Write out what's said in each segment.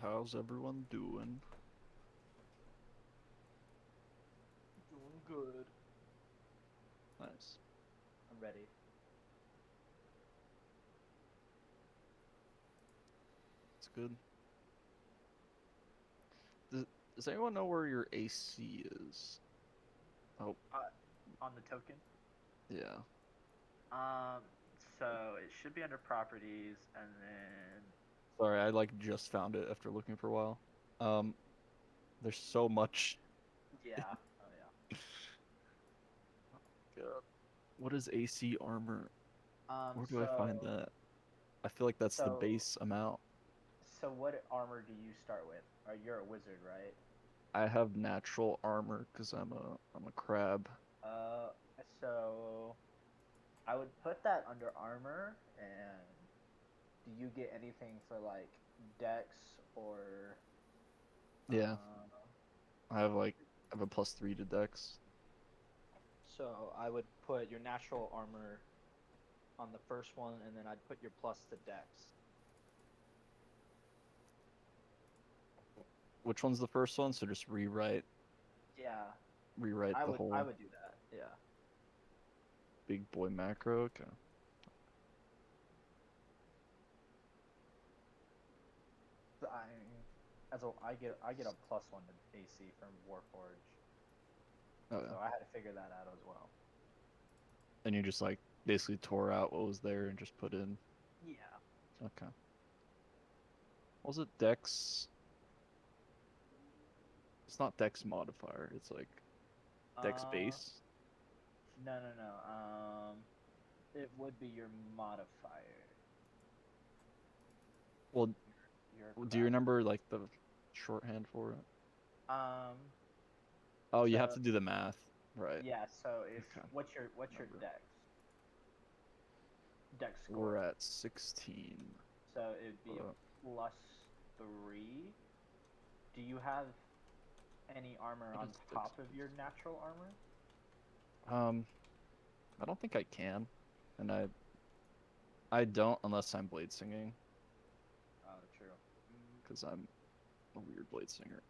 how's everyone doing? Doing good. Nice. I'm ready. It's good. Does, does anyone know where your AC is? Oh, On the token. yeah. Um, so it should be under properties, and then Sorry, I just found it after looking for a while. Um, there's so much. yeah, oh God. What is AC armor? yeah. Where do I find that? I feel like that's the So base amount. so what armor do you start with? Or you're a wizard, right? I have natural armor because I'm a crab. Uh, so I would put that under armor, and do you get anything for like dex or Yeah, uh? I have a +3 to Dex. So I would put your natural armor on the first one, and then I'd put your plus to dex. Which one's the first one? So just Yeah, rewrite the I whole would do that. Yeah. big boy macro. Okay. I I get a +1 to AC from Warforge, Oh so yeah. I had to figure that out as well. And you just basically tore out what was there and just put in. Yeah. Okay. Was it Dex? It's not Dex modifier. It's like Dex Uh, base. no. It would be your modifier. Well, You're do you correct. remember the shorthand for it? Um, Oh, you have so to do the math. Right. yeah. So if Okay. what's your Remember. dex We're score? at 16. So it'd be a Uh, +3. Do you have any armor what on is Dex top of your base? natural armor? Um, I don't think I can. And I don't unless I'm blade singing, Oh, true. Mm, because I'm a weird blade singer.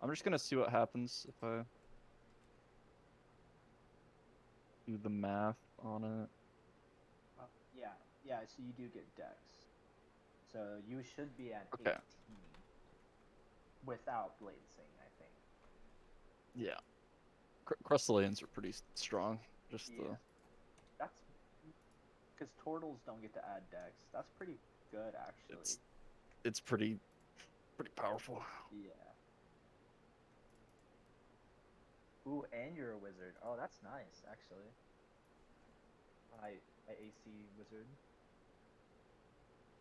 I'm just gonna see what happens if I do the math on it. yeah, yeah. So you do get dex. So you should be at Okay. 18 without bladesing, I think. Yeah. Crustalians are pretty strong. Just Yeah, the that's because turtles don't get to add dex. That's pretty good, actually. it's it's pretty powerful. Yeah. Ooh, and you're a wizard. Oh, that's nice, actually. My AC wizard.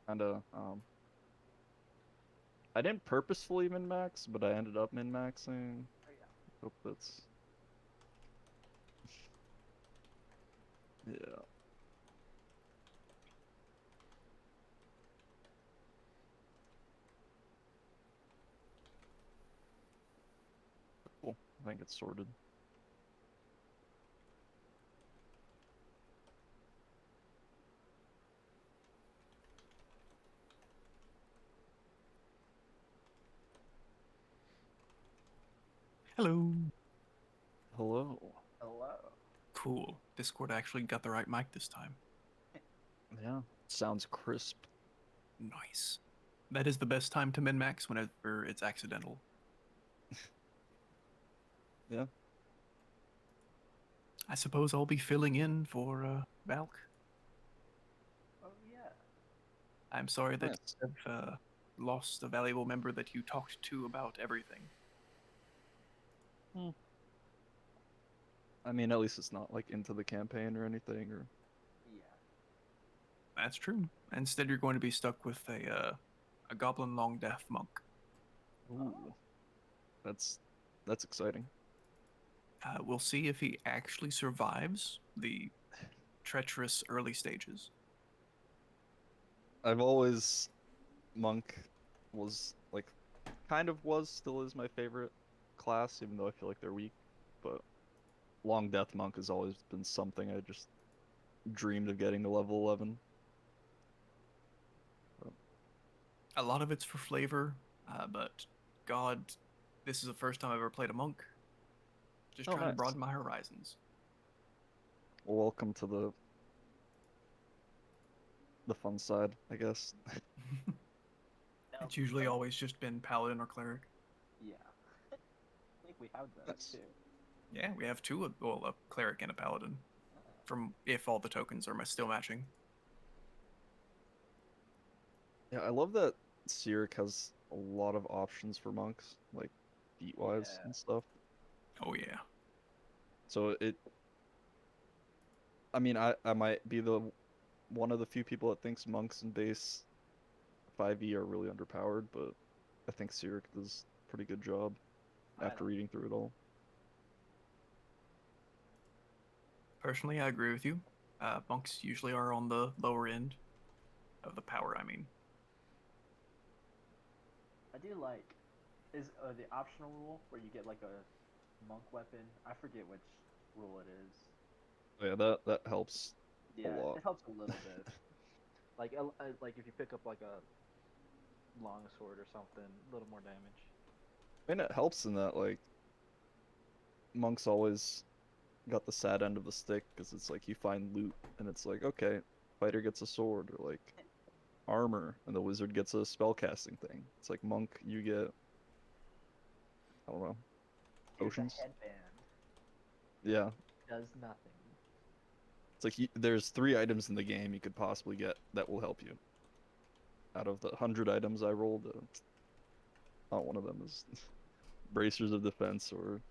Kinda I didn't purposefully min max, but I ended up min maxing. Oh yeah. Hope that's yeah. Cool. I think it's sorted. Hello. Hello. Hello. Cool. Discord actually got the right mic this time. Yeah. Sounds crisp. Nice. That is the best time to min max whenever it's accidental. Yeah. I suppose I'll be filling in for Valk. Oh yeah. I'm sorry that Nice. you have lost a valuable member that you talked to about everything. Hmm. I mean, at least it's not into the campaign or anything or Yeah. That's true. Instead, you're going to be stuck with a goblin long death monk. ooh, Oh. that's that's exciting. We'll see if he actually survives the treacherous early stages. I've always Monk was still is my favorite class, even though I feel like they're weak. But Long Death Monk has always been something I just dreamed of getting to level 11. But A lot of it's for flavor, but God, this is the first time I've ever played a monk. Just Oh, trying to nice. broaden my horizons. Well, welcome to the fun side, I guess. Now, It's usually some- always just been paladin or cleric. Yeah. I think we have those Nice. too. Yeah, we have two, well, a cleric and a paladin. From if all the tokens are still matching. Yeah, I love that Cyric has a lot of options for monks, like feat wise Yeah. and stuff. Oh yeah. So I mean, I might be the one of the few people that thinks monks and base 5e are really underpowered, but I think Cyric does a pretty good job I after don't- reading through it all. Personally, I agree with you. Monks usually are on the lower end of the power, I mean. I do like is the optional rule where you get like a monk weapon. I forget which rule it is. Yeah, that helps a Yeah, lot. it helps a little bit. Like if you pick up like a long sword or something, a little more damage. And it helps in that like monks always got the sad end of the stick because it's like you find loot and it's like, okay, fighter gets a sword or like armor and the wizard gets a spellcasting thing. It's like monk, you get, I don't know, Here's a potions. headband. Yeah, Does nothing. it's like there's 3 items in the game you could possibly get that will help you. Out of the 100 items I rolled, not one of them is bracers of defense or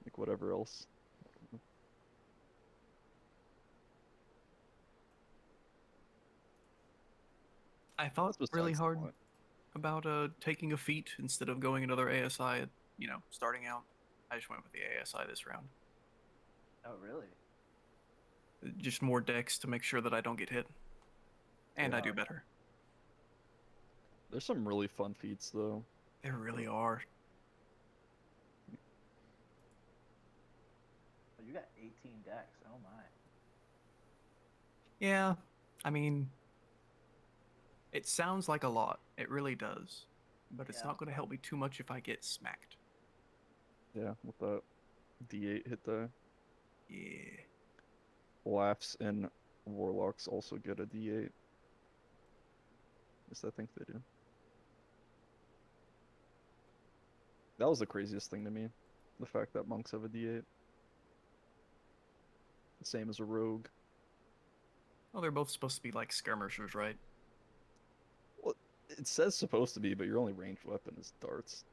like whatever else. I thought That's really besides the hard point. about taking a feat instead of going another ASI, starting out. I just went with the ASI this round. Oh really? Just more decks to make sure that I don't get hit. And I Yeah. do better. There's some really fun feats though. There really are. Oh, you got 18 decks. Oh my. Yeah, I mean, it sounds like a lot. It really does. But it's Yeah. not going to help me too much if I get smacked. Yeah, with that D8 hit die. Yeah. Laughs and warlocks also get a D8. Yes, I think they do. That was the craziest thing to me. The fact that monks have a D8. The same as a rogue. Well, they're both supposed to be like skirmishers, right? Well, it says supposed to be, but your only ranged weapon is darts,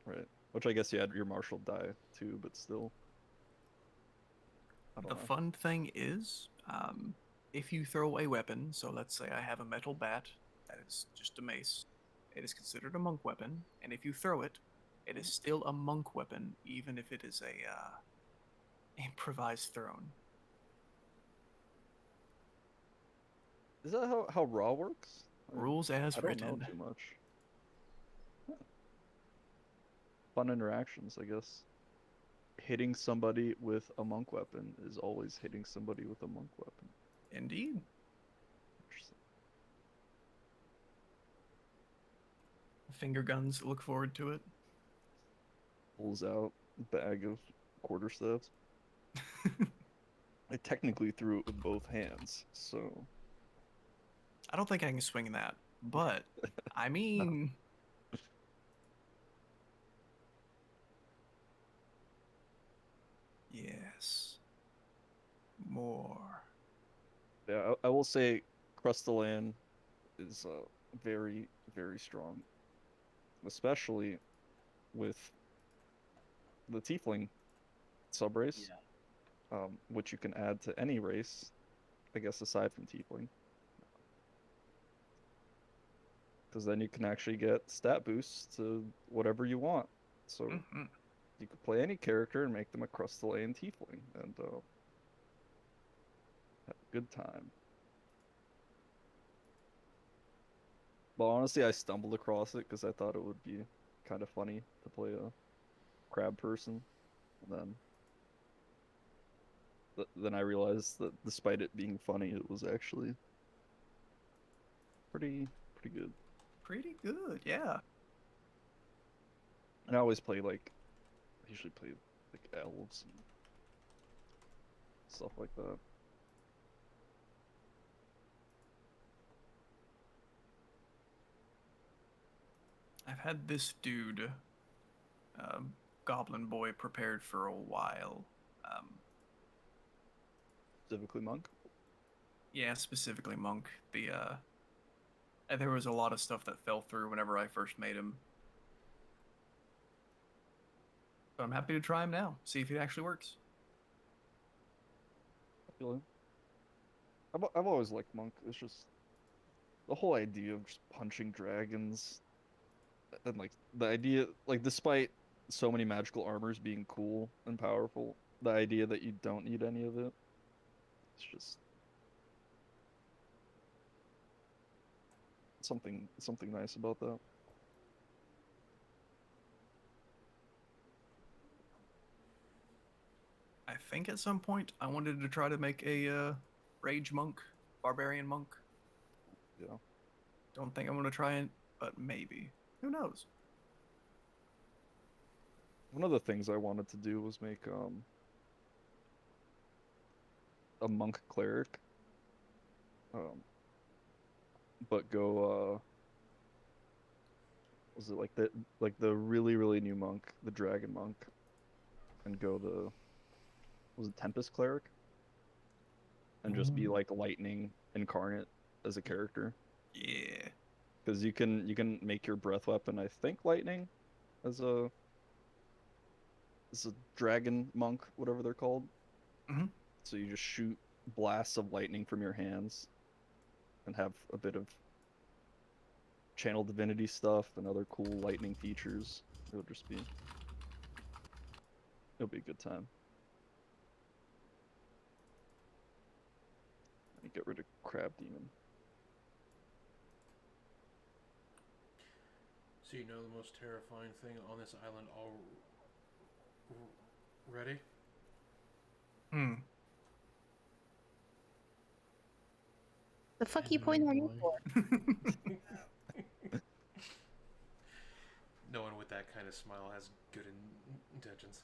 right? Which I guess you had your martial die too, but still. I don't The know. fun thing is, if you throw a weapon, so let's say I have a metal bat that is just a mace, it is considered a monk weapon, and if you throw it, it is still a monk weapon, even if it is a improvised throne. Is that how Raw works? Rules as I don't know written. too much. Huh. Fun interactions, I guess. Hitting somebody with a monk weapon is always hitting somebody with a monk weapon. Indeed. Interesting. Finger guns, look forward to it. Pulls out a bag of quarterstaffs. I technically threw it with both hands, so I don't think I can swing that, but I mean, yes, more. yeah, I will say Crystallan is very, very strong, especially with the Tiefling subrace, Yeah. which you can add to any race, I guess, aside from Tiefling. Because then you can actually get stat boosts to whatever you want. So Mhm. you could play any character and make them a Crystallan Tiefling, and have a good time. But honestly, I stumbled across it because I thought it would be kind of funny to play a crab person. And then I realized that despite it being funny, it was actually pretty good. Pretty good, yeah. And I always play like, I usually play like elves and stuff like that. I've had this dude, Goblin Boy, prepared for a while. Specifically monk. Yeah, specifically Monk. There was a lot of stuff that fell through whenever I first made him. But I'm happy to try him now, see if he actually works. I feel it. I've always liked monk. It's just the whole idea of just punching dragons, and like the idea, like despite so many magical armors being cool and powerful, the idea that you don't need any of it, it's just something nice about that. I think at some point I wanted to try to make a Rage Monk, Barbarian Monk. Yeah. Don't think I'm going to try it, but maybe. Who knows? One of the things I wanted to do was make a monk cleric, um, but go was it like the really new monk, the dragon monk, and go the was it Tempest cleric, and just be like lightning incarnate as a character, Yeah. because you can make your breath weapon, I think, lightning, as a dragon monk, whatever they're called. Mm-hmm. So you just shoot blasts of lightning from your hands and have a bit of channel divinity stuff and other cool lightning features. It'll be a good time. And get rid of Crab Demon. So you know the most terrifying thing on this island already? Hmm. The fuck you pointing at me for? No one with that kind of smile has good intentions.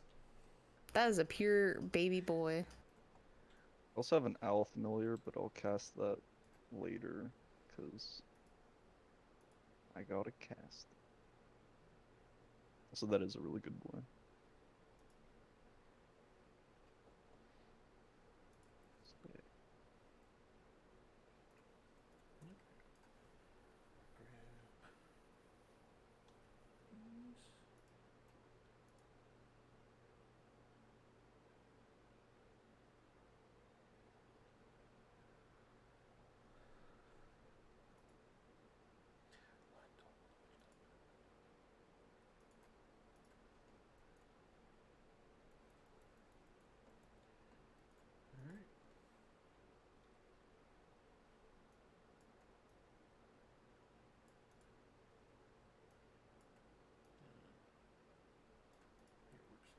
That is a pure baby boy. I also have an owl familiar, but I'll cast that later because I gotta cast. So that is a really good boy. Alright. Here it works.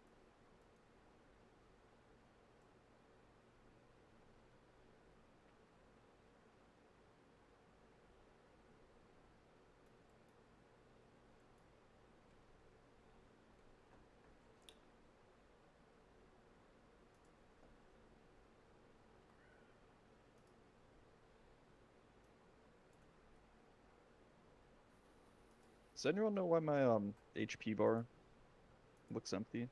Does anyone know why my HP bar looks empty?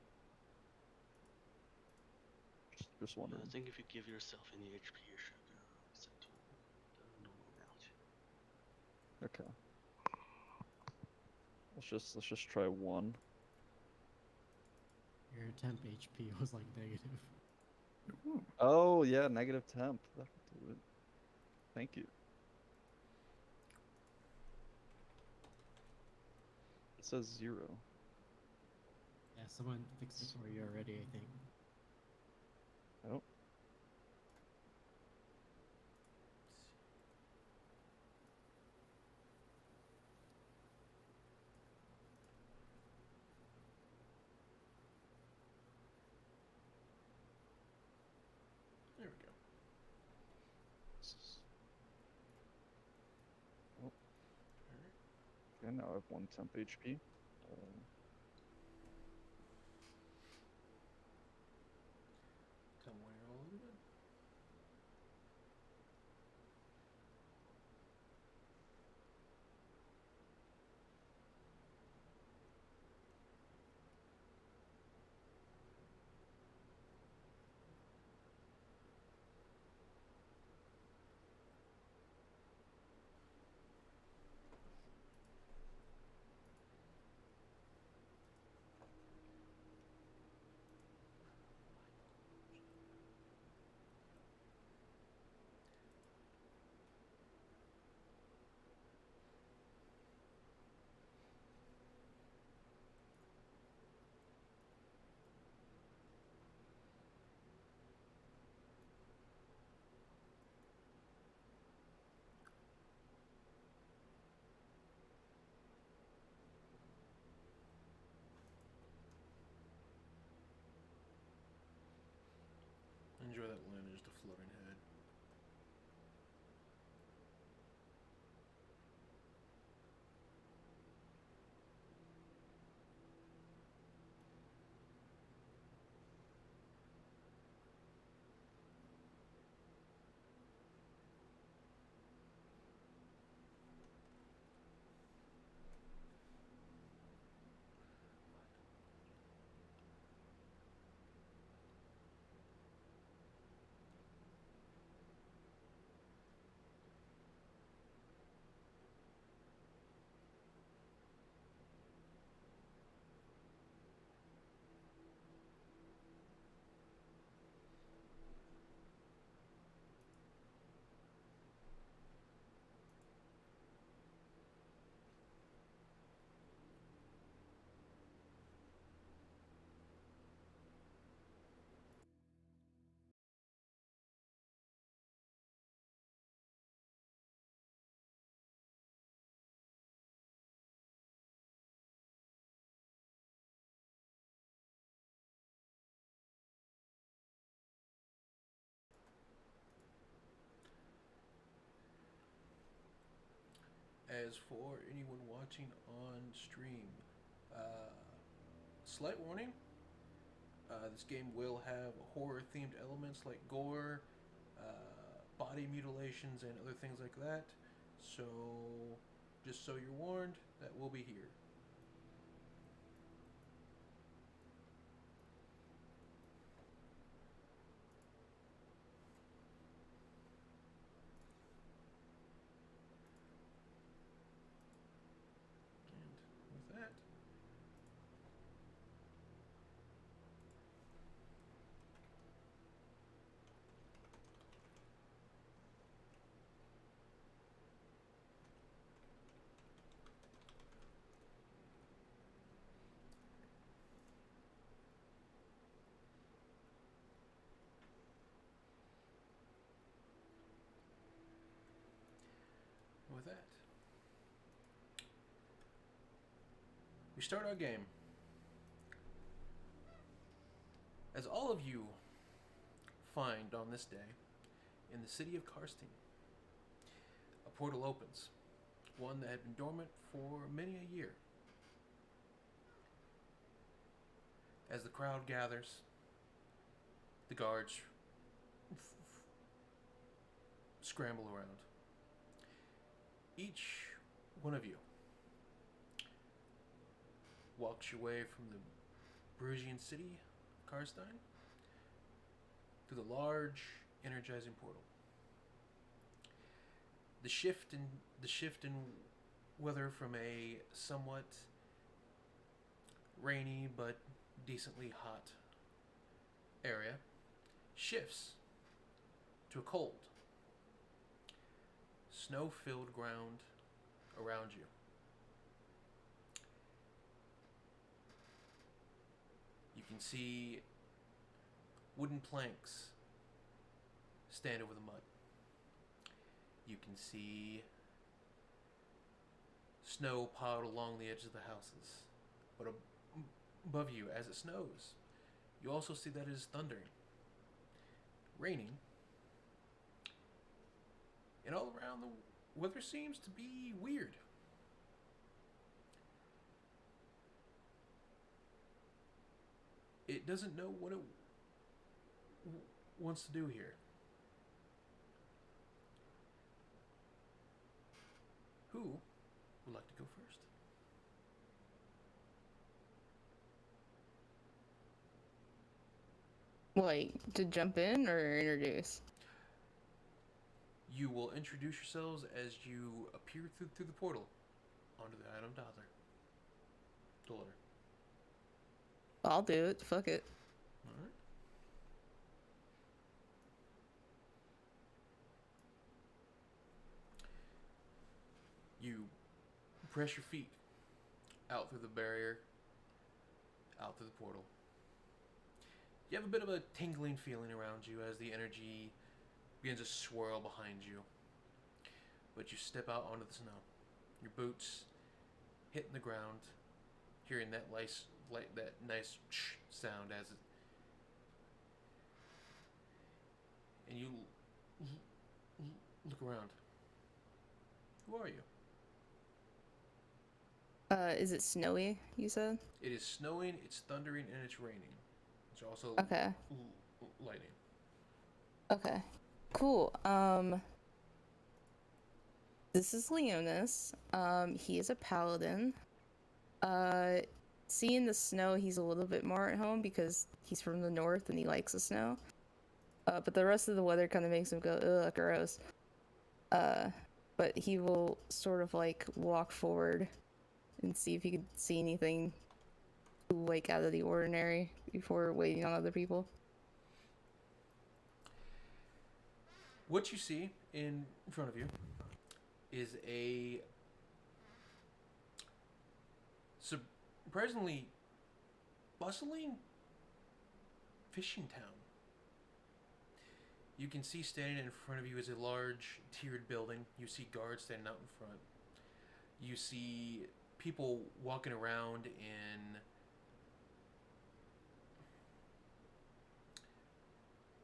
Just Yeah, wondering. I think if you give yourself any HP, you should set to the normal amount. Okay. Let's just try one. Your temp HP was like negative. Ooh. Oh yeah, negative temp. That would do it. Thank you. It says 0. Yeah, someone fixed it for you already, I think. I don't. There we go. This is- Alright. Okay, now I have 1 temp HP. Tell me when you're all good. Enjoy that lineage to floating head. As for anyone watching on stream, slight warning, this game will have horror-themed elements like gore, body mutilations, and other things like that. So, just so you're warned, that will be here. And with that, with that, we start our game. As all of you find on this day, in the city of Karstein, a portal opens, one that had been dormant for many a year. As the crowd gathers, the guards scramble around. Each one of you walks your way from the Brugian city, Karstein, to the large energizing portal. The shift in weather from a somewhat rainy but decently hot area shifts to a cold, snow-filled ground around you. You can see wooden planks stand over the mud. You can see snow piled along the edge of the houses. But above you, as it snows, you also see that it is thundering, raining, and all around the weather seems to be weird. doesn't know what it wants to do here. Who would like to go first? Like, to jump in or introduce? You will introduce yourselves as you appear through the portal onto the Item Dazzler. Daughter. I'll do it. Fuck it. Alright. You press your feet out through the barrier, out through the portal. You have a bit of a tingling feeling around you as the energy begins to swirl behind you. But you step out onto the snow. Your boots hitting the ground, hearing that nice sound as it. And you look around. Who are you? Is it snowy, you said? It is snowing, it's thundering, and it's raining. It's also Okay. lightning. Okay. Cool. This is Leonis. He is a paladin. Seeing the snow, he's a little bit more at home because he's from the north and he likes the snow. But the rest of the weather kind of makes him go, ugh, gross. But he will sort of like walk forward and see if he could see anything like out of the ordinary before waiting on other people. What you see in front of you is a surprisingly bustling fishing town. You can see standing in front of you is a large tiered building. You see guards standing out in front. You see people walking around in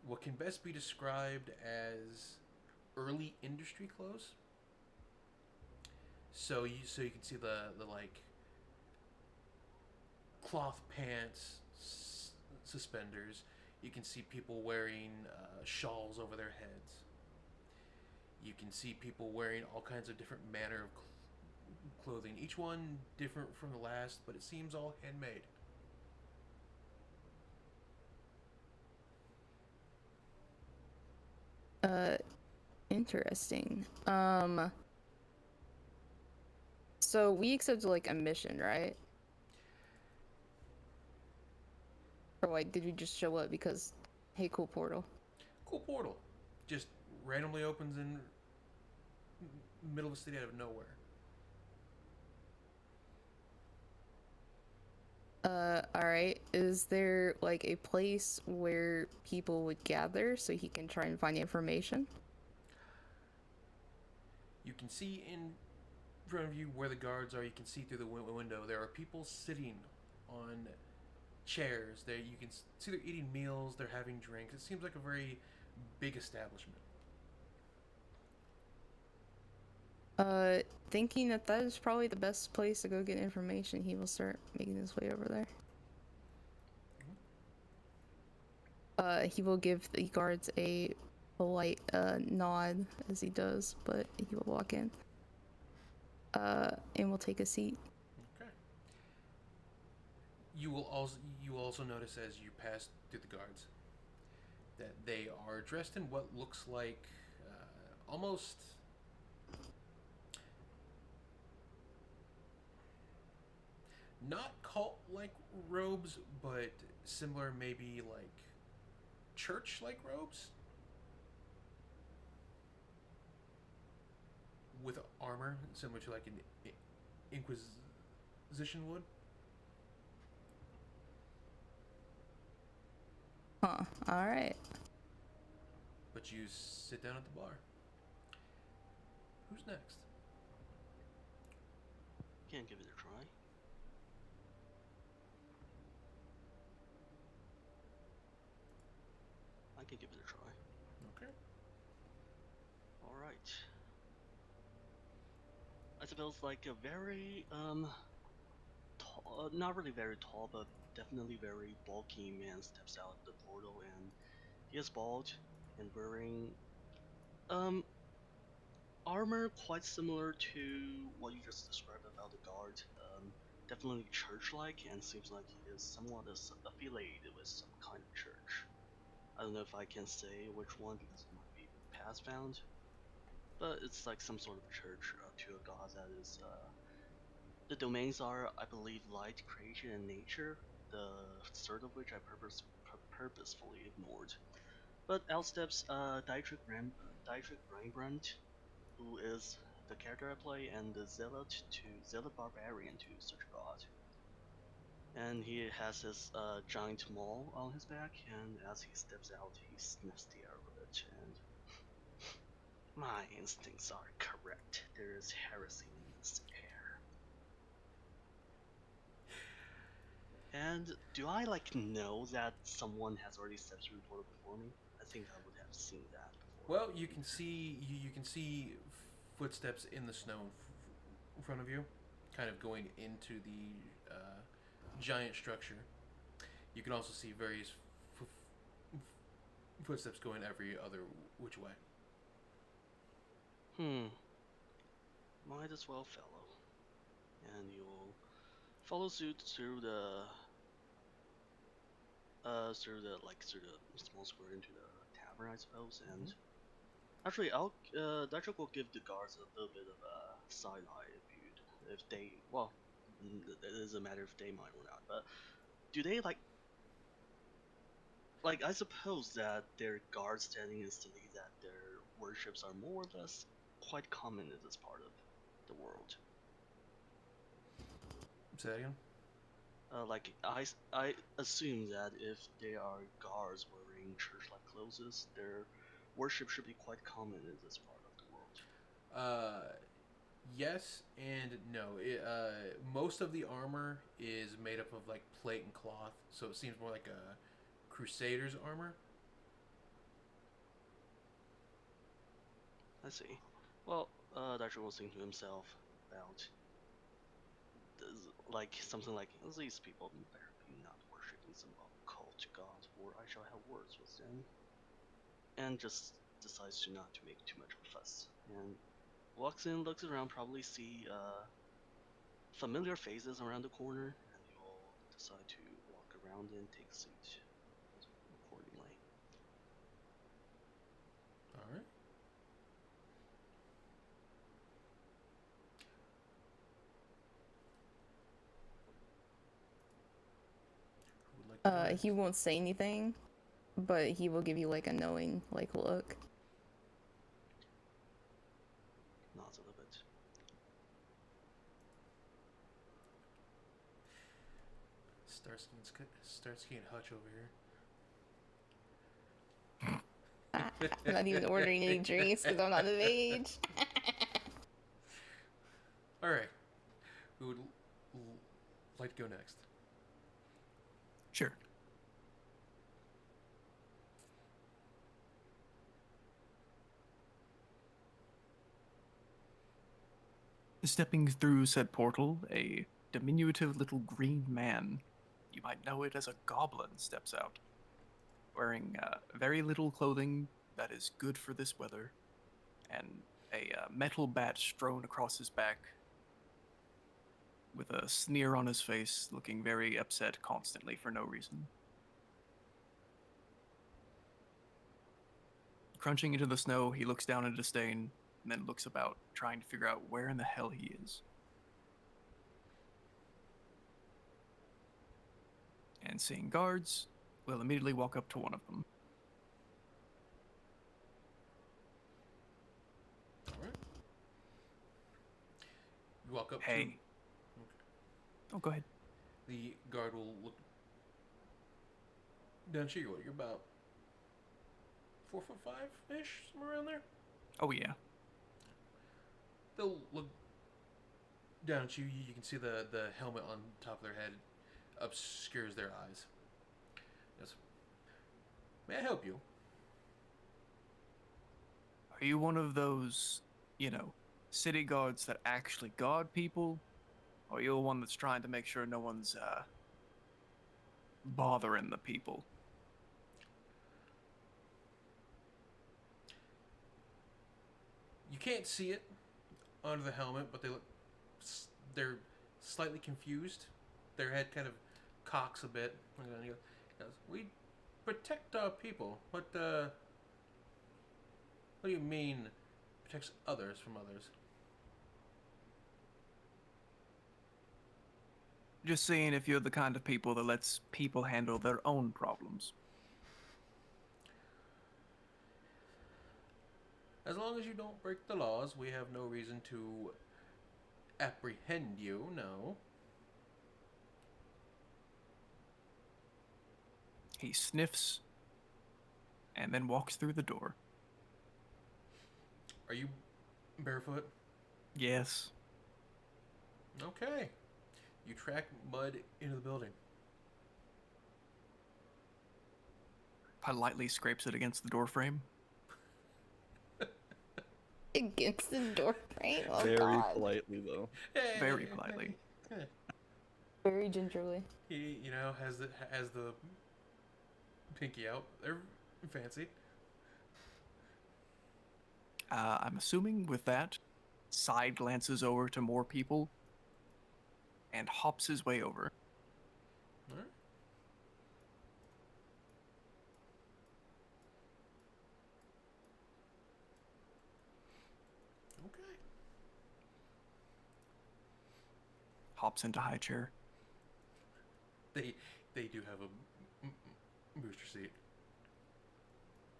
what can best be described as early industry clothes. So you can see the like cloth pants, suspenders. You can see people wearing shawls over their heads. You can see people wearing all kinds of different manner of clothing, each one different from the last, but it seems all handmade. Interesting. So we accepted like a mission, right? Or like, did we just show up because, hey, cool portal? Cool portal. Just randomly opens in middle of the city out of nowhere. Alright. Is there like a place where people would gather so he can try and find information? You can see in front of you where the guards are. You can see through the window. There are people sitting on chairs. There you can see they're eating meals. They're having drinks. It seems like a very big establishment. Thinking that is probably the best place to go get information, he will start making his way over there. He will give the guards a polite nod as he does, but he will walk in. And will take a seat. Okay. You will also notice as you pass through the guards that they are dressed in what looks like almost not cult-like robes, but similar, maybe like church-like robes with armor, similar to like an Inquisition would. Huh. Alright. But you sit down at the bar. Who's next? Can't give it a try. I can give it a try. Okay. All right. I suppose like a very tall, not really very tall, but definitely very bulky man steps out of the portal, and he is bald and wearing um armor quite similar to what you just described about the guard. Definitely church-like, and seems like he is somewhat affiliated with some kind of church. I don't know if I can say which one because it might be past bound, but it's like some sort of church to a god that is. The domains are, I believe, light, creation, and nature. The third of which I purposefully ignored. But out steps Dietrich Rembrandt, who is the character I play, and the Zealot Barbarian to such a god. And he has his giant maul on his back, and as he steps out, he sniffs the air with it, and my instincts are correct. There is heresy in this air. And do I like know that someone has already stepped through the portal before me? I think I would have seen that before. Well, you can see footsteps in the snow in front of you, kind of going into the giant structure. You can also see various footsteps going every other which way. Might as well follow. And you'll follow suit through the through the small square into the tavern, I suppose. And actually, Dietrich will give the guards a little bit of a side eye if they it doesn't matter if they mind or not. But do they like I suppose that their guard standing is to lead that their worships are more or less quite common in this part of the world. Say that again? I assume that if they are guards wearing church-like clothes, their worship should be quite common in this part of the world. Yes and no. Most of the armor is made up of like plate and cloth, so it seems more like a crusader's armor. I see. Well, Dr. was thinking to himself about something like these people better be not worshipping some occult god, or I shall have words with them. And just decides to not to make too much of a fuss. And walks in, looks around, probably see familiar faces around the corner, and you'll decide to walk around and take a seat accordingly. All right. Who would like to go next? He won't say anything, but he will give you like a knowing like look. Nods a little bit. Starsky and Hutch over here. I'm not even ordering any drinks because I'm not of age. All right. Who would like to go next? Sure. Stepping through said portal, a diminutive little green man, you might know it as a goblin, steps out, wearing very little clothing that is good for this weather, and a metal bat strewn across his back, with a sneer on his face, looking very upset constantly for no reason. Crunching into the snow, he looks down in disdain, and then looks about, trying to figure out where in the hell he is. And seeing guards, will immediately walk up to one of them. All right. You walk up Hey. to... Okay. Oh, go ahead. The guard will look down to you. You're about 4'5" ish, somewhere around there. Oh, yeah. They'll look down at you. You can see the helmet on top of their head obscures their eyes. Yes. May I help you? Are you one of those, city guards that actually guard people? Or are you one that's trying to make sure no one's, bothering the people. You can't see it under the helmet, but they're slightly confused. Their head kind of cocks a bit. And he goes, "We protect our people. What do you mean protects others from others?" Just seeing if you're the kind of people that lets people handle their own problems. As long as you don't break the laws, we have no reason to apprehend you, no. He sniffs and then walks through the door. Are you barefoot? Yes. Okay. You track mud into the building. Politely scrapes it against the door frame. Against the door frame. Oh, Very God. politely though. Very politely. Very gingerly. He, has the pinky out. They're fancy. I'm assuming with that, side glances over to more people and hops his way over. All right. Okay. Hops into high chair. They do have a booster seat.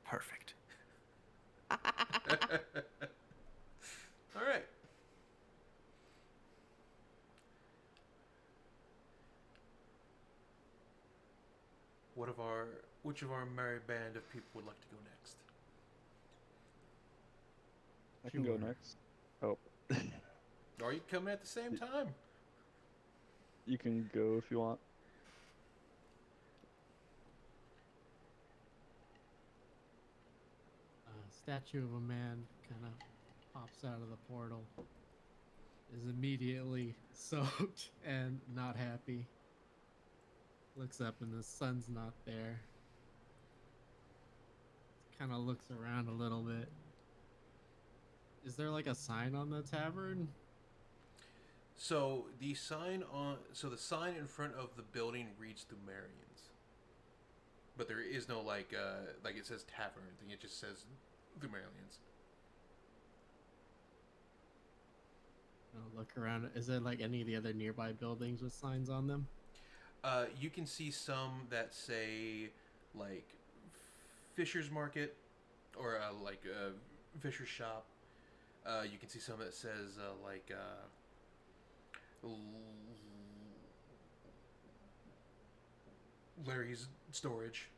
Perfect. All right. Which of our merry band of people would like to go next? I can go Sure. next. Oh, Are you coming at the same time? you can go if you want. Statue of a man kind of pops out of the portal. Is immediately soaked and not happy. Looks up and the sun's not there. Kind of looks around a little bit. Is there like a sign on the tavern? So the sign in front of the building reads Thumerians. But there is no like it says tavern thing, it just says Thumerians. I'll look around. Is there like any of the other nearby buildings with signs on them? You can see some that say like Fisher's Market or like Fisher's Shop. You can see some that says Larry's Storage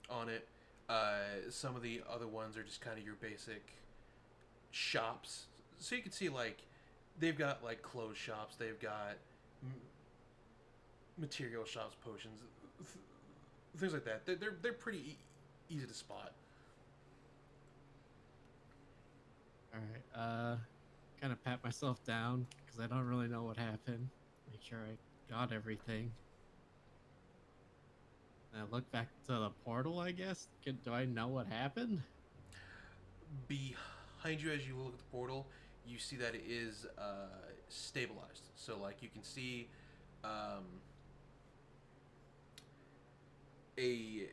on it. Some of the other ones are just kind of your basic shops. So you can see like they've got like clothes shops. They've got material shops, potions, things like that. They're pretty easy to spot. All right. Kind of pat myself down because I don't really know what happened. Make sure I got everything. And I look back to the portal, I guess. Do I know what happened? Behind you, as you look at the portal, you see that it is stabilized. So, like, you can see a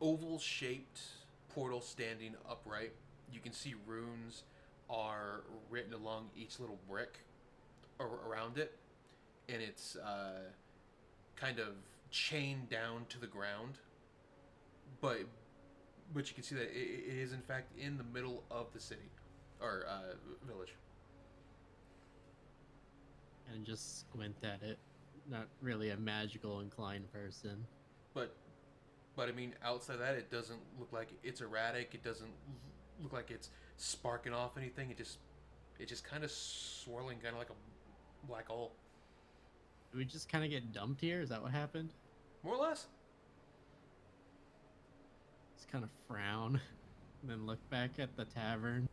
oval-shaped portal standing upright. You can see runes are written along each little brick around it, and it's kind of chained down to the ground. But you can see that it is in fact in the middle of the city or village. And just squint at it. Not really a magical inclined person. But I mean, outside that, it doesn't look like it's erratic. It doesn't look like it's sparking off anything. It's just kind of swirling, kind of like a black hole. Did we just kind of get dumped here? Is that what happened? More or less. Just kind of frown, and then look back at the tavern.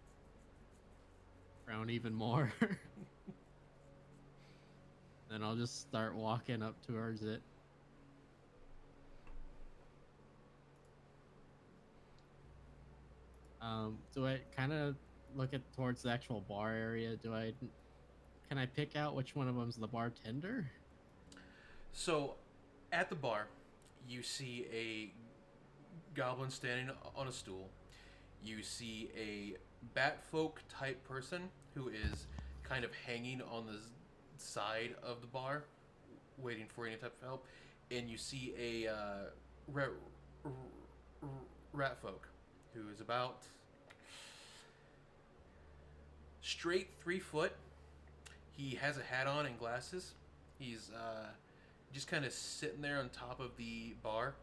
Frown even more. Then I'll just start walking up towards it. Do I kind of look at towards the actual bar area? Can I pick out which one of them's the bartender? So, at the bar, you see a goblin standing on a stool. You see a batfolk type person who is kind of hanging on the side of the bar, waiting for any type of help. And you see a rat folk who is about straight 3 foot. He has a hat on and glasses. He's just kind of sitting there on top of the bar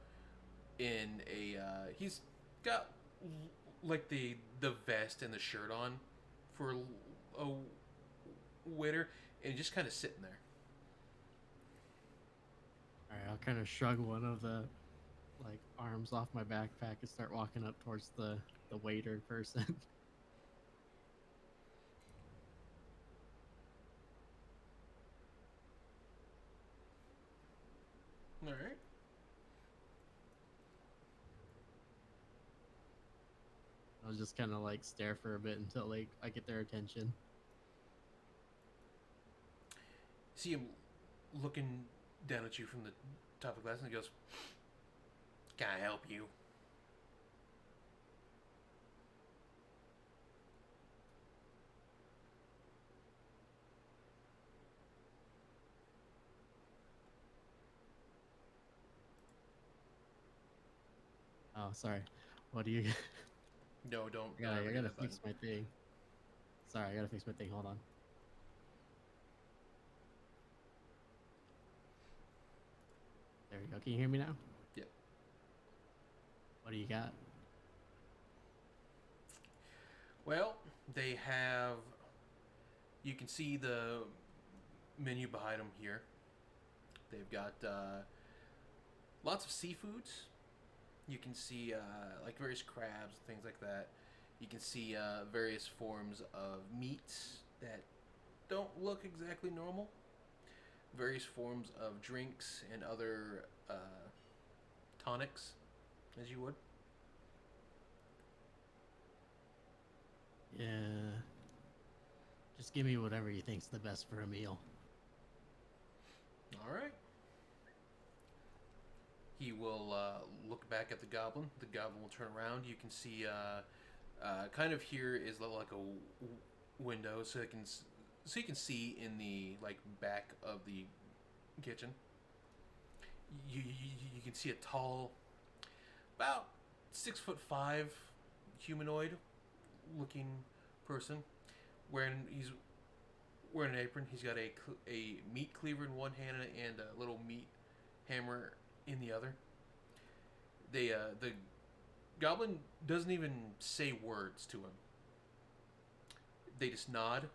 in a he's got like the vest and the shirt on for a waiter, and just kind of sitting there. All right, I'll kind of shrug one of the like arms off my backpack and start walking up towards the waiter person. All right. I'll just kind of like stare for a bit until like I get their attention. See him looking down at you from the top of the glass, and he goes, "Can I help you?" Oh, sorry. What do you? No, don't. I gotta, ever I do gotta that fix button. my thing. Sorry, I gotta fix my thing. Hold on. There we go. Can you hear me now? Yep. What do you got? Well, they have. You can see the menu behind them here. They've got lots of seafoods. You can see like various crabs, things like that. You can see various forms of meats that don't look exactly normal. Various forms of drinks and other tonics, as you would. Yeah. Just give me whatever you think's the best for a meal. All right. He will look back at the goblin. The goblin will turn around. You can see, kind of here is like a window, so you can see in the like back of the kitchen. You can see a tall, about 6'5" humanoid looking person he's wearing an apron. He's got a meat cleaver in one hand and a little meat hammer in the other. The goblin doesn't even say words to him. They just nod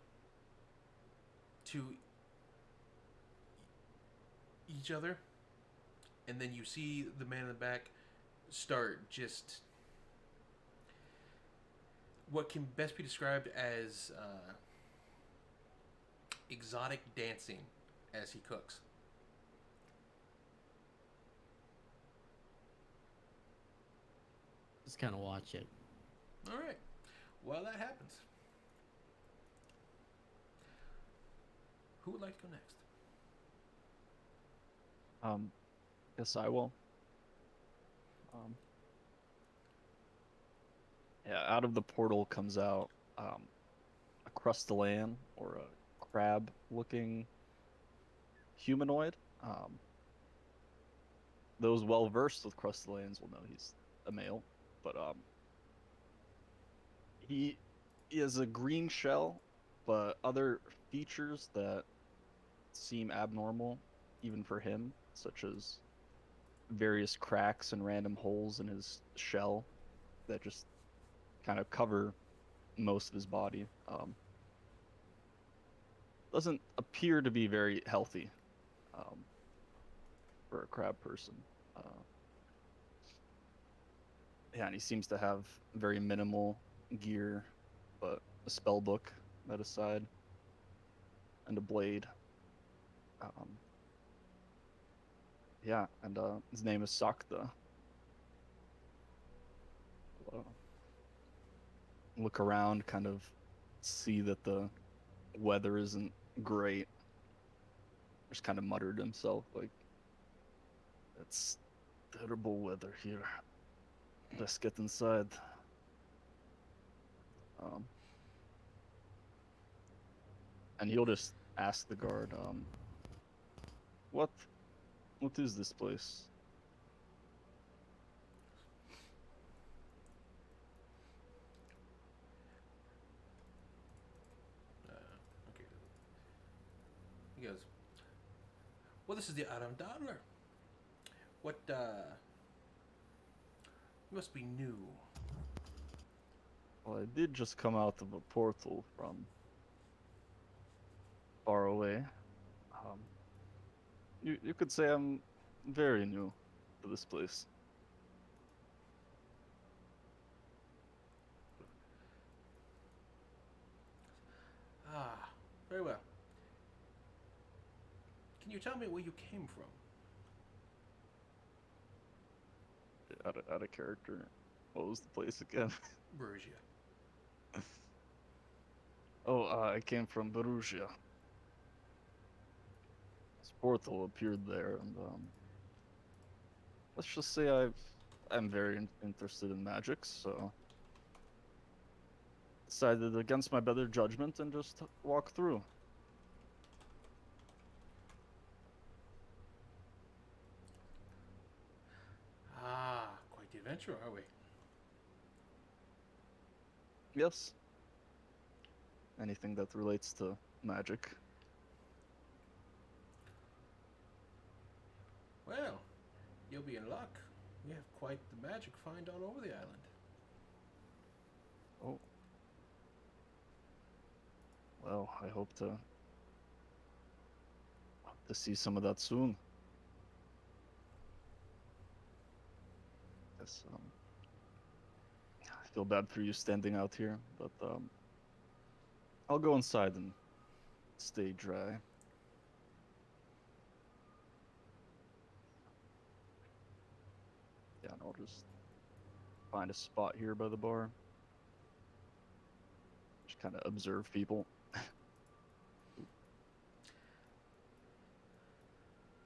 to each other, and then you see the man in the back start just what can best be described as exotic dancing as he cooks. Just kind of watch it. All right. Well, that happens. Who would like to go next? Guess I will. Yeah, out of the portal comes out a Crustalan, or a crab-looking humanoid. Those well versed with Crustalans will know he's a male, but he is a green shell, but other features that seem abnormal even for him, such as various cracks and random holes in his shell that just kind of cover most of his body. Doesn't appear to be very healthy for a crab person. Yeah, and he seems to have very minimal gear, but a spell book at his side and a blade. Yeah, and his name is Sakta. look around, kind of see that the weather isn't great. Just kind of muttered to himself, like, it's terrible weather here. Let's get inside. Um, and he'll just ask the guard, what is this place? Okay. He goes, well, this is the Adam Dodler. What, you must be new. Well, I did just come out of a portal from far away. You could say I'm very new to this place. Ah, very well. Can you tell me where you came from? Out of character. What was the place again? Bergia. Oh, I came from Perugia. This portal appeared there, and let's just say I'm very interested in magic, so decided against my better judgment and just walk through. Ah, quite the adventure, are we? Yes. Anything that relates to magic. Well, you'll be in luck. We have quite the magic find all over the island. Oh. Well, I hope to see some of that soon. Yes, I feel bad for you standing out here, but I'll go inside and stay dry. Yeah, and I'll just find a spot here by the bar. Just kind of observe people.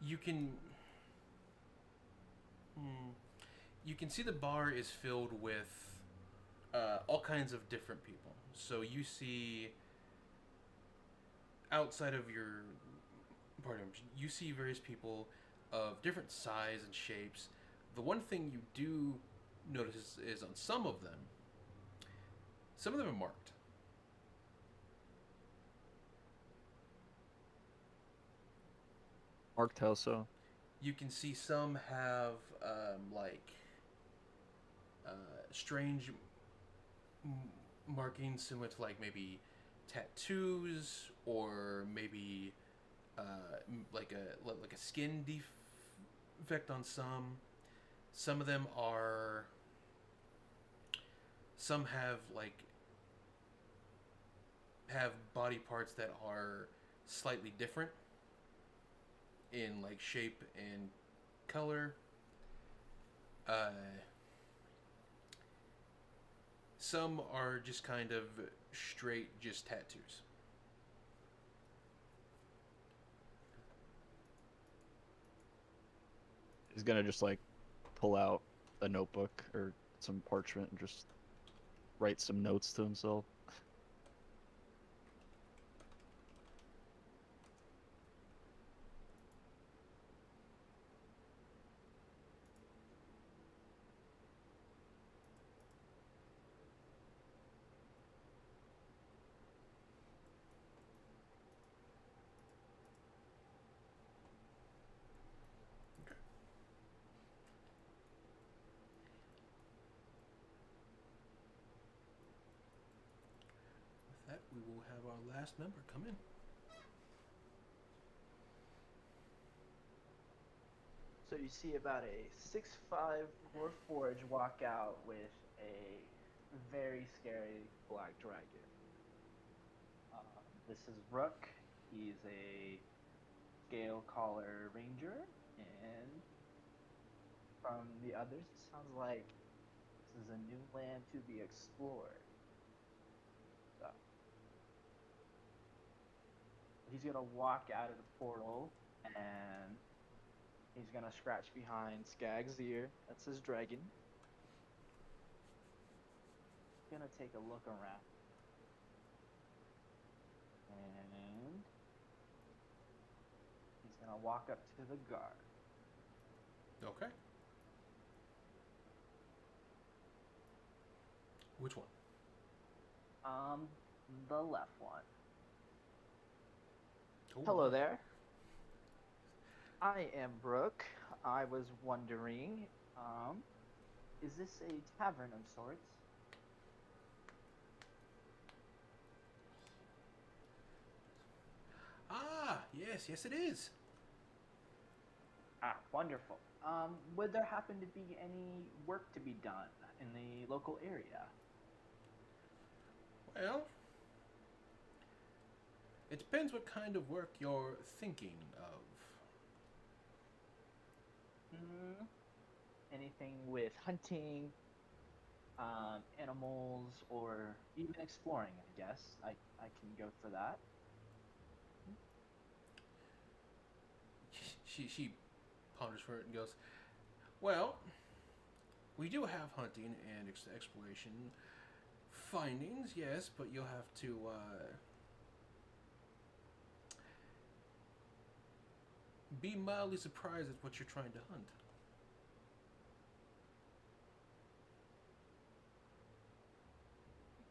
You can... You can see the bar is filled with all kinds of different people. So you see... Outside of your... Pardon, you see various people of different size and shapes. The one thing you do notice is on some of them are marked. Marked how so? You can see some have strange markings similar to like maybe tattoos or maybe like a skin defect on some. Some of them are. Some have body parts that are slightly different in like shape and color. Some are just kind of straight just tattoos. He's gonna just like pull out a notebook or some parchment and just write some notes to himself. With that, we will have our last member come in. So you see about a 6'5" Warforged walk out with a very scary black dragon. This is Rook. He's a Scale Caller Ranger, and from the others, it sounds like this is a new land to be explored. So he's gonna walk out of the portal and he's gonna scratch behind Skag's ear. That's his dragon. He's gonna take a look around. And he's gonna walk up to the guard. Okay. Which one? The left one. Ooh. Hello there. I am Brooke. I was wondering, is this a tavern of sorts? Ah, yes, yes it is. Ah, wonderful. Would there happen to be any work to be done in the local area? Well, it depends what kind of work you're thinking of. Anything with hunting, animals, or even exploring, I guess. I can go for that. She ponders for it and goes, well, we do have hunting and exploration findings, yes, but you'll have to be mildly surprised at what you're trying to hunt.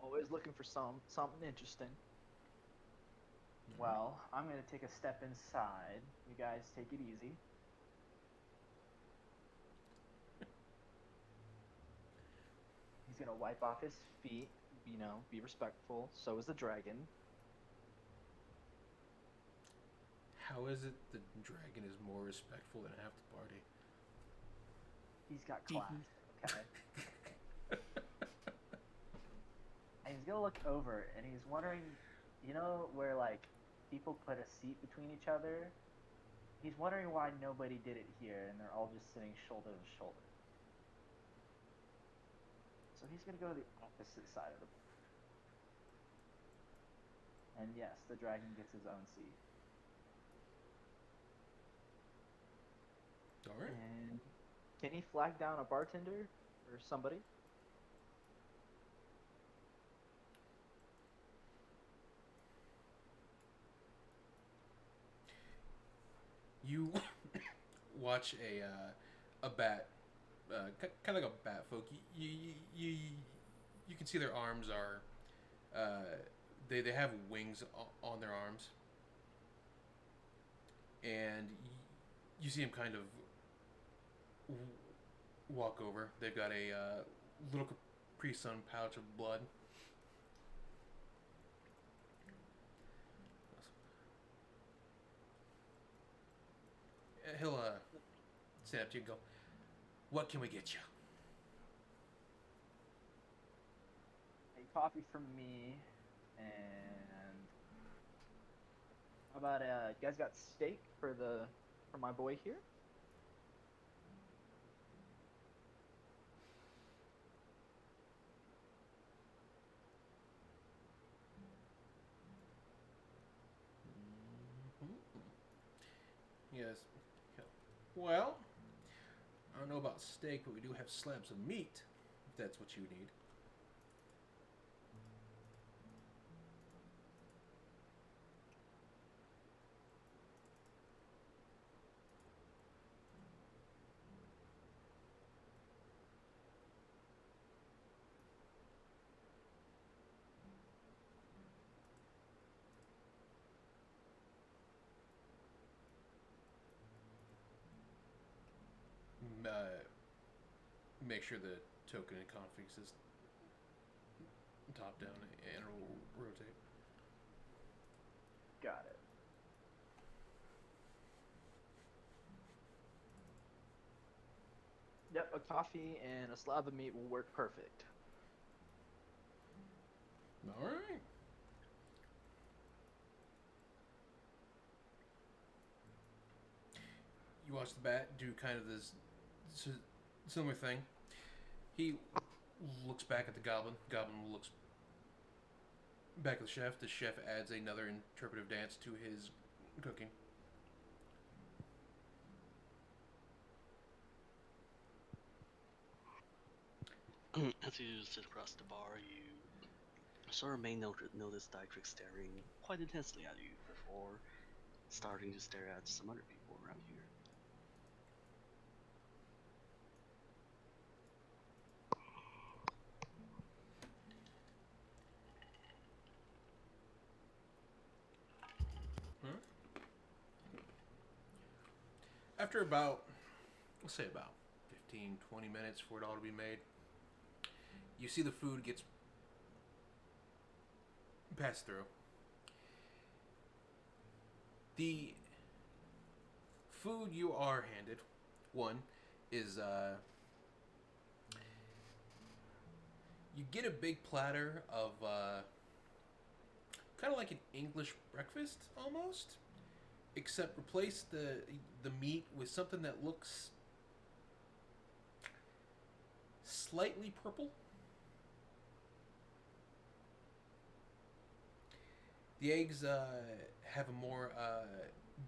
Always looking for something interesting. Well, I'm gonna take a step inside. You guys take it easy. He's gonna wipe off his feet, be respectful. So is the dragon. How is it the dragon is more respectful than half the party? He's got class, okay? And he's gonna look over and he's wondering, where like people put a seat between each other? He's wondering why nobody did it here and they're all just sitting shoulder to shoulder. So he's gonna go to the opposite side of the board. And yes, the dragon gets his own seat. Alright. And can he flag down a bartender or somebody? You watch a bat, kind of like a bat folk. You can see their arms are, they have wings on their arms, and you see them kind of walk over. They've got a little Capri Sun pouch of blood. He'll stand up to you and go, what can we get you? A coffee from me, and how about you guys got steak for my boy here? Yes. Well, I don't know about steak, but we do have slabs of meat, if that's what you need. Make sure the token and configs is top down and it'll rotate. Got it. Yep, a coffee and a slab of meat will work perfect. All right. You watch the bat do kind of this similar thing. He looks back at the goblin. Goblin looks Back to the chef adds another interpretive dance to his cooking. As you sit across the bar, you sort of may notice Dietrich staring quite intensely at you before starting to stare at some other people around here. After about, let's say about 15, 20 minutes for it all to be made, you see the food gets passed through. The food you are handed, one, is you get a big platter of kind of like an English breakfast almost, except replace the meat with something that looks slightly purple. The eggs have a more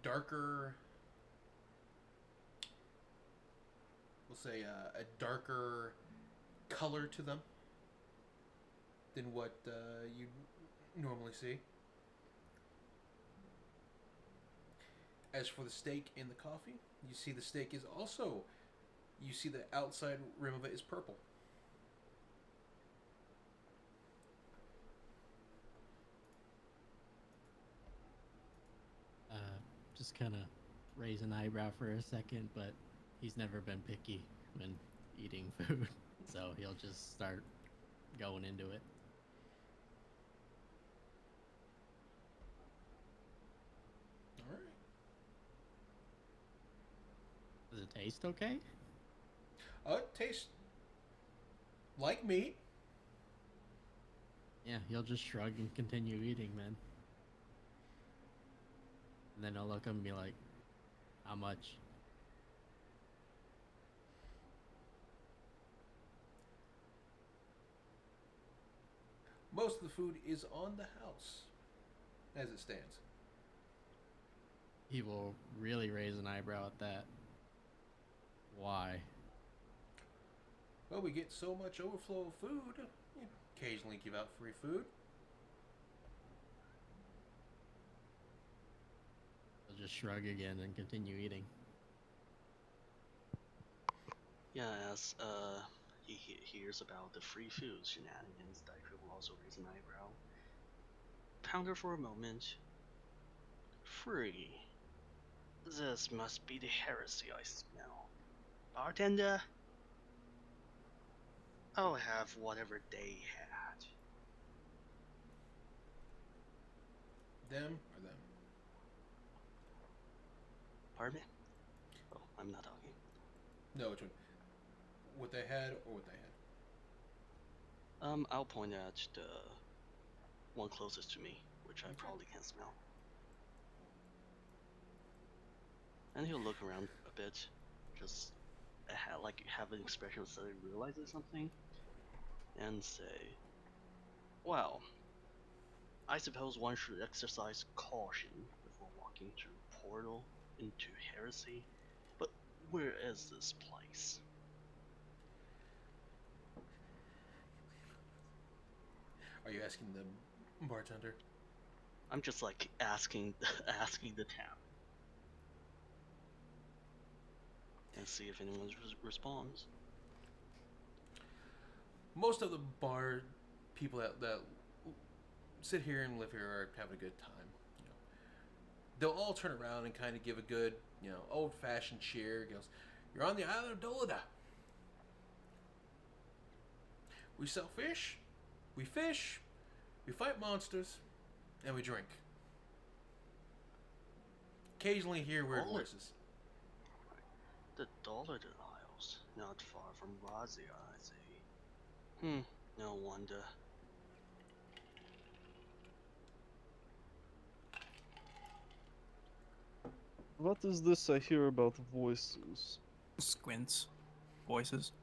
darker, we'll say a darker color to them than what you normally see. As for the steak in the coffee, you see the steak is also, you see the outside rim of it is purple. Just kind of raise an eyebrow for a second, but he's never been picky when eating food, so he'll just start going into it. All right. Does it taste okay? It tastes like meat. Yeah, he'll just shrug and continue eating, man. And then I'll look at him and be like, how much? Most of the food is on the house as it stands. He will really raise an eyebrow at that. Why? Well, we get so much overflow of food, you occasionally give out free food. He'll just shrug again and continue eating. Yeah, as he hears about the free food shenanigans, Dietrich will also raise an eyebrow. Ponder for a moment. Free. This must be the heresy I smell. Bartender? I'll have whatever they had. Them or them? Pardon me? Oh, I'm not talking. No, which one? What they had or what they had? I'll point at the one closest to me, which I probably can't smell. And he'll look around a bit, just have an expression of suddenly realizing something, and say, well, I suppose one should exercise caution before walking through a portal into heresy, but where is this place? Are you asking the bartender? I'm just like asking the tap. And see if anyone responds. Most of the bar people that sit here and live here are having a good time. You know, they'll all turn around and kind of give a good, old-fashioned cheer. Goes, "You're on the island of Dolida. We sell fish, we fish, we fight monsters, and we drink. Occasionally hear weird voices." The Dollar Isles, not far from Razia, I see. No wonder. What is this I hear about voices? Squints. Voices.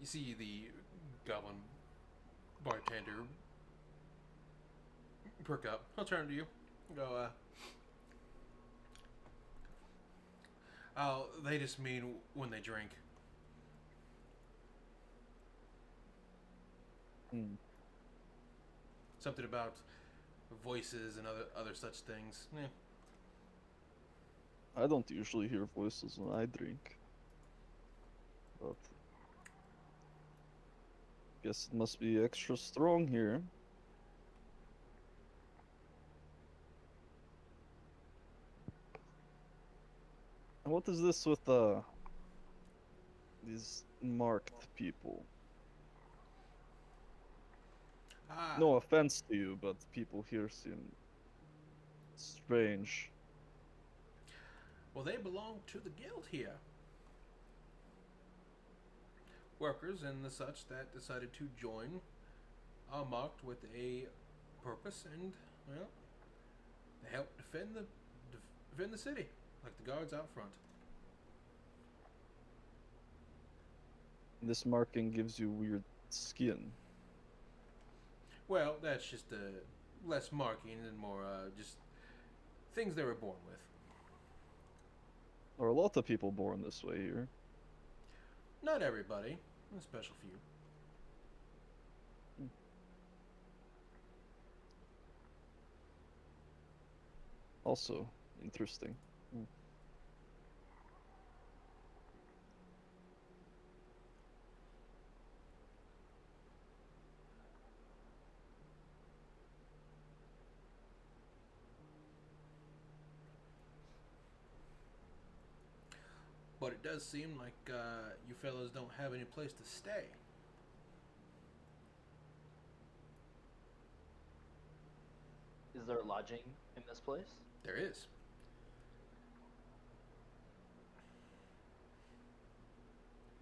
You see the goblin bartender perk up. He'll turn to you. Go, oh, they just mean when they drink. Hmm. Something about voices and other such things. Yeah. I don't usually hear voices when I drink. But guess it must be extra strong here. And what is this with these marked people? Ah, No offense to you, but people here seem strange. well, they belong to the guild here. Workers and the such that decided to join are marked with a purpose, and well, they help defend the city, like the guards out front. This marking gives you weird skin. Well, that's just less marking and more just things they were born with. There are a lot of people born this way here. Not everybody, a special few. Also interesting. But it does seem like you fellas don't have any place to stay. Is there lodging in this place? There is.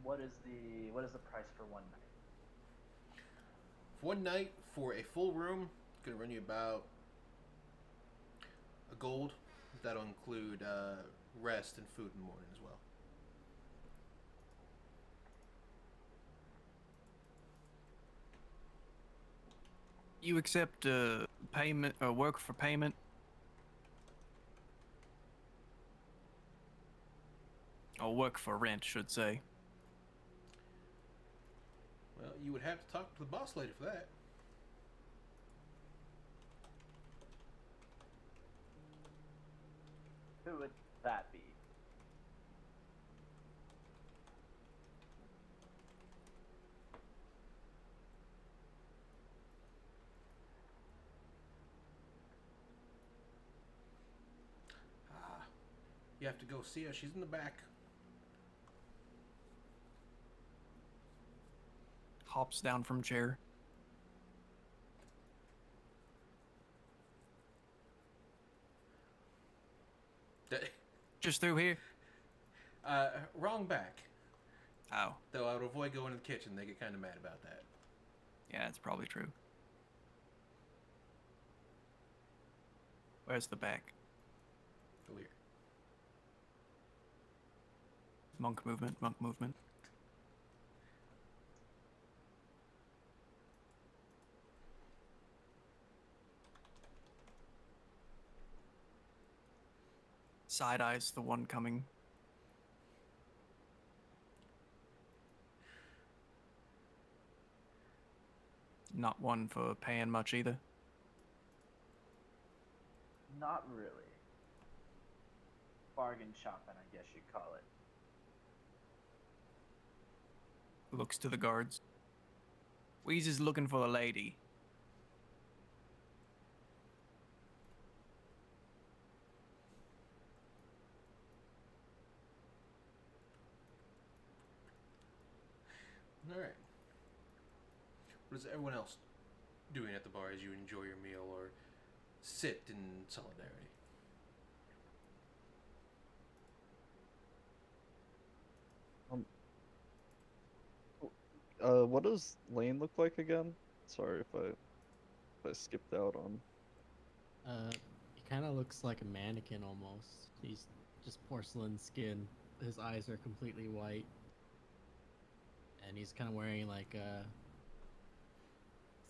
What is the price for one night? One night for a full room, gonna run you about a gold. That'll include rest and food in the morning as well. You accept payment or work for payment? Or work for rent, should say. Well, you would have to talk to the boss lady for that. Who would that be? Ah, you have to go see her. She's in the back. Hops down from chair. Just through here? Wrong back. Oh, Though I would avoid going to the kitchen. They get kind of mad about that. yeah, that's probably true. Where's the back? Go here. Monk movement, monk movement. Side eyes the one coming. Not one for paying much either. Not really. Bargain shopping, I guess you'd call it. Looks to the guards. Wheeze is looking for a lady. All right. What is everyone else doing at the bar as you enjoy your meal or sit in solidarity? What does Lane look like again? Sorry if I skipped out on. He kind of looks like a mannequin almost. He's just porcelain skin. His eyes are completely white. and he's kind of wearing like it's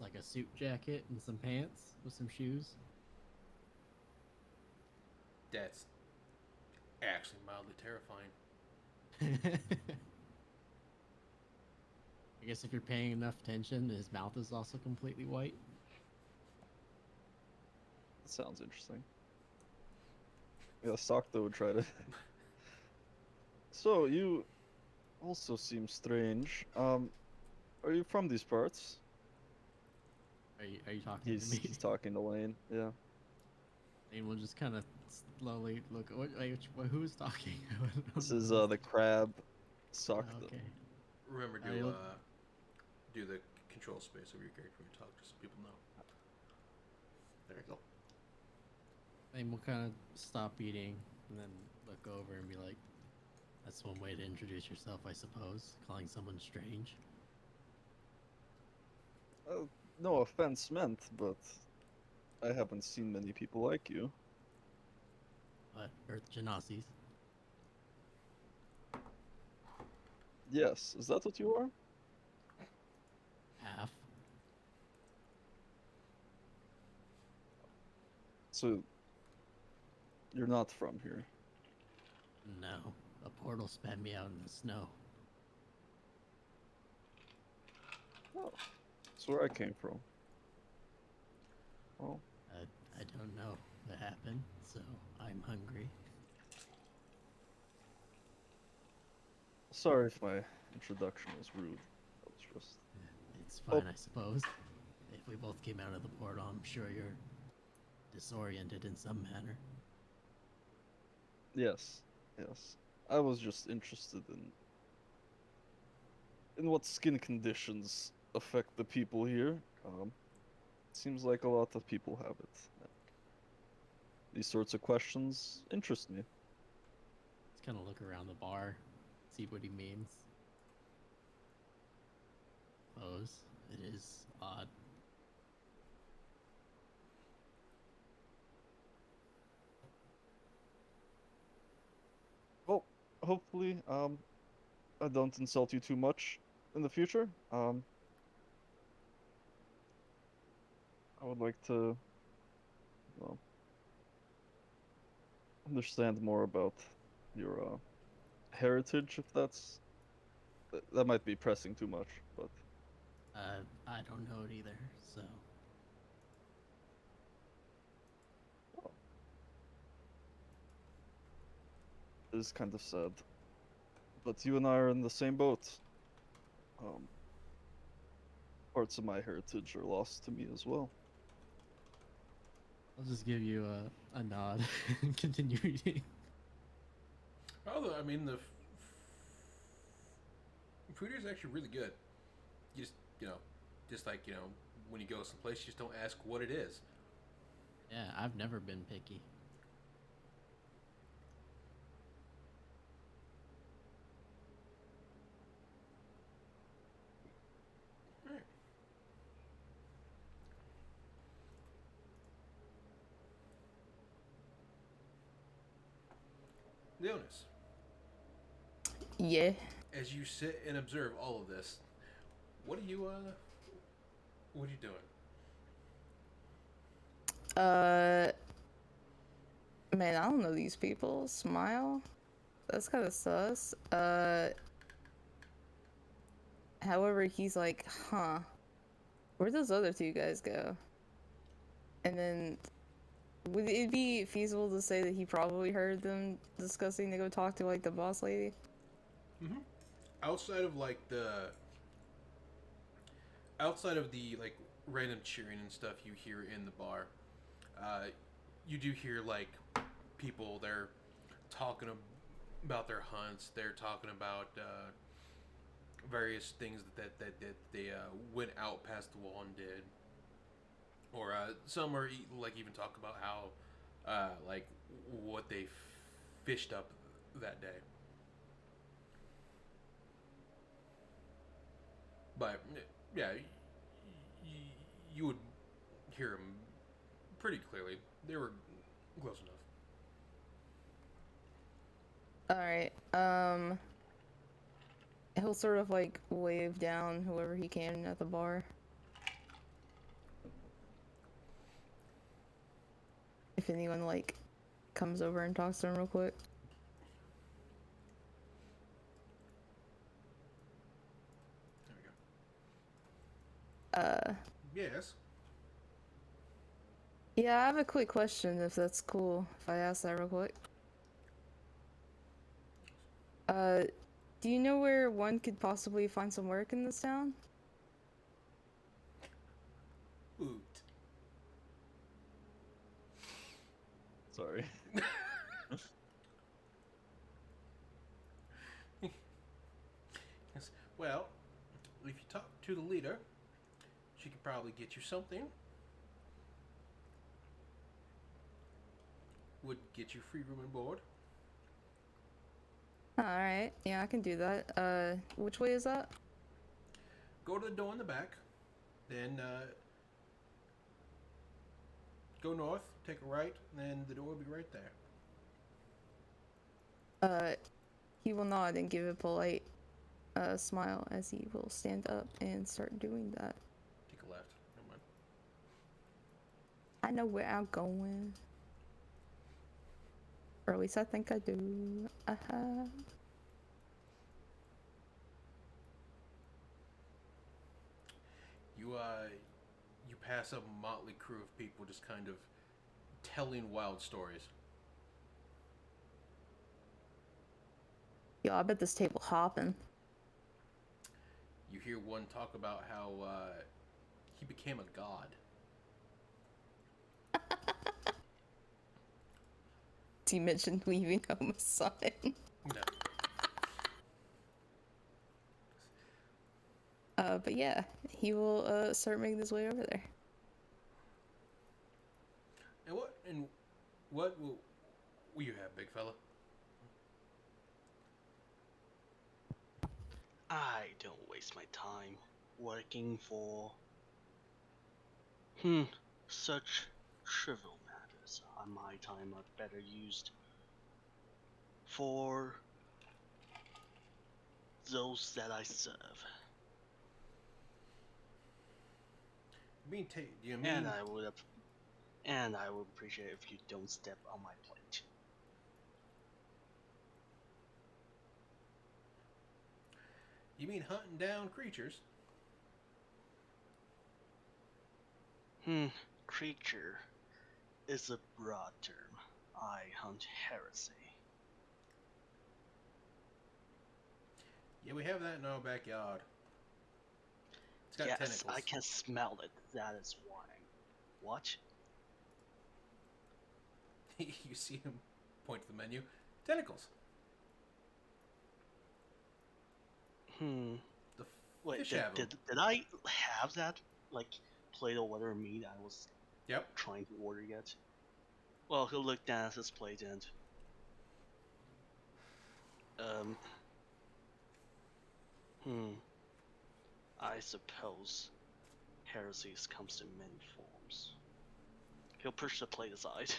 like a suit jacket and some pants with some shoes. That's actually mildly terrifying. I guess if you're paying enough attention, his mouth is also completely white. That sounds interesting. Yeah, Sakto would try to. So you also seem strange. Are you from these parts? Are you talking to me? He's talking to Lane. Yeah. And we'll just kind of slowly look. Who's talking? I don't This know. is the crab Sakto. Okay. Remember to I'll- do the control space of your character when you talk, just so people know. There you go. And we'll kind of stop eating and then look over and be like, "That's one way to introduce yourself, I suppose. Calling someone strange." No offense meant, but I haven't seen many people like you. But Earth Genasi's. Yes, is that what you are? Half. So you're not from here. No, a portal spat me out in the snow. Oh, that's where I came from. Oh, I don't know what happened, so I'm hungry. sorry if my introduction was rude. That was just. It's fine, I suppose. If we both came out of the portal, I'm sure you're disoriented in some manner. Yes, yes. I was just interested in what skin conditions affect the people here. Seems like a lot of people have it. These sorts of questions interest me. Let's kind of look around the bar, see what he means. Suppose it is odd. Well, hopefully, I don't insult you too much in the future. I would like to, well, understand more about your heritage, if that might be pressing too much, but I don't know it either, so. it is kind of sad. But you and I are in the same boat. Parts of my heritage are lost to me as well. I'll just give you a nod and continue eating. Although, I mean, the food here is actually really good. You just like, when you go someplace, you just don't ask what it is. Yeah, I've never been picky. Alright. Leonis, Yeah. as you sit and observe all of this, what are you doing? Man, I don't know these people. Smile? That's kind of sus. However, he's like, huh. Where'd those other two guys go? And then, would it be feasible to say that he probably heard them discussing to go talk to, like, the boss lady? Mm-hmm. Outside of the like random cheering and stuff you hear in the bar, you do hear like people they're talking about their hunts. They're talking about various things that they went out past the wall and did, or some are even talk about how like what they fished up that day. But yeah, you would hear them pretty clearly. They were close enough. Alright, he'll sort of like wave down whoever he can at the bar. If anyone like comes over and talks to him real quick. There we go. Yes. Yeah, I have a quick question if that's cool if I ask that real quick. Do you know where one could possibly find some work in this town? Oot. Sorry. Yes. Well, if you talk to the leader, she could probably get you something. Would get you free room and board. Alright, yeah, I can do that. Which way is that? Go to the door in the back, then go north, take a right, and then the door will be right there. He will nod and give a polite smile as he will stand up and start doing that. Take a left. Never mind. I know where I'm going. Or at least I think I do. You pass a motley crew of people just kind of telling wild stories. Yo, I bet this table hopping. You hear one talk about how he became a god. He mentioned leaving home a son. No. But yeah, he will start making his way over there. And what will you have, big fella? I don't waste my time working for such trivial matters. My time are better used for those that I serve. Do you mean? And I would appreciate if you don't step on my plate. You mean hunting down creatures? Creature is a broad term. I hunt heresy. Yeah, we have that in our backyard. It's got Yes, tentacles. I can smell it. That is why. What? You see him point to the menu. Tentacles. The Wait, fish have 'em. did I have that, like, plate of whatever meat I was Yep. trying to order yet? Well, he'll look down at his plate and... I suppose heresies comes in many forms. He'll push the plate aside.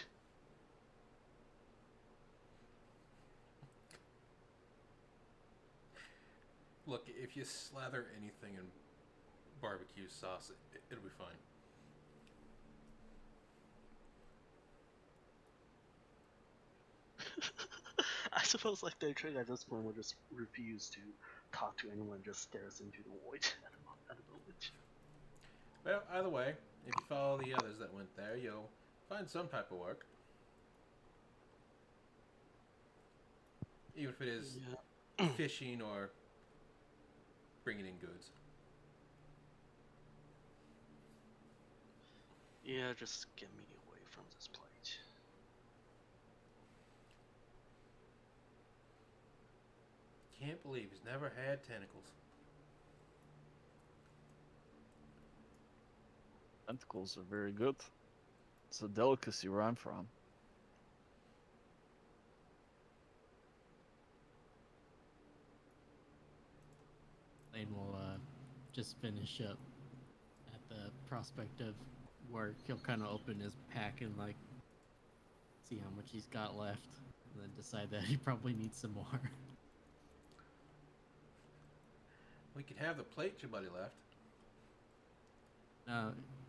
Look, if you slather anything in barbecue sauce, it'll be fine. I suppose, like, the trick at this point will just refuse to talk to anyone, just stares into the void at the moment. Well, either way, if you follow the others that went there, you'll find some type of work. Even if it is fishing or bringing in goods. Yeah, just get me away from this plate. Can't believe he's never had tentacles. Tentacles are very good. It's a delicacy where I'm from. Lane will just finish up at the prospect of work. He'll kind of open his pack and like see how much he's got left, and then decide that he probably needs some more. We could have the plate your buddy left.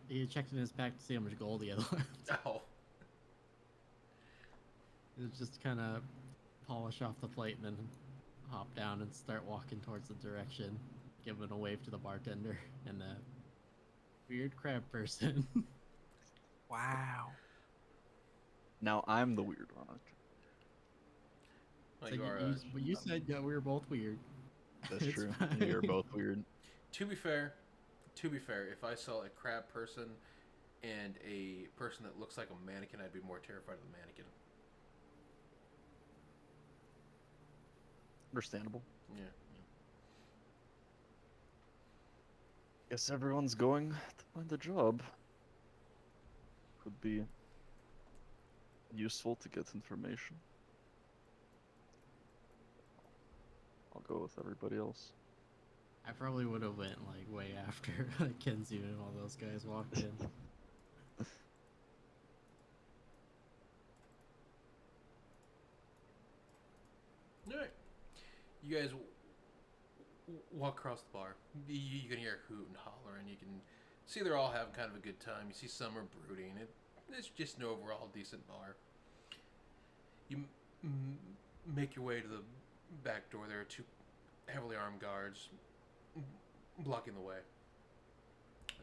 He checked in his pack to see how much gold he had left. Oh. It's just kind of polish off the plate and then hop down and start walking towards the direction, giving a wave to the bartender and the weird crab person. Wow. Now I'm the weird one. Well, So you are, you said we were both weird. That's It's true. fine. You're both weird. to be fair, if I saw a crab person and a person that looks like a mannequin, I'd be more terrified of the mannequin. Understandable. Yeah. Guess everyone's going to find a job. Could be useful to get information. I'll go with everybody else. I probably would have went like way after like Kenzie and all those guys walked in. All right. You guys walk across the bar. You can hear a hoot and holler, and you can see they're all having kind of a good time. You see some are brooding. It's just an overall decent bar. You make your way to the back door. There are two heavily armed guards blocking the way.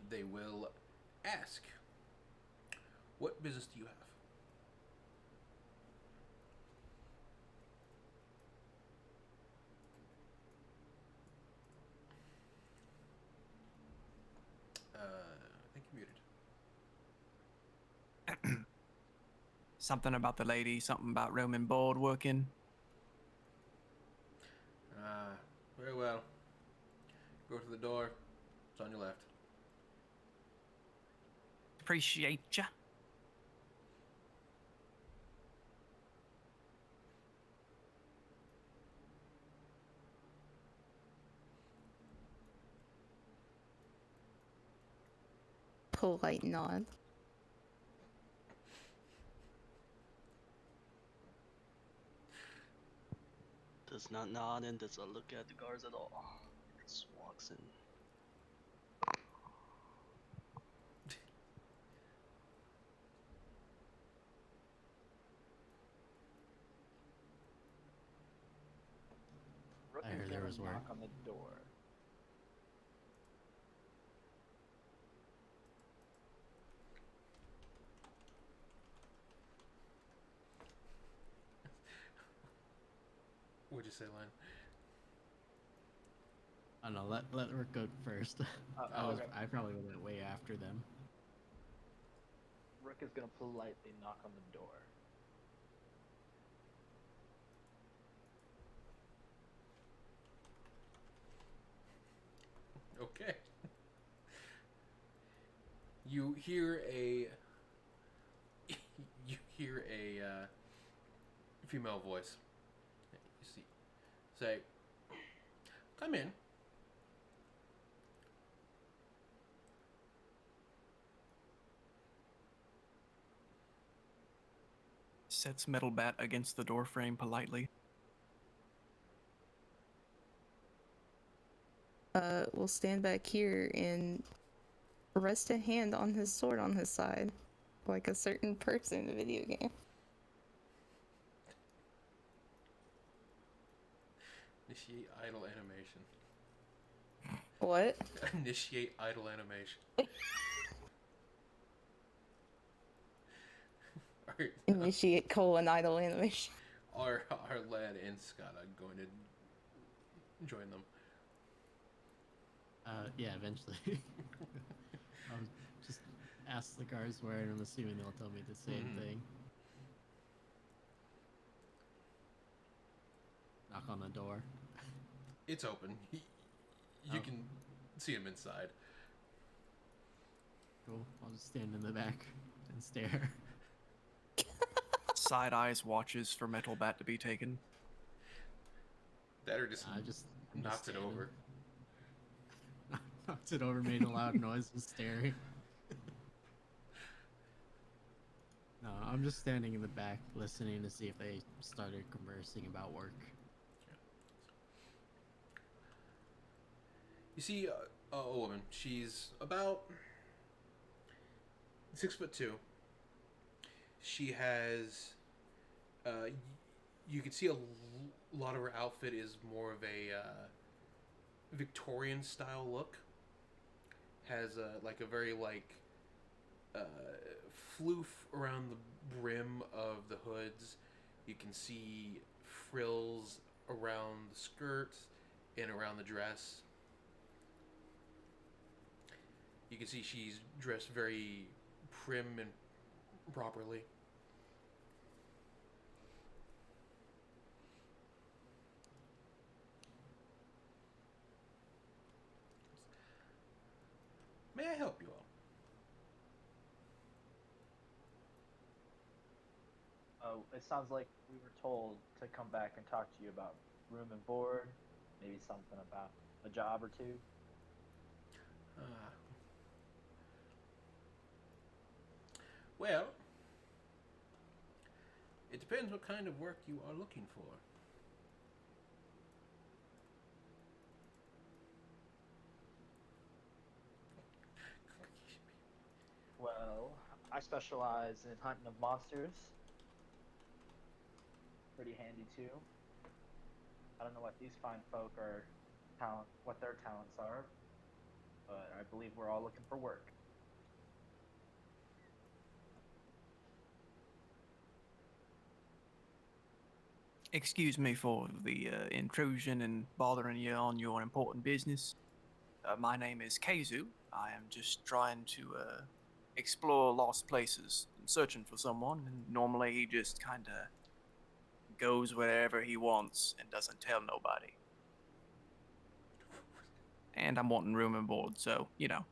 They will ask, "What business do you have?" I think you're muted. Something about the lady, something about room and board working. Very well. Go to the door. It's on your left. Appreciate ya. Polite nod. Does not nod and does not look at the guards at all. Just walks in. Rook I is heard there gonna was word. knock on the door. What'd you say, Len? I don't know. Let Rook go first. Okay. I probably would have went way after them. Rook is gonna politely knock on the door. Okay. You hear a female voice. You see, say, "Come in." Sets metal bat against the door frame politely. Will stand back here and rest a hand on his sword on his side, like a certain person in a video game. Initiate idle animation. What? Initiate idle animation. Alright, Initiate colon idle animation. our lad and Scott are going to join them. Yeah, eventually. I'll just ask the guards where, and I'm assuming they'll tell me the same Mhm. thing. Knock on the door. It's open. You Oh. can see him inside. Cool. I'll just stand in the back and stare. Side eyes watches for metal bat to be taken. That or just I'm just knocks it standing. over. Knocked it over, made a loud noise, just staring. No, I'm just standing in the back, listening to see if they started conversing about work. You see a woman. She's about 6'2". She has. You can see a lot of her outfit is more of a Victorian style look. Has like a very like floof around the brim of the hoods. You can see frills around the skirt and around the dress. You can see she's dressed very prim and properly. May I help you all? It sounds like we were told to come back and talk to you about room and board, maybe something about a job or two. Well, it depends what kind of work you are looking for. Well, I specialize in hunting of monsters. Pretty handy too. I don't know what these fine folk are what their talents are, but I believe we're all looking for work. Excuse me for the intrusion and bothering you on your important business. My name is Keizu. I am just trying to explore lost places, searching for someone, and normally he just kind of goes wherever he wants and doesn't tell nobody. And I'm wanting room and board, so, you know.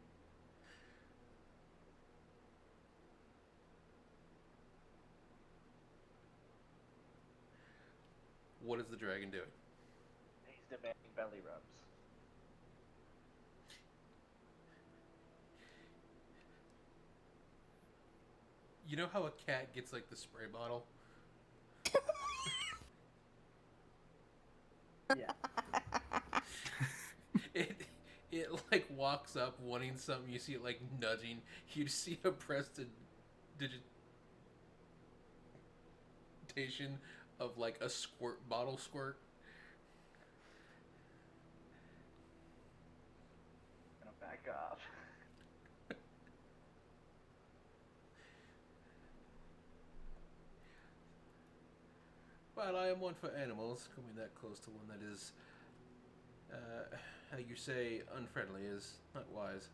What is the dragon doing? He's demanding belly rubs. You know how a cat gets like the spray bottle? Yeah. It like walks up wanting something. You see it like nudging. You see a prestidigitation of like a squirt bottle squirt. Gonna back off. Well, I am one for animals. Coming that close to one that is, how you say, unfriendly is not wise.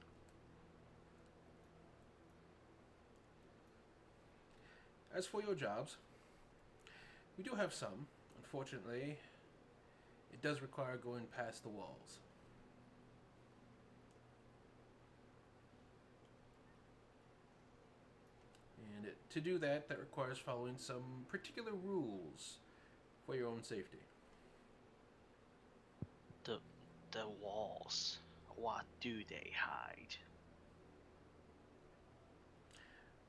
As for your jobs, we do have some. Unfortunately, it does require going past the walls. And to do that, that requires following some particular rules for your own safety. The walls. What do they hide?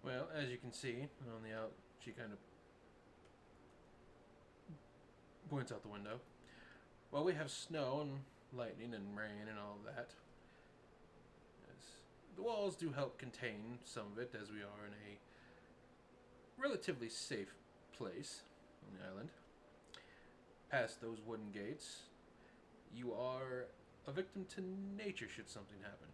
Well, as you can see on the out, she kind of points out the window. Well, we have snow and lightning and rain and all of that. As the walls do help contain some of it, as we are in a relatively safe place on the island. Past those wooden gates, you are a victim to nature should something happen.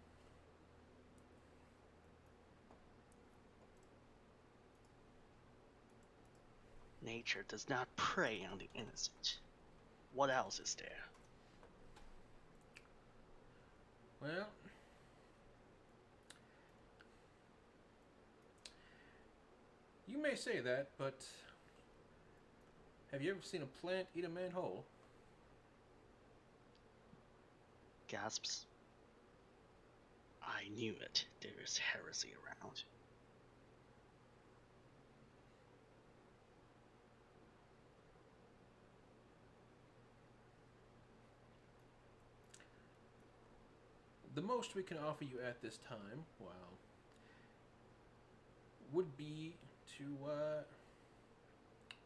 Nature does not prey on the innocent. What else is there? Well, you may say that, but have you ever seen a plant eat a man whole? Gasps. I knew it. There is heresy around. The most we can offer you at this time, well, would be to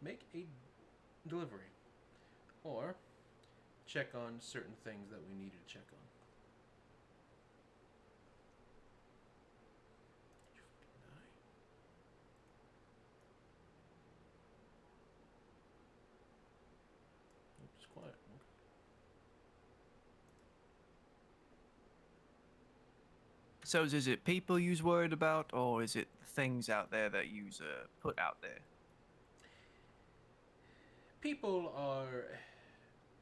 make a delivery or check on certain things that we needed to check on. So is it people you's worried about, or is it things out there that you's put out there? People are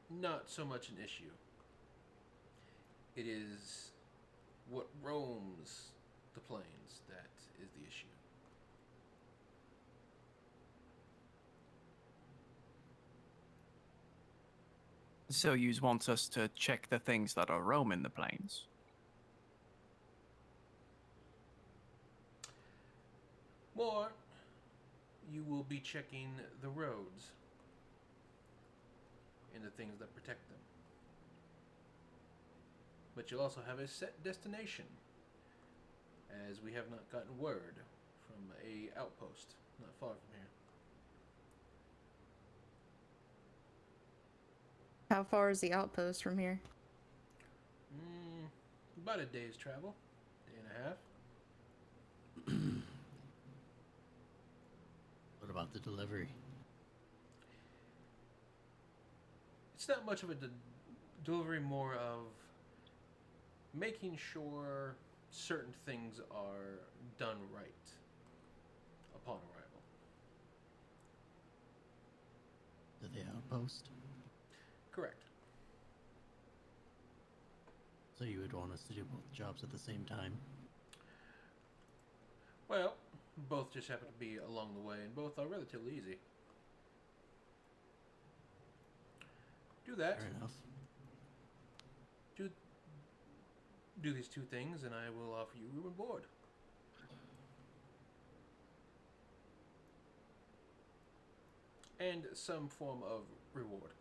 not so much an issue. It is what roams the plains that is the issue. So yous want us to check the things that are roaming the plains? More, you will be checking the roads and the things that protect them. But you'll also have a set destination, as we have not gotten word from a outpost not far from here. How far is the outpost from here? About a day's travel, day and a half. What about the delivery? It's not much of a delivery, more of making sure certain things are done right upon arrival. To the outpost? Correct. So you would want us to do both jobs at the same time? Well, both just happen to be along the way, and both are relatively easy. Do that. Fair enough. Do these two things, and I will offer you room and board. And some form of reward.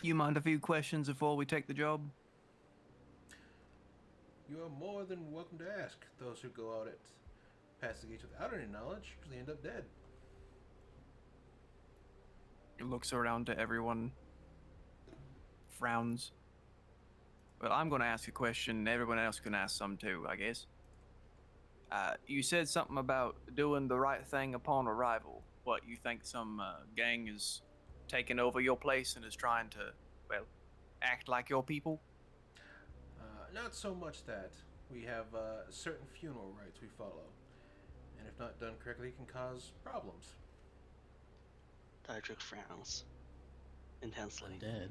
You mind a few questions before we take the job? You are more than welcome to ask. Those who go out at past the gates without any knowledge usually end up dead. He looks around to everyone, frowns. Well, I'm going to ask a question, and everyone else can ask some too, I guess. You said something about doing the right thing upon arrival. What, you think some gang is taking over your place and is trying to, well, act like your people? Not so much that. We have certain funeral rites we follow, and if not done correctly, can cause problems. Diedrich frowns intensely. Undead.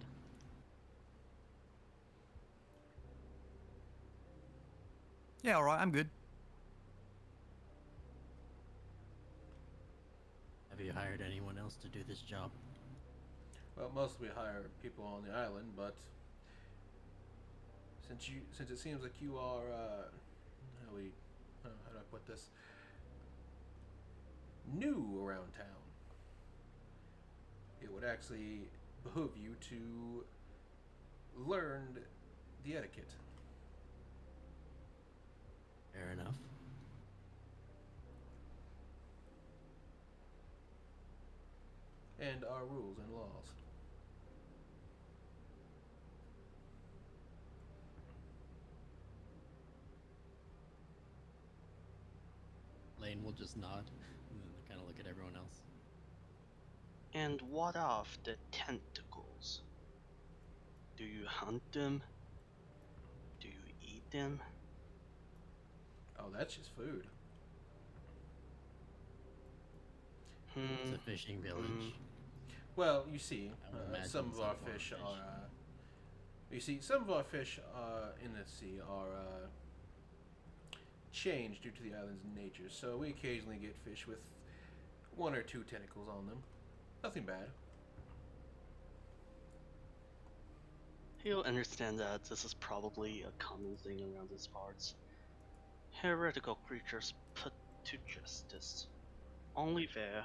Yeah, alright, I'm good. Have you hired anyone else to do this job? Well, mostly we hire people on the island, but since it seems like you are how do I put this? New around town, it would actually behoove you to learn the etiquette. Fair enough. And our rules and laws. Lane will just nod and then kind of look at everyone else. And what of the tentacles? Do you hunt them? Do you eat them? Oh, that's just food. It's a fishing village. Well, you see, I would imagine some of some our form of fish fish. are. You see, some of our fish in the sea are changed due to the island's nature. So we occasionally get fish with one or two tentacles on them. Nothing bad. He'll understand that this is probably a common thing around these parts. Heretical creatures put to justice. Only fair.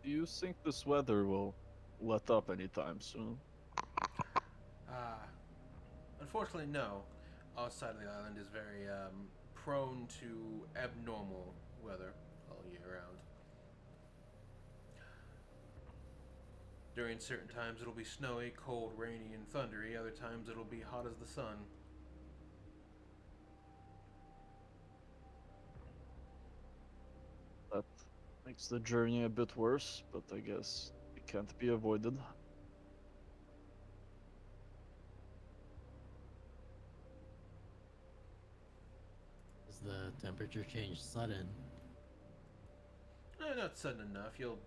Do you think this weather will let up anytime soon? Unfortunately, no. Our side of the island is very prone to abnormal weather all year round. During certain times it'll be snowy, cold, rainy, and thundery. Other times it'll be hot as the sun. Makes the journey a bit worse, but I guess it can't be avoided. Does the temperature change sudden? Not sudden enough. You'll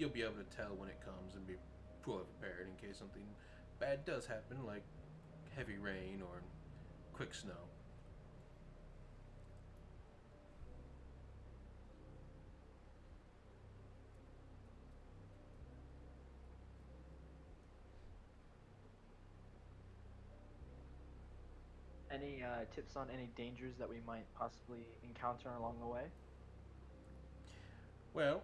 be able to tell when it comes and be fully prepared in case something bad does happen, like heavy rain or quick snow. Any tips on any dangers that we might possibly encounter along the way? Well,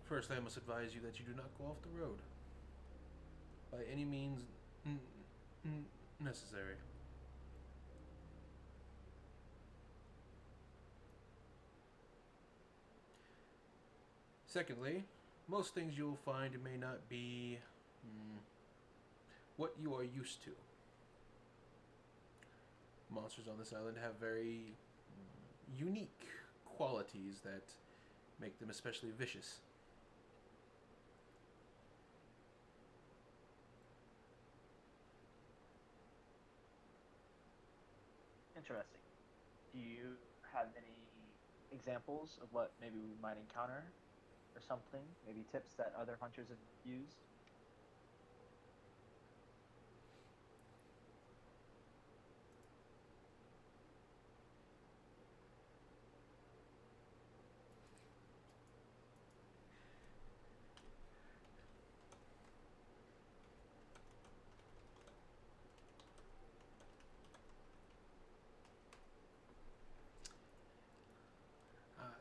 first I must advise you that you do not go off the road by any means necessary. Secondly, most things you will find may not be what you are used to. Monsters on this island have very unique qualities that make them especially vicious. Interesting. Do you have any examples of what maybe we might encounter or something? Maybe tips that other hunters have used?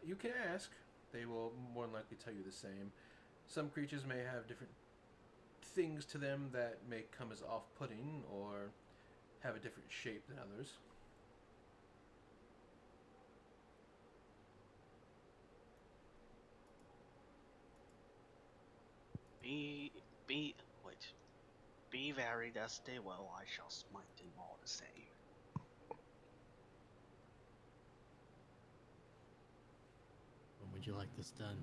You can ask. They will more than likely tell you the same. Some creatures may have different things to them that may come as off-putting or have a different shape than others. Be be wait. Be very that stay well, I shall smite them all the same. When would you like this done?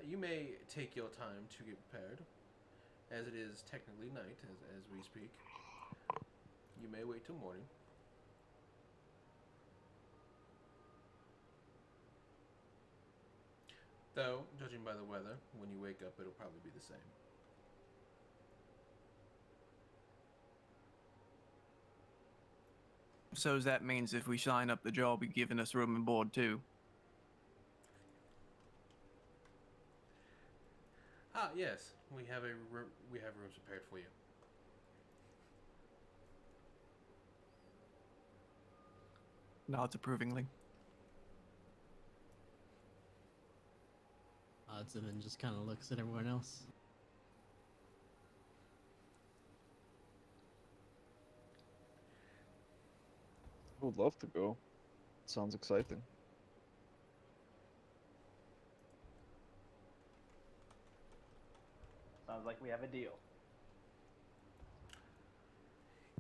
You may take your time to get prepared, as it is technically night as we speak. You may wait till morning. Though, judging by the weather, when you wake up, it'll probably be the same. So that means if we sign up the job, you're giving us room and board too. Ah, yes, we have rooms prepared for you. Nods approvingly. Odds and then just kind of looks at everyone else. I would love to go. Sounds exciting. Sounds like we have a deal.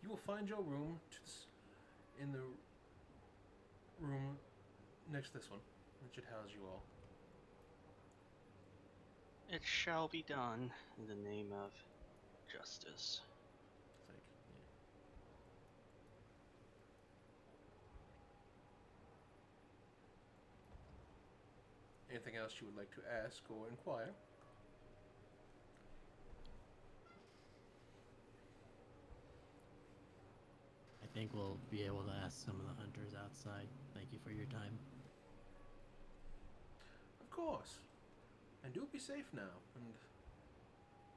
You will find your room in the room next to this one. It should house you all. It shall be done in the name of justice. It's like, yeah. Anything else you would like to ask or inquire? I think we'll be able to ask some of the hunters outside. Thank you for your time. Of course. And do be safe now, and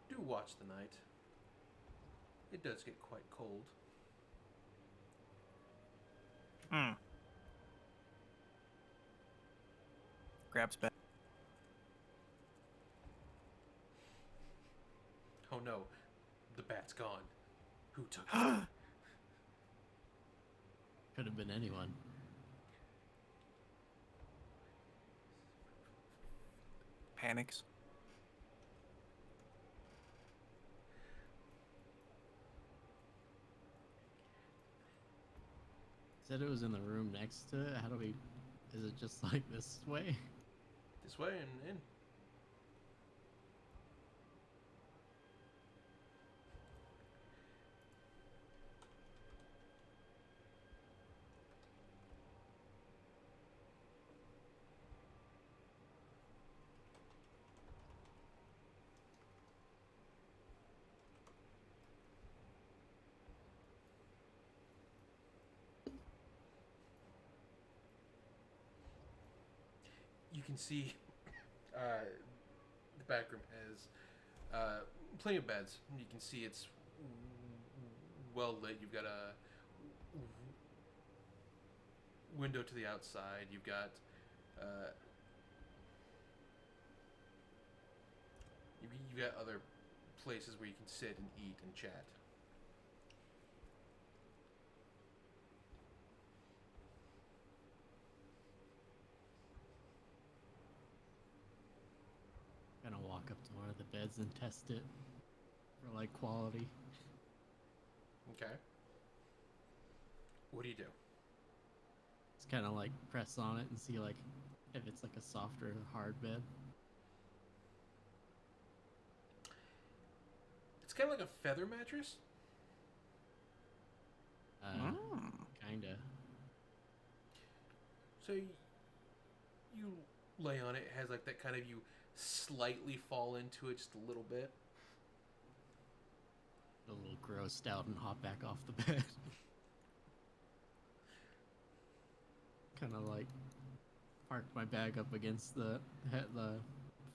do watch the night. It does get quite cold. Grabs back. Oh no, the bat's gone. Who took it? Could have been anyone. Panics. said it was in the room next to it. How do we? Is it just like this way? This way and in. You can see the back room has plenty of beds. You can see it's well lit. You've got a window to the outside. You've got you've got other places where you can sit and eat and chat. Gonna walk up to one of the beds and test it for like quality. Okay. What do you do? Just kind of like press on it and see like if it's like a softer hard bed. It's kind of like a feather mattress. Kinda. So you lay on it. It has like that kind of, you slightly fall into it just a little bit. A little grossed out and hop back off the bed. Kind of like park my bag up against the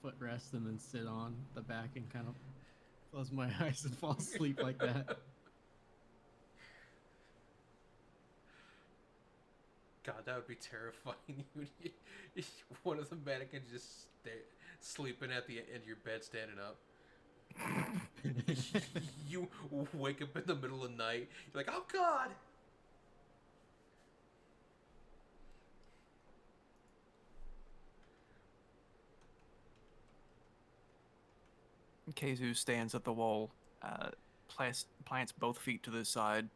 footrest and then sit on the back and kind of close my eyes and fall asleep like that. God, that would be terrifying. One of the mannequins just sleeping at the end of your bed, standing up. You wake up in the middle of the night. You're like, oh God! Keizu stands at the wall, plants both feet to the side,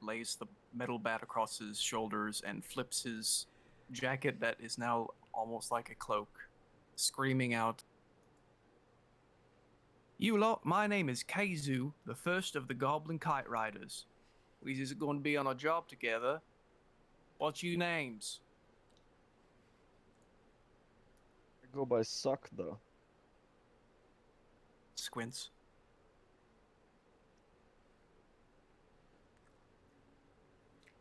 lays the metal bat across his shoulders, and flips his jacket that is now almost like a cloak, screaming out, "You lot, my name is Keizu, the first of the Goblin Kite Riders. We is going to be on a job together. What's your names?" I go by Suck though. Squints.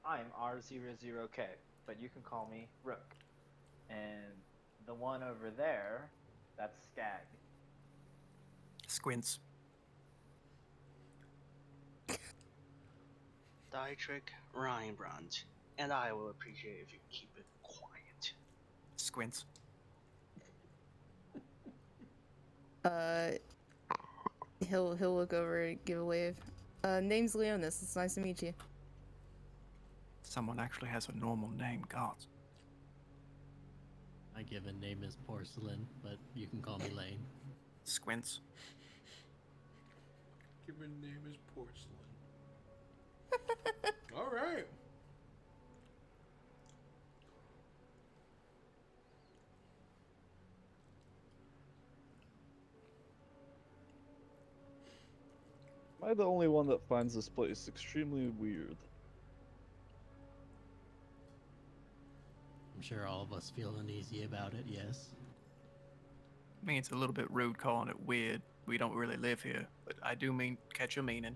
I'm R00K, but you can call me Rook. And the one over there, that's Skag. Squints. Dietrich Reinbrand, and I will appreciate if you keep it quiet. Squints. He'll look over and give a wave. Name's Leonis. It's nice to meet you. Someone actually has a normal name, gods. My given name is Porcelain, but you can call me Lane. Squints. Given name is Porcelain. All right. Am I the only one that finds this place extremely weird? I'm sure all of us feel uneasy about it, yes. I mean, it's a little bit rude calling it weird. We don't really live here, but I do mean catch your meaning.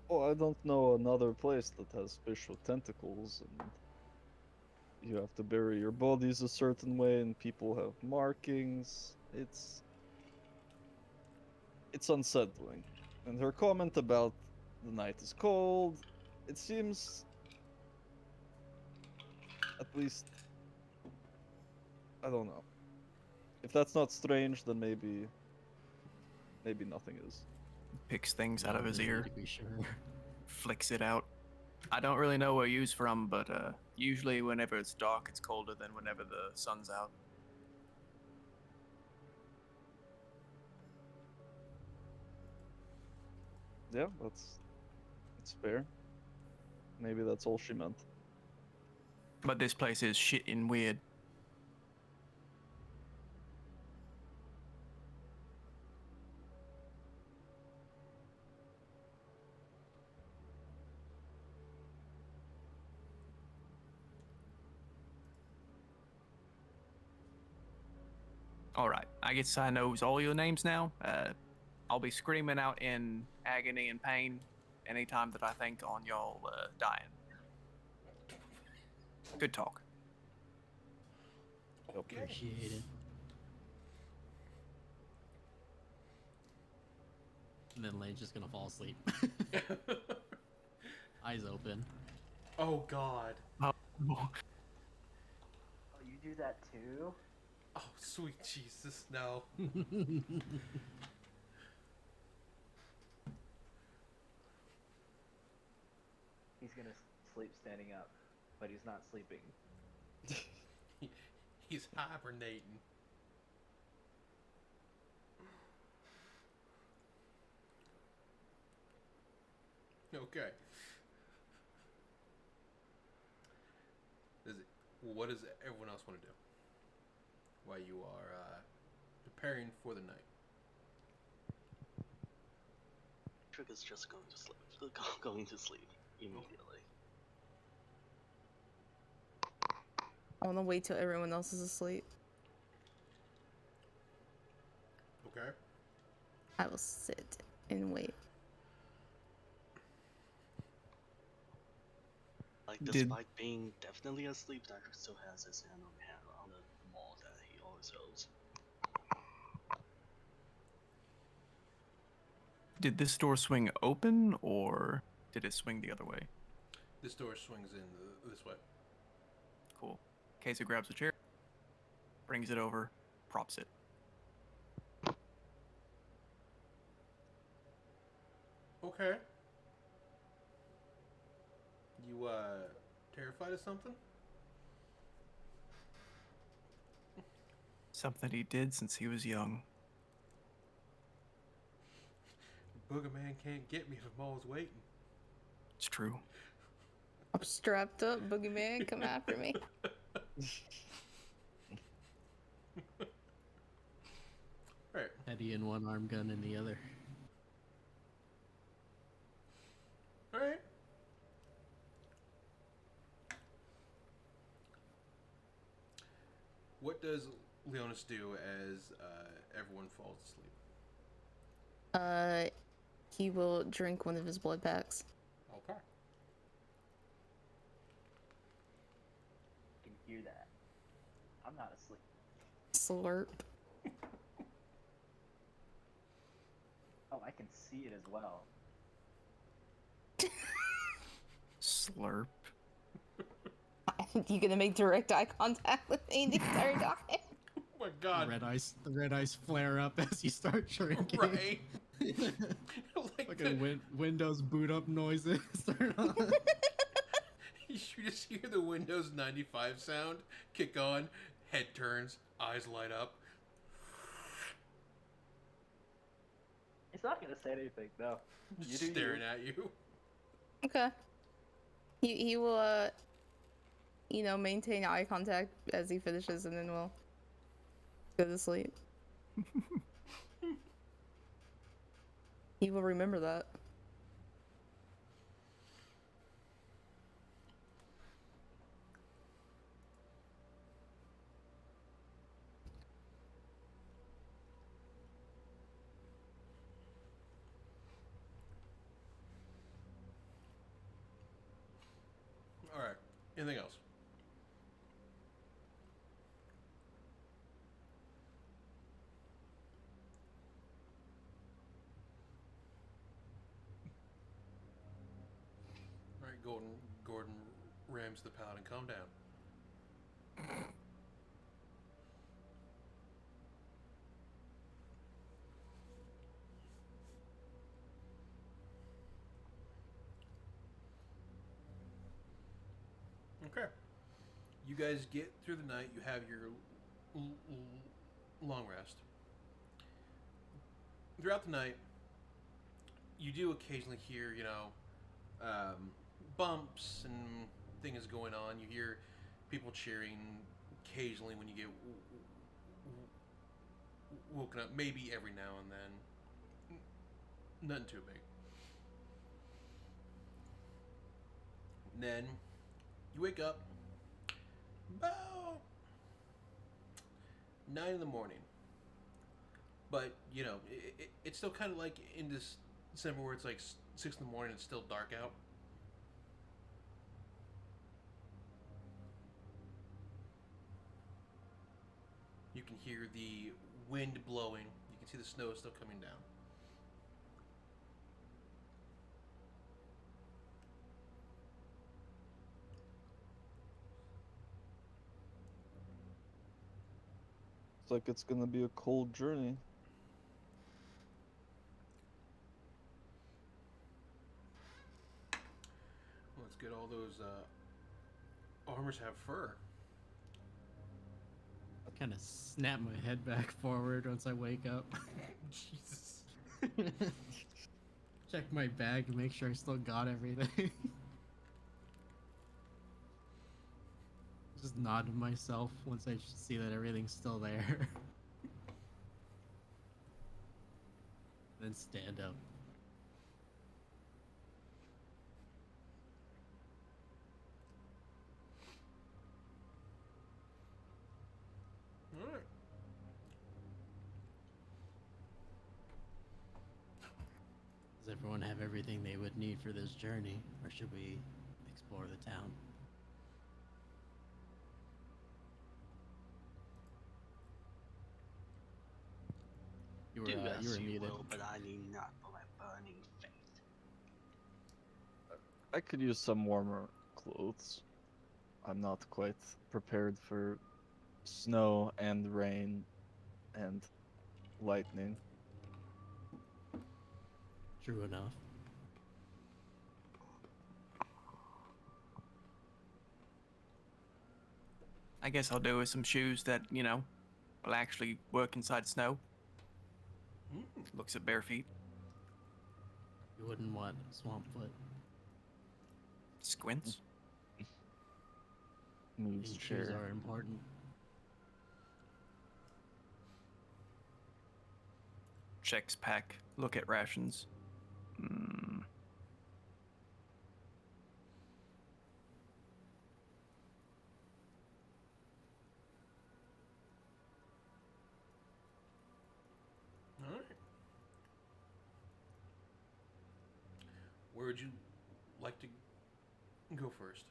Oh, I don't know another place that has special tentacles, and you have to bury your bodies a certain way, and people have markings. It's unsettling. And her comment about the night is cold, it seems, at least, I don't know. If that's not strange, then maybe nothing is. Picks things out of his No need ear, to be sure. flicks it out. I don't really know where you's from, but usually whenever it's dark, it's colder than whenever the sun's out. Yeah, that's fair. Maybe that's all she meant. But this place is shit and weird. All right, I guess I knows all your names now. I'll be screaming out in agony and pain anytime that I think on y'all dying. Good talk. Okay. Appreciate it. And then Lane's just gonna fall asleep. Eyes open. Oh God. Oh, you do that too? Oh sweet Jesus, no. He's gonna sleep standing up, but he's not sleeping. He's hibernating. Okay. What does everyone else want to do while you are preparing for the night? Trick is just going to sleep. Going to sleep immediately. I want to wait till everyone else is asleep. Okay. I will sit and wait. Like, Did- despite being definitely asleep, Dr. still has his hand on the wall that he always holds. Did this door swing open or did it swing the other way? This door swings in this way. Cool. Kaiser grabs a chair, brings it over, props it. Okay. You terrified of something? Something he did since he was young. Booger Man can't get me if I'm always waiting. It's true. I'm strapped up, boogeyman. Come after me. Alright. Eddie in one arm, gun in the other. Alright. What does Leonis do as everyone falls asleep? He will drink one of his blood packs. Okay. You can hear that. I'm not asleep. Slurp. Oh, I can see it as well. Slurp. You gonna make direct eye contact with me the entire time? Oh my God. The red eyes flare up as you start drinking. Right. Like Fucking Windows boot up noises start on. you just hear the Windows 95 sound kick on, head turns, eyes light up. It's not gonna say anything, no. You Just do staring you. at you. Okay. He will maintain eye contact as he finishes, and then we'll go to sleep. He will remember that. Alright. Anything else? Alright, Gordon rams the paladin. Calm down. Okay. You guys get through the night. You have your long rest. Throughout the night, you do occasionally hear, bumps and things going on. You hear people cheering occasionally when you get woken up, maybe every now and then. Nothing too big. And then you wake up about 9 in the morning. But, you know, it's still kind of like in this December where it's like 6 in the morning, it's still dark out. You can hear the wind blowing. You can see the snow still coming down. It's like it's gonna be a cold journey. Let's get all those armors have fur. I kind of snap my head back forward once I wake up. Jesus. Check my bag to make sure I still got everything. Just nod to myself once I see that everything's still there. Then stand up. Alright. Does everyone have everything they would need for this journey, or should we explore the town? Do You as were you muted. will, but I need not for my burning faith. I could use some warmer clothes. I'm not quite prepared for snow and rain and lightning. True enough. I guess I'll do with some shoes that, you know, will actually work inside snow. Looks at bare feet. You wouldn't want swamp foot. Squints. Moves These shoes chair. are important. Checks pack. Look at rations. Alright. Where would you like to go first?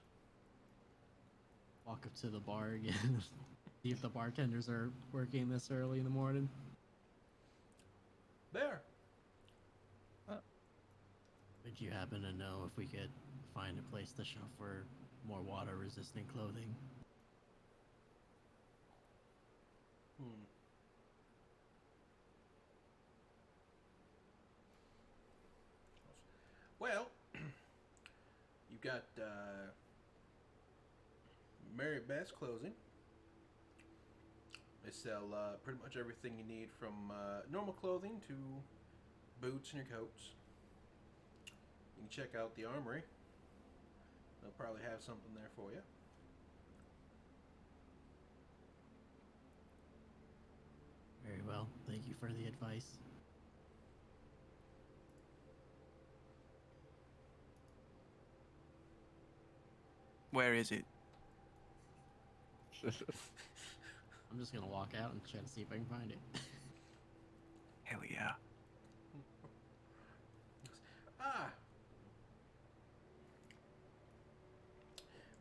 Walk up to the bar again. See if the bartenders are working this early in the morning. There. Would you happen to know if we could find a place to shop for more water-resistant clothing? Well, you've got Mary Beth's clothing. They sell pretty much everything you need from normal clothing to boots and your coats. You can check out the armory. They'll probably have something there for you. Very well. Thank you for the advice. Where is it? I'm just gonna walk out and try to see if I can find it. Hell yeah. Ah.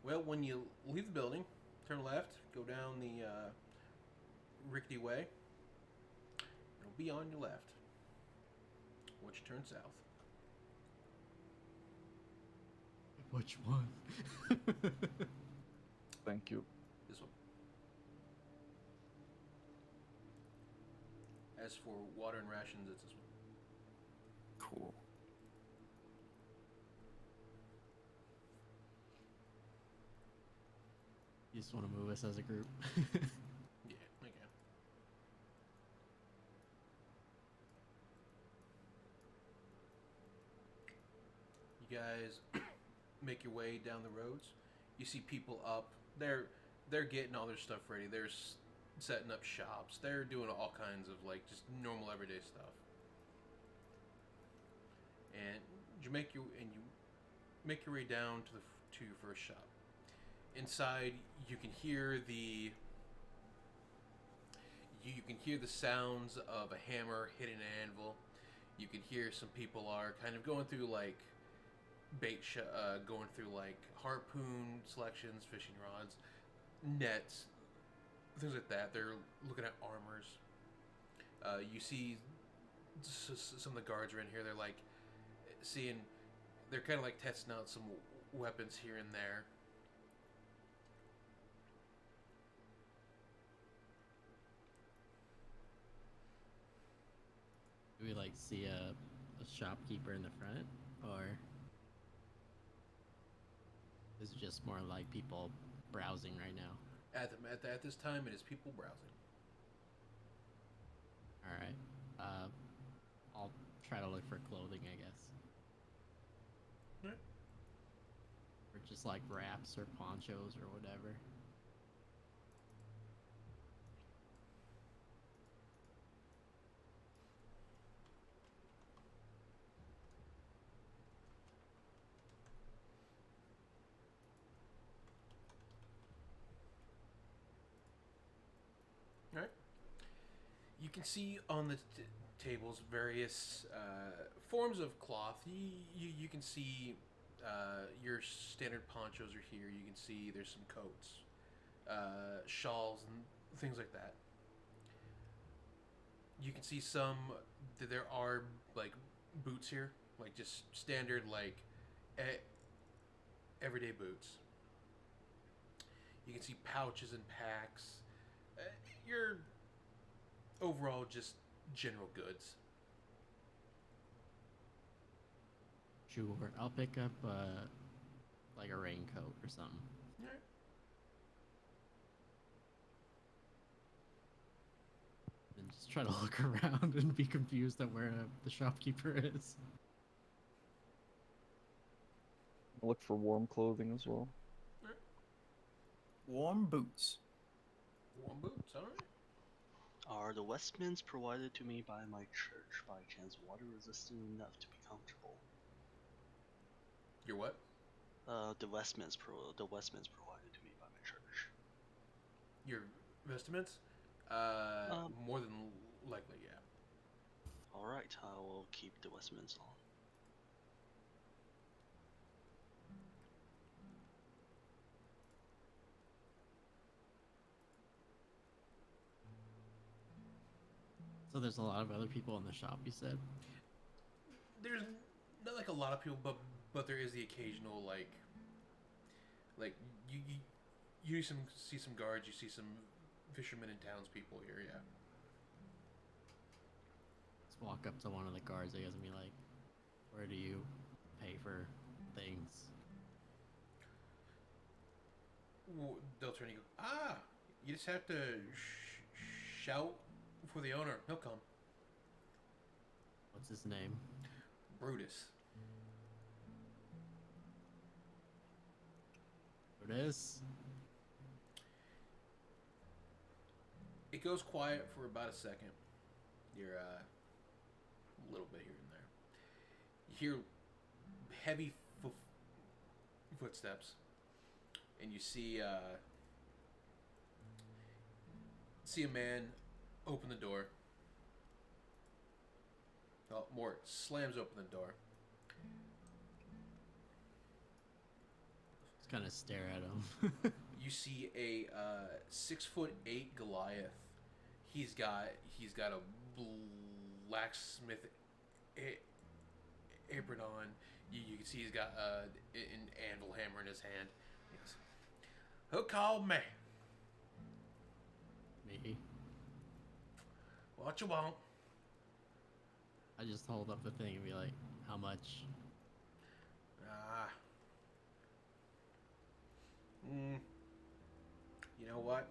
Well, when you leave the building, turn left, go down the rickety way. It'll be on your left. Once you turn south. Which one? Thank you. This one. As for water and rations, it's this one. Cool. You just want to move us as a group. Yeah, okay. You guys make your way down the roads, you see people up. They're getting all their stuff ready. They're setting up shops. They're doing all kinds of like just normal everyday stuff. And you make your way down to your first shop. Inside, you can hear the sounds of a hammer hitting an anvil. You can hear some people are kind of going through like going through like harpoon selections, fishing rods, nets, things like that. They're looking at armors. You see some of the guards are in here. They're like they're kind of like testing out some weapons here and there. Do we like see a shopkeeper in the front, or is it just more like people browsing right now? At this time, it is people browsing. All right. I'll try to look for clothing, I guess. Alright. Or just like wraps or ponchos or whatever. Alright. You can see on the tables various forms of cloth. You can see your standard ponchos are here. You can see there's some coats, shawls, and things like that. You can see there are like boots here, like just standard like everyday boots. You can see pouches and packs. Your overall just general goods. Sure, I'll pick up like a raincoat or something. Alright. And just try to look around and be confused at where the shopkeeper is. Look for warm clothing as well. Warm boots. Warm boots, alright. Are the vestments provided to me by my church by chance water resistant enough to be comfortable? Your what? The vestments provided to me by my church. Your vestments? More than likely, yeah. Alright, I will keep the vestments on. So there's a lot of other people in the shop, you said? There's not like a lot of people, but there is the occasional like you see some guards, you see some fishermen and townspeople here, yeah. Let's walk up to one of the guards, I guess, and be like, where do you pay for things? They'll turn and go, you just have to shout for the owner. He'll come. What's his name? Brutus. Brutus? It goes quiet for about a second. You're a little bit here and there. You hear heavy footsteps, and you see a man open the door. Oh, more slams open the door. Just kind of stare at him. You see a 6'8" Goliath. He's got a blacksmith apron on. You can see he's got an anvil hammer in his hand. He goes, "Who called me? Me. What you want?" I just hold up the thing and be like, how much? You know what?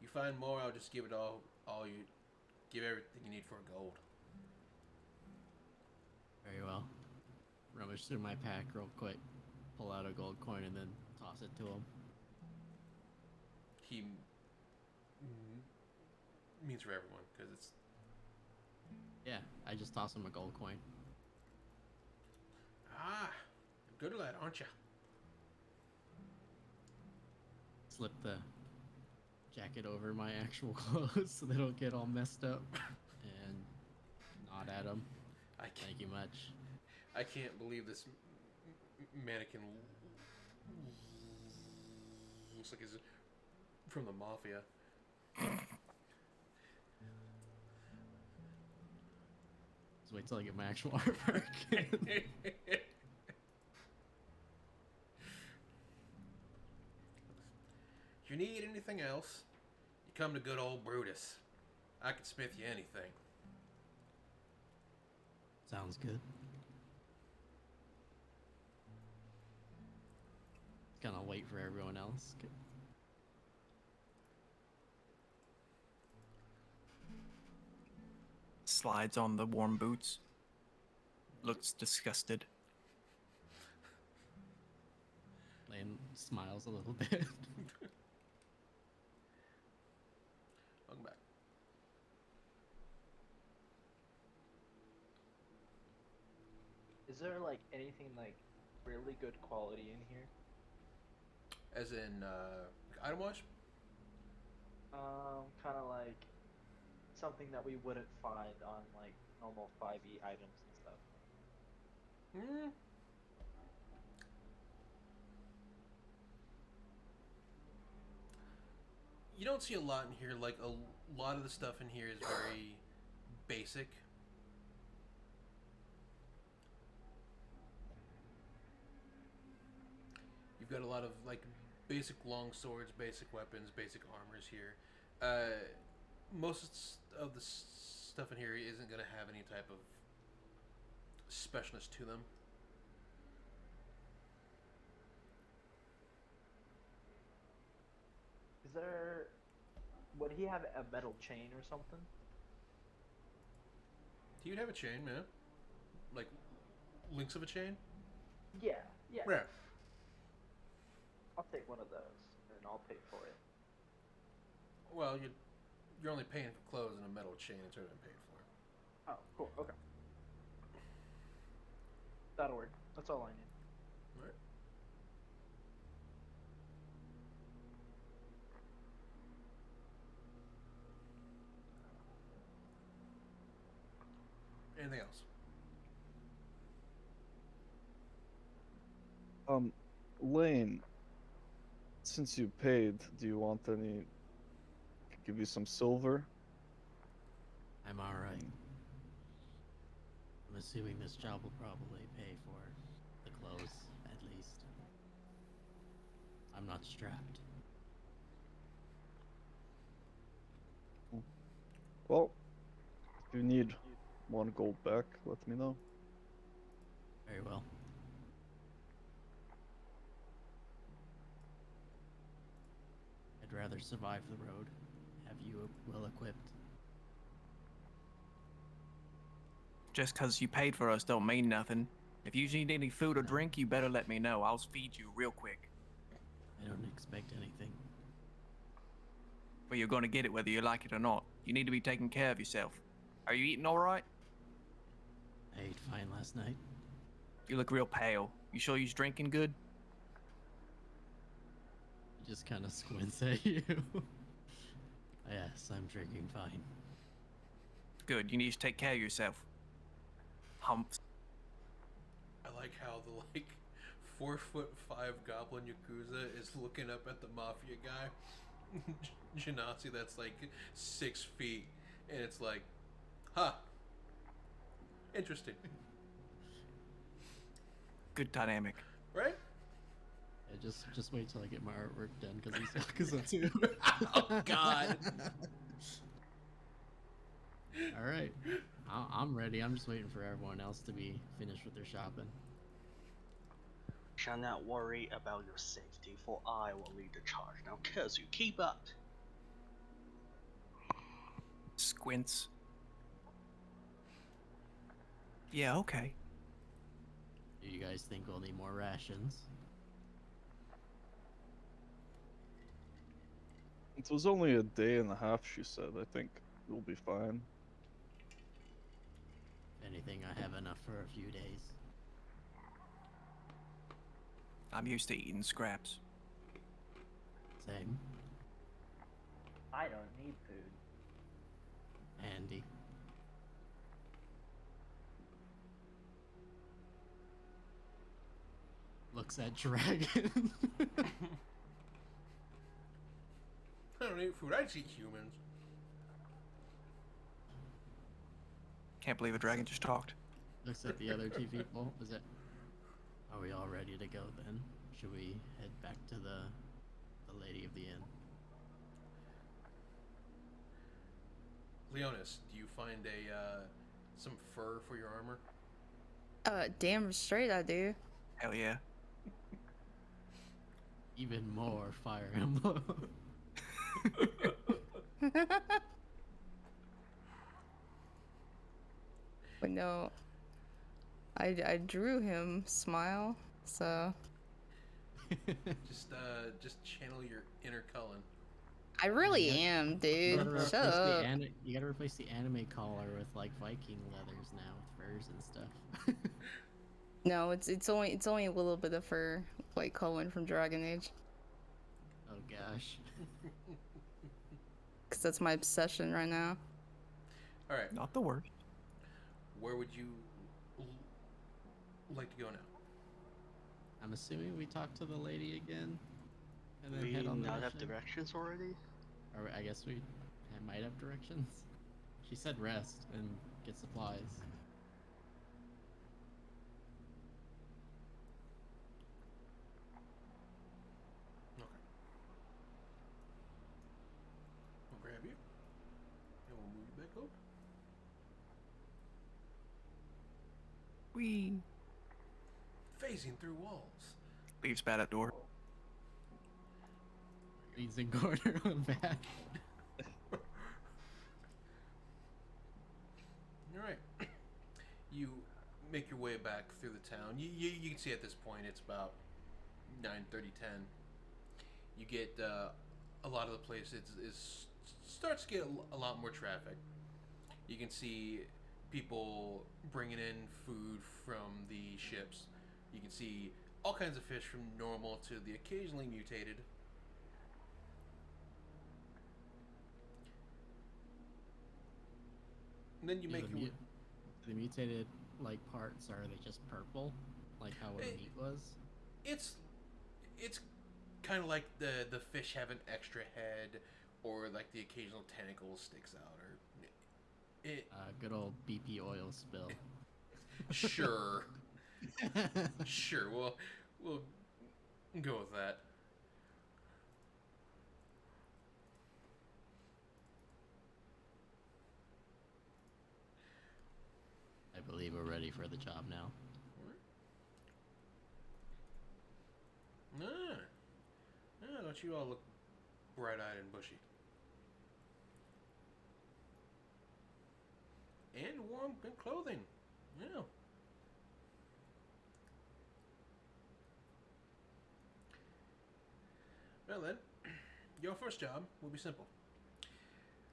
You find more, I'll just give it all you, give everything you need for gold. Very well. rummage through my pack real quick, pull out a gold coin, and then toss it to him. He means for everyone because it's. Yeah, I just toss him a gold coin. Ah, good lad, aren't you? Slip the jacket over my actual clothes so they don't get all messed up, and nod at him. Thank you much. I can't believe this mannequin looks like he's from the mafia. Just wait till I get my actual artwork. If you need anything else, you come to good old Brutus. I can smith you anything. Sounds good. Gonna wait for everyone else. Slides on the warm boots. Looks disgusted. Lane smiles a little bit. Welcome back. Is there like anything like really good quality in here? As in, item wash? Kind of like something that we wouldn't find on like normal 5e items and stuff. You don't see a lot in here. Like, a lot of the stuff in here is very basic. You've got a lot of, like, basic long swords, basic weapons, basic armors here. Most of the stuff in here isn't going to have any type of specialness to them. Is there? Would he have a metal chain or something? He'd have a chain, man. Like, links of a chain? Yeah, yeah. Yeah. I'll take one of those, and I'll pay for it. Well, you're only paying for clothes and a metal chain. It's already been paid for. Oh, cool. Okay. That'll work. That's all I need. All right. Anything else? Lane, since you paid, do you want any? Give you some silver? I'm alright. I'm assuming this job will probably pay for the clothes, at least. I'm not strapped. Well, if you need 1 gold back, let me know. Very well. I'd rather survive the road. Have you well equipped? Just 'cause you paid for us don't mean nothing. If you need any food or drink, you better let me know. I'll feed you real quick. I don't expect anything. But you're gonna get it whether you like it or not. You need to be taking care of yourself. Are you eating alright? I ate fine last night. You look real pale. You sure you's drinking good? He just kind of squints at you. Yes, I'm drinking fine. Good. You need to take care of yourself. Humps. I like how the 4'5" goblin yakuza is looking up at the mafia guy, Genasi, that's like 6 feet, and it's like, huh, interesting, Good dynamic. right? Yeah, just wait till I get my artwork done because he's Yakuza too. Oh God. All right, I'm ready. I'm just waiting for everyone else to be finished with their shopping. Shall not worry about your safety, for I will lead the charge. Now, curse you, keep up. Squints. Yeah, okay. Do you guys think we'll need more rations? It was only a day and a half, she said. I think we'll be fine. If anything, I have enough for a few days. I'm used to eating scraps. Same. I don't need food. Andy. Looks at Dragon. I don't eat food. I just eat humans. Can't believe a dragon just talked. Looks at the other two people. Is it? Are we all ready to go then? Should we head back to the lady of the inn? Leonis, do you find some fur for your armor? Damn straight I do. Hell yeah. Even more Fire Emblem. But no, I drew him smile, so Just channel your inner Cullen. I really am, dude. Shut up. You gotta replace the anime collar with like Viking leathers now with furs and stuff. No, it's only a little bit of fur, like Cohen from Dragon Age, Oh gosh. because that's my obsession right now. All right. Not the worst. Where would you like to go now? I'm assuming we talk to the lady again, and then We head on the not have mission? directions already? Or I guess we might have directions. She said rest and get supplies. Okay. We'll grab you, and we'll move you back over. We Phasing through walls. leaves bad at door. Leads in corner on back. All right. You make your way back through the town. You can see at this point it's about 9:30, 10. You get a lot of the place is starts to get a lot more traffic. You can see people bringing in food from the ships. You can see all kinds of fish from normal to the occasionally mutated. And then you Yeah, make your way. the mutated like parts, are they just purple, like how the meat was? It's kind of like the fish have an extra head, or like the occasional tentacle sticks out, or it. Good old BP oil spill. Sure, sure. We'll go with that. I believe we're ready for the job now. Don't you all look bright-eyed and bushy? And warm good clothing. Yeah. Well then, your first job will be simple.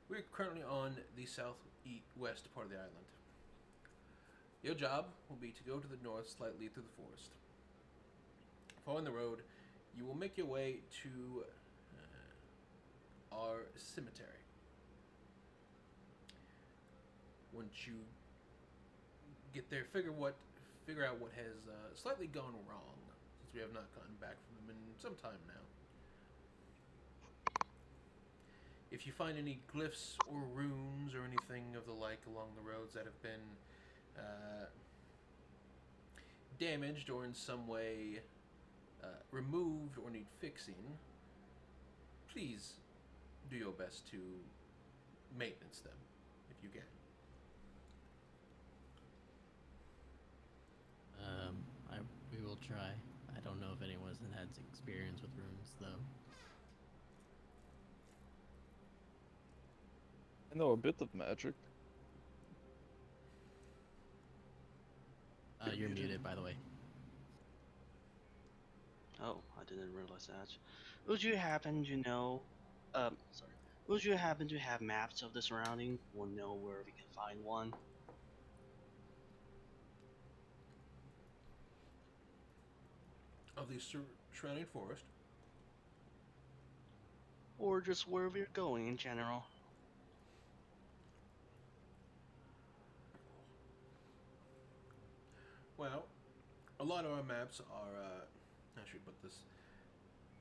We're currently on the southwest part of the island. Your job will be to go to the north slightly through the forest. Following the road, you will make your way to our cemetery. Once you get there, figure out what has slightly gone wrong, since we have not gotten back from them in some time now. If you find any glyphs or runes or anything of the like along the roads that have been damaged or in some way removed or need fixing, please do your best to maintenance them if you can. We will try. I don't know if anyone's had experience with runes though. I know a bit of magic. You're muted, by the way. Oh, I didn't realize that. Would you happen to know, sorry, would you happen to have maps of the surrounding or know where we can find one? Of the surrounding forest. Or just where we're going in general? Well, a lot of our maps are, how should I put this?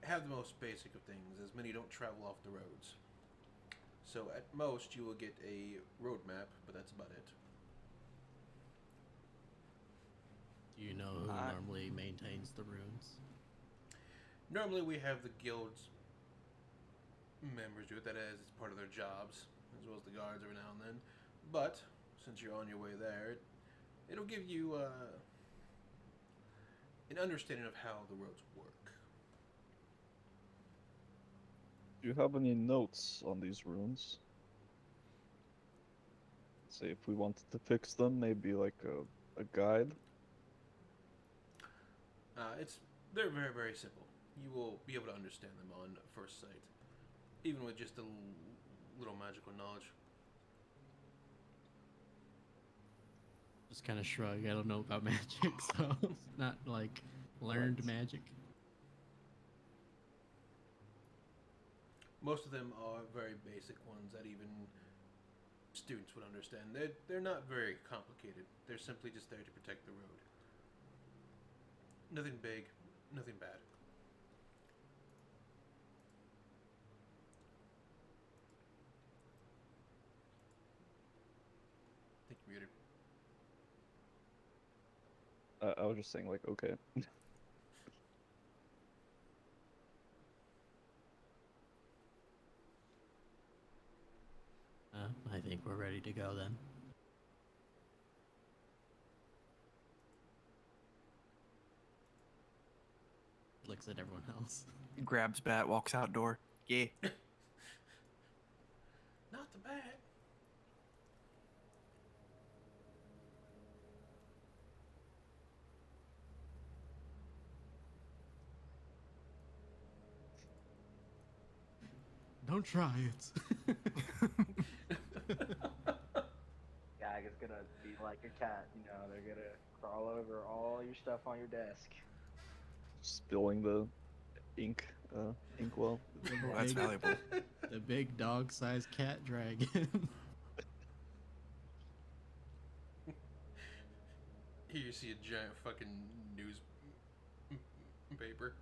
Have the most basic of things, as many don't travel off the roads. So at most, you will get a road map, but that's about it. Do you know who I- normally maintains the runes? Normally, we have the guild's members do it. That is, it's part of their jobs, as well as the guards every now and then. But since you're on your way there, it'll give you an understanding of how the roads work. Do you have any notes on these runes? Say if we wanted to fix them, maybe like a guide. They're very, very simple. You will be able to understand them on first sight, even with just a little magical knowledge. Just kind of shrug. I don't know about magic, so not like learned magic. Most of them are very basic ones that even students would understand. They're not very complicated. They're simply just there to protect the road. Nothing big, nothing bad. I think you're muted. I was just saying, like, okay. I think we're ready to go then. Looks at everyone else. Grabs bat, walks outdoor. Yeah. Not the bat. Don't try it. Gag is gonna be like a cat, you know, they're gonna crawl over all your stuff on your desk. Spilling the ink, inkwell. Oh, that's valuable. The big dog-sized cat dragon. Here you see a giant fucking news paper.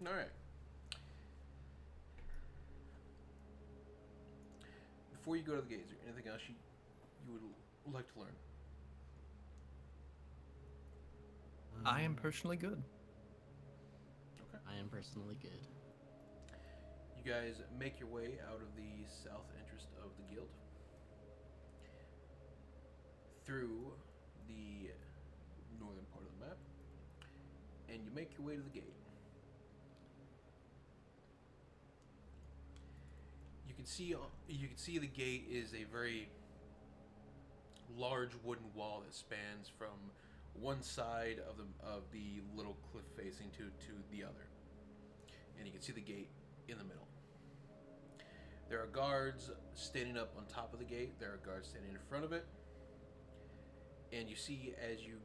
All right. Before you go to the gate, is there anything else you would like to learn? I am personally good. Okay. I am personally good. You guys make your way out of the south entrance of the guild through the northern part of the map, and you make your way to the gate. You can see the gate is a very large wooden wall that spans from one side of the little cliff facing to the other, and you can see the gate in the middle. There are guards standing up on top of the gate. There are guards standing in front of it, and you see as you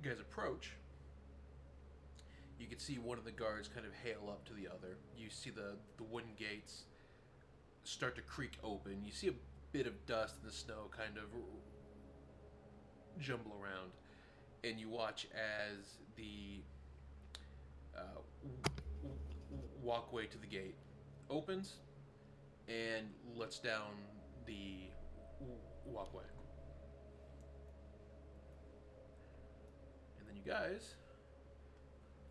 guys approach, you can see one of the guards kind of hail up to the other. You see the wooden gates start to creak open. You see a bit of dust and the snow kind of jumble around, and you watch as the walkway to the gate opens and lets down the walkway. And then you guys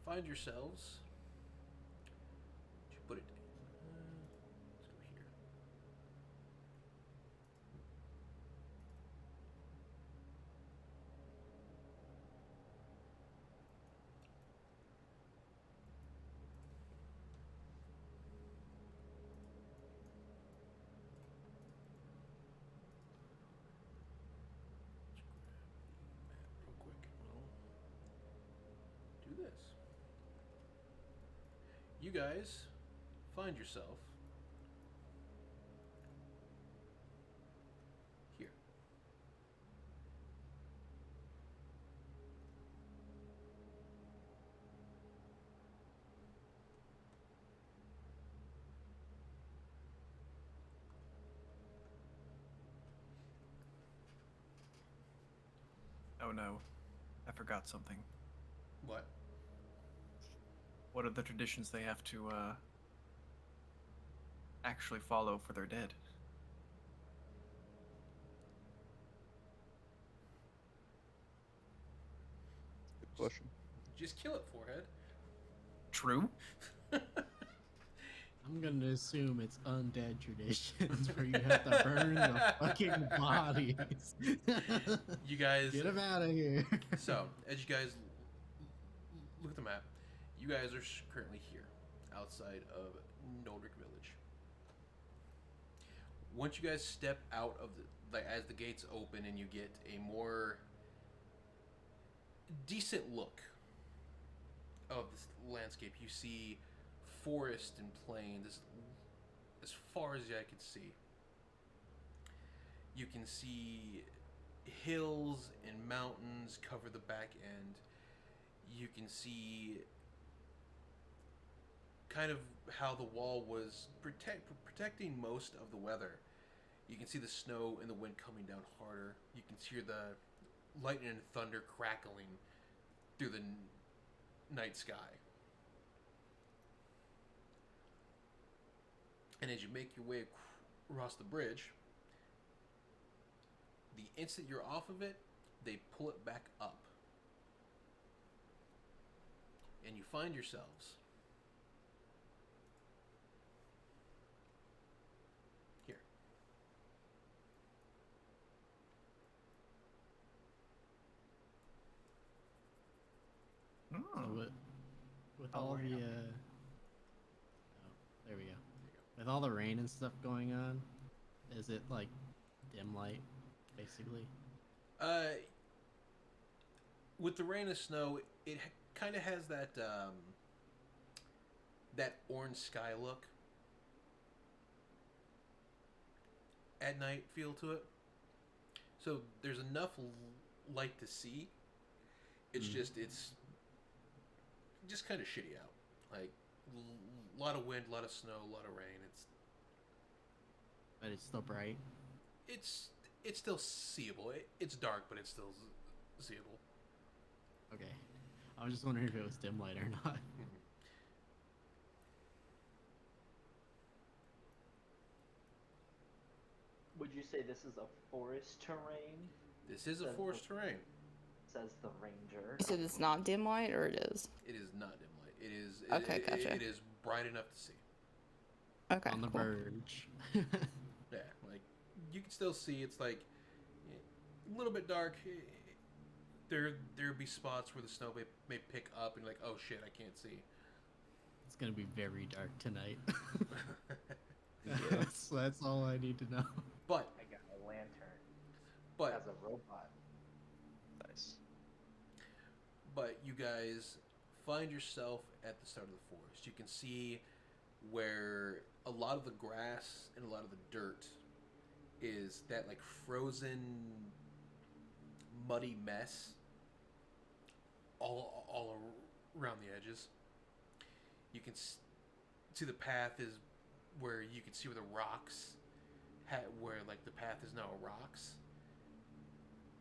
find yourselves. Did you put it? Let's go here. is. You guys find yourself here. Oh no, I forgot something. What? What are the traditions they have to actually follow for their dead? Good question. Just kill it, forehead. True. I'm gonna assume it's undead traditions where you have to burn the fucking bodies. You guys Get them out of here. So, as you guys look at the map, you guys are currently here, outside of Noldrick Village. Once you guys step out of as the gates open and you get a more decent look of this landscape, you see forest and plains as far as the eye can see. You can see hills and mountains cover the back end. You can see kind of how the wall was protecting most of the weather. You can see the snow and the wind coming down harder. You can hear the lightning and thunder crackling through the night sky. And as you make your way across the bridge, the instant you're off of it, they pull it back up. And you find yourselves here. So with all the oh, there we go. With all the rain and stuff going on, is it like dim light, basically? With the rain and snow, it kind of has that that orange sky look at night feel to it. So there's enough light to see. It's just kind of shitty out. Like a lot of wind, a lot of snow, a lot of rain. But it's still bright. It's still seeable. It's dark, but it's still seeable. Okay. I was just wondering if it was dim light or not. Would you say this is a forest terrain? This is a forest terrain. Says the ranger. You said it's not dim light, or it is? It is not dim light. It is. Okay, gotcha. It is bright enough to see. Okay. On the cool. verge. Yeah, like you can still see. It's like a little bit dark. There'd be spots where the snow may pick up and you're like, oh shit, I can't see. It's gonna be very dark tonight. That's all I need to know. But I got a lantern. But as a robot. Nice. But you guys find yourself at the start of the forest. You can see where a lot of the grass and a lot of the dirt is that like frozen muddy mess all around the edges. You can see the path is where you can see where the rocks where like the path is now rocks,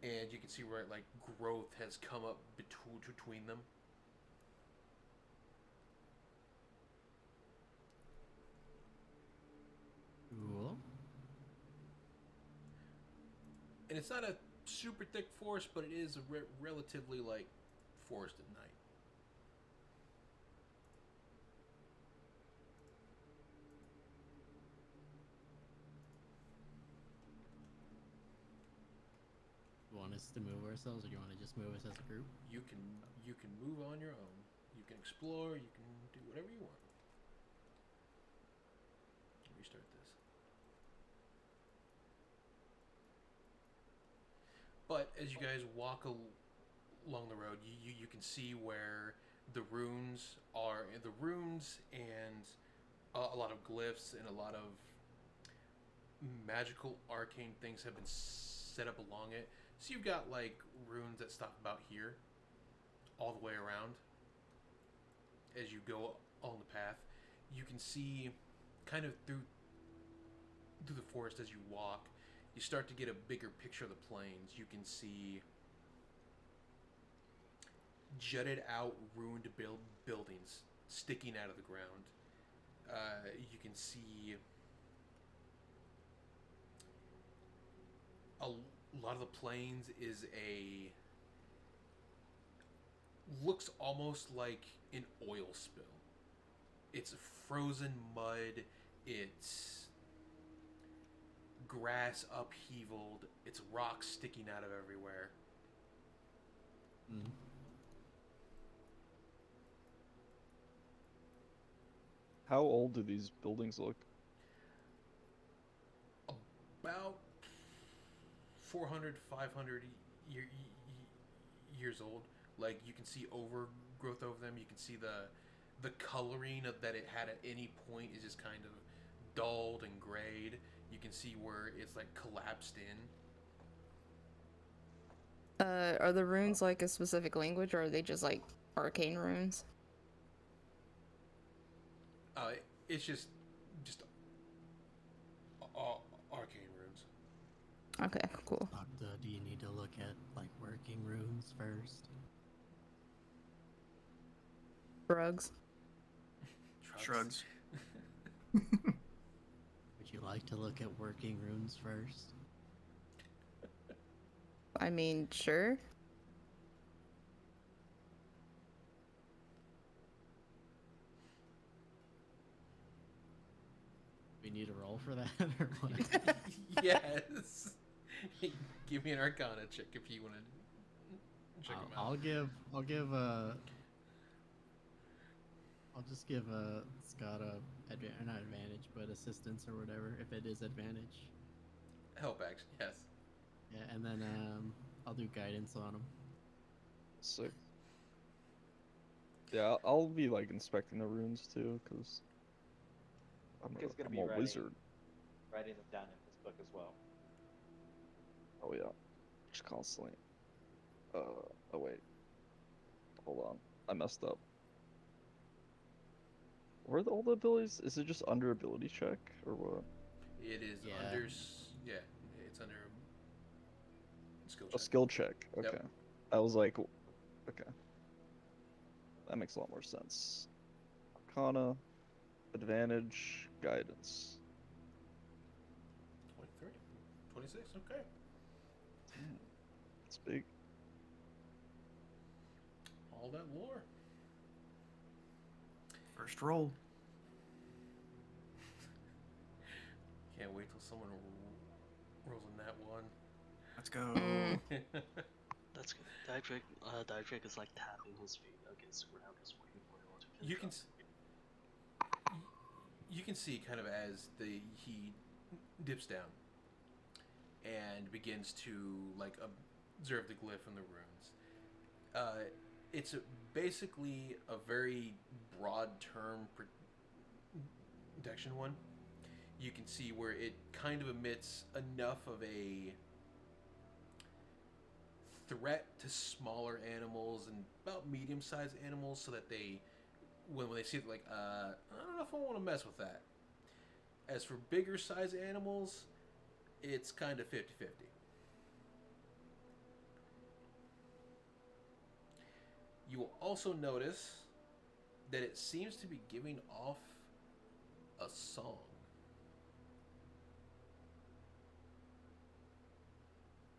and you can see where like growth has come up between them. Cool. And it's not a super thick forest, but it is a relatively like forest at night. You want us to move ourselves, or do you want to just move us as a group? You can move on your own. You can explore. You can do whatever you want. Restart this. But as you guys walk along the road, you can see where the runes and a lot of glyphs and a lot of magical arcane things have been set up along it. So you've got like runes that stop about here, all the way around. As you go on the path, you can see kind of through the forest as you walk. You start to get a bigger picture of the plains. You can see jutted out ruined buildings sticking out of the ground. You can see a lot of the plains looks almost like an oil spill. It's frozen mud, it's grass upheavaled, it's rocks sticking out of everywhere. Mm. How old do these buildings look? About 400, 500 years old. Like, you can see overgrowth over them. You can see the coloring that it had at any point is just kind of dulled and grayed. You can see where it's like collapsed in. Are the runes like a specific language, or are they just like arcane runes? It's just arcane runes. Okay, cool. Do you need to look at like working runes first? Drugs. Shrugs. Would you like to look at working runes first? I mean, sure. We need a roll for that, or what? Yes. Give me an Arcana check if you want to check them out. I'll just give Scott not advantage, but assistance or whatever, if it is advantage. Help action, yes. Yeah, and then I'll do guidance on him. Sick. Yeah, I'll be like inspecting the runes too, because I'm He's gonna I'm be a writing wizard. them down in his book as well. Oh yeah, just constantly. Oh wait, hold on, I messed up. Where are all the abilities? Is it just under ability check or what? It is Yeah. it's under skill A check. skill check. Yep. Okay. I was like, okay, that makes a lot more sense. Arcana, advantage, guidance. 23, 26, okay. Damn, it's big. All that lore. First roll. Can't wait till someone rolls in that one. Let's go. That's good. Diedrich is like tapping his feet against the ground, just waiting for it all to finish. You can see kind of as he dips down and begins to like observe the glyph and the runes. It's basically a very broad term protection one. You can see where it kind of emits enough of a threat to smaller animals and about medium-sized animals, so that they, when they see it, like, I don't know if I want to mess with that. As for bigger-sized animals, it's kind of 50-50. You will also notice that it seems to be giving off a song.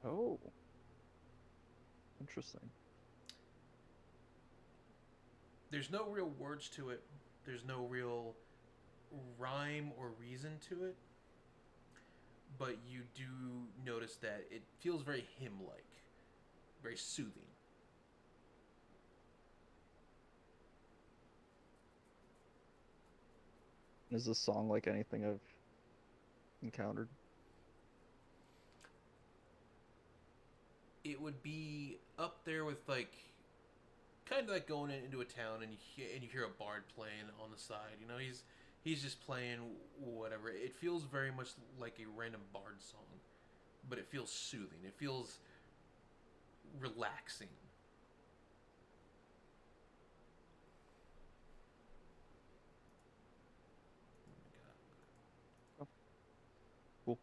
Oh. Interesting. There's no real words to it. There's no real rhyme or reason to it. But you do notice that it feels very hymn-like, very soothing. Is this song like anything I've encountered? It would be up there with like kind kind of like going into a town and you hear a bard playing on the side. You know, he's just playing whatever. It feels very much like a random bard song, but it feels soothing. It feels relaxing. Cool.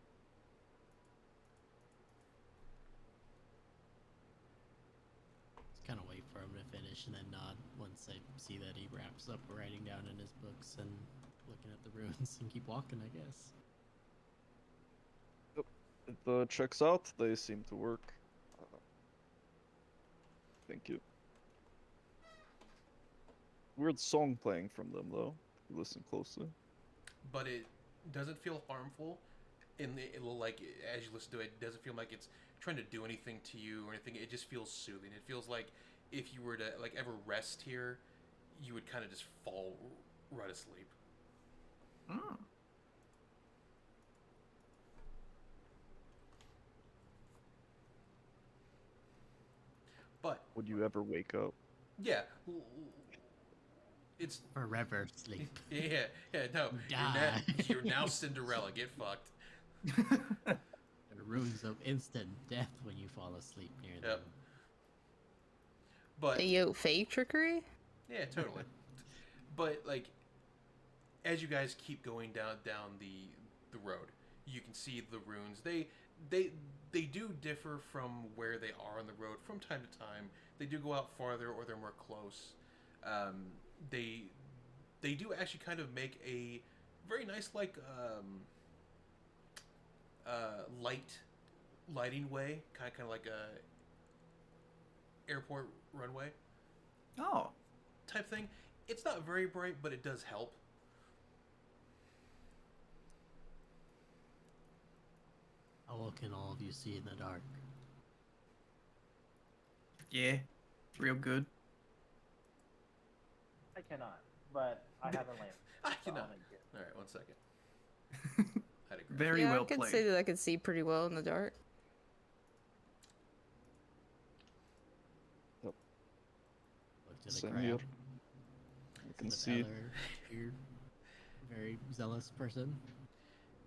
Just kind of wait for him to finish and then nod once I see that he wraps up writing down in his books and looking at the runes and keep walking, I guess. If the checks out, they seem to work. Thank you. Weird song playing from them though. If you listen closely. But it doesn't feel harmful. Like as you listen to it, it doesn't feel like it's trying to do anything to you or anything. It just feels soothing. It feels like if you were to like ever rest here, you would kind of just fall right asleep. Mm. But Would you ever wake up? yeah, it's Forever sleep. yeah. No, Die. you're now Cinderella. Get fucked. The runes of instant death when you fall asleep near Yep. them. But Hey, yo, fake trickery? yeah, totally. But like, as you guys keep going down the road, you can see the runes. They do differ from where they are on the road from time to time. They do go out farther or they're more close. They do actually kind of make a very nice like lighting way, kind of like a airport runway Oh, type thing. It's not very bright, but it does help. How well can all of you see in the dark? yeah, real good. I cannot, but I have a lamp. I so I'll cannot. make it. All right, 1 second. I'd agree. Very yeah, well I could played. say that I could see pretty well in the dark. Look to the Same crowd. here. You can Some see. other weird, very zealous person.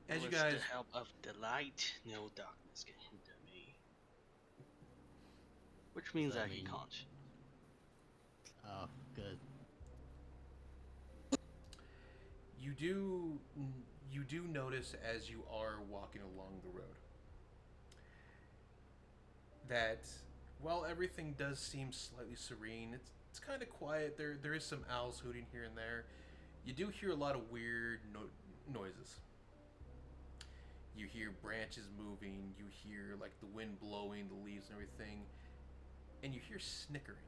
As you With guys, the help of the light, no darkness can hinder me. Which means that that he mean- can't. Oh, good. you do notice as you are walking along the road that while everything does seem slightly serene, it's kind of quiet. There is some owls hooting here and there. You do hear a lot of weird noises. You hear branches moving. You hear like the wind blowing the leaves and everything, and you hear snickering.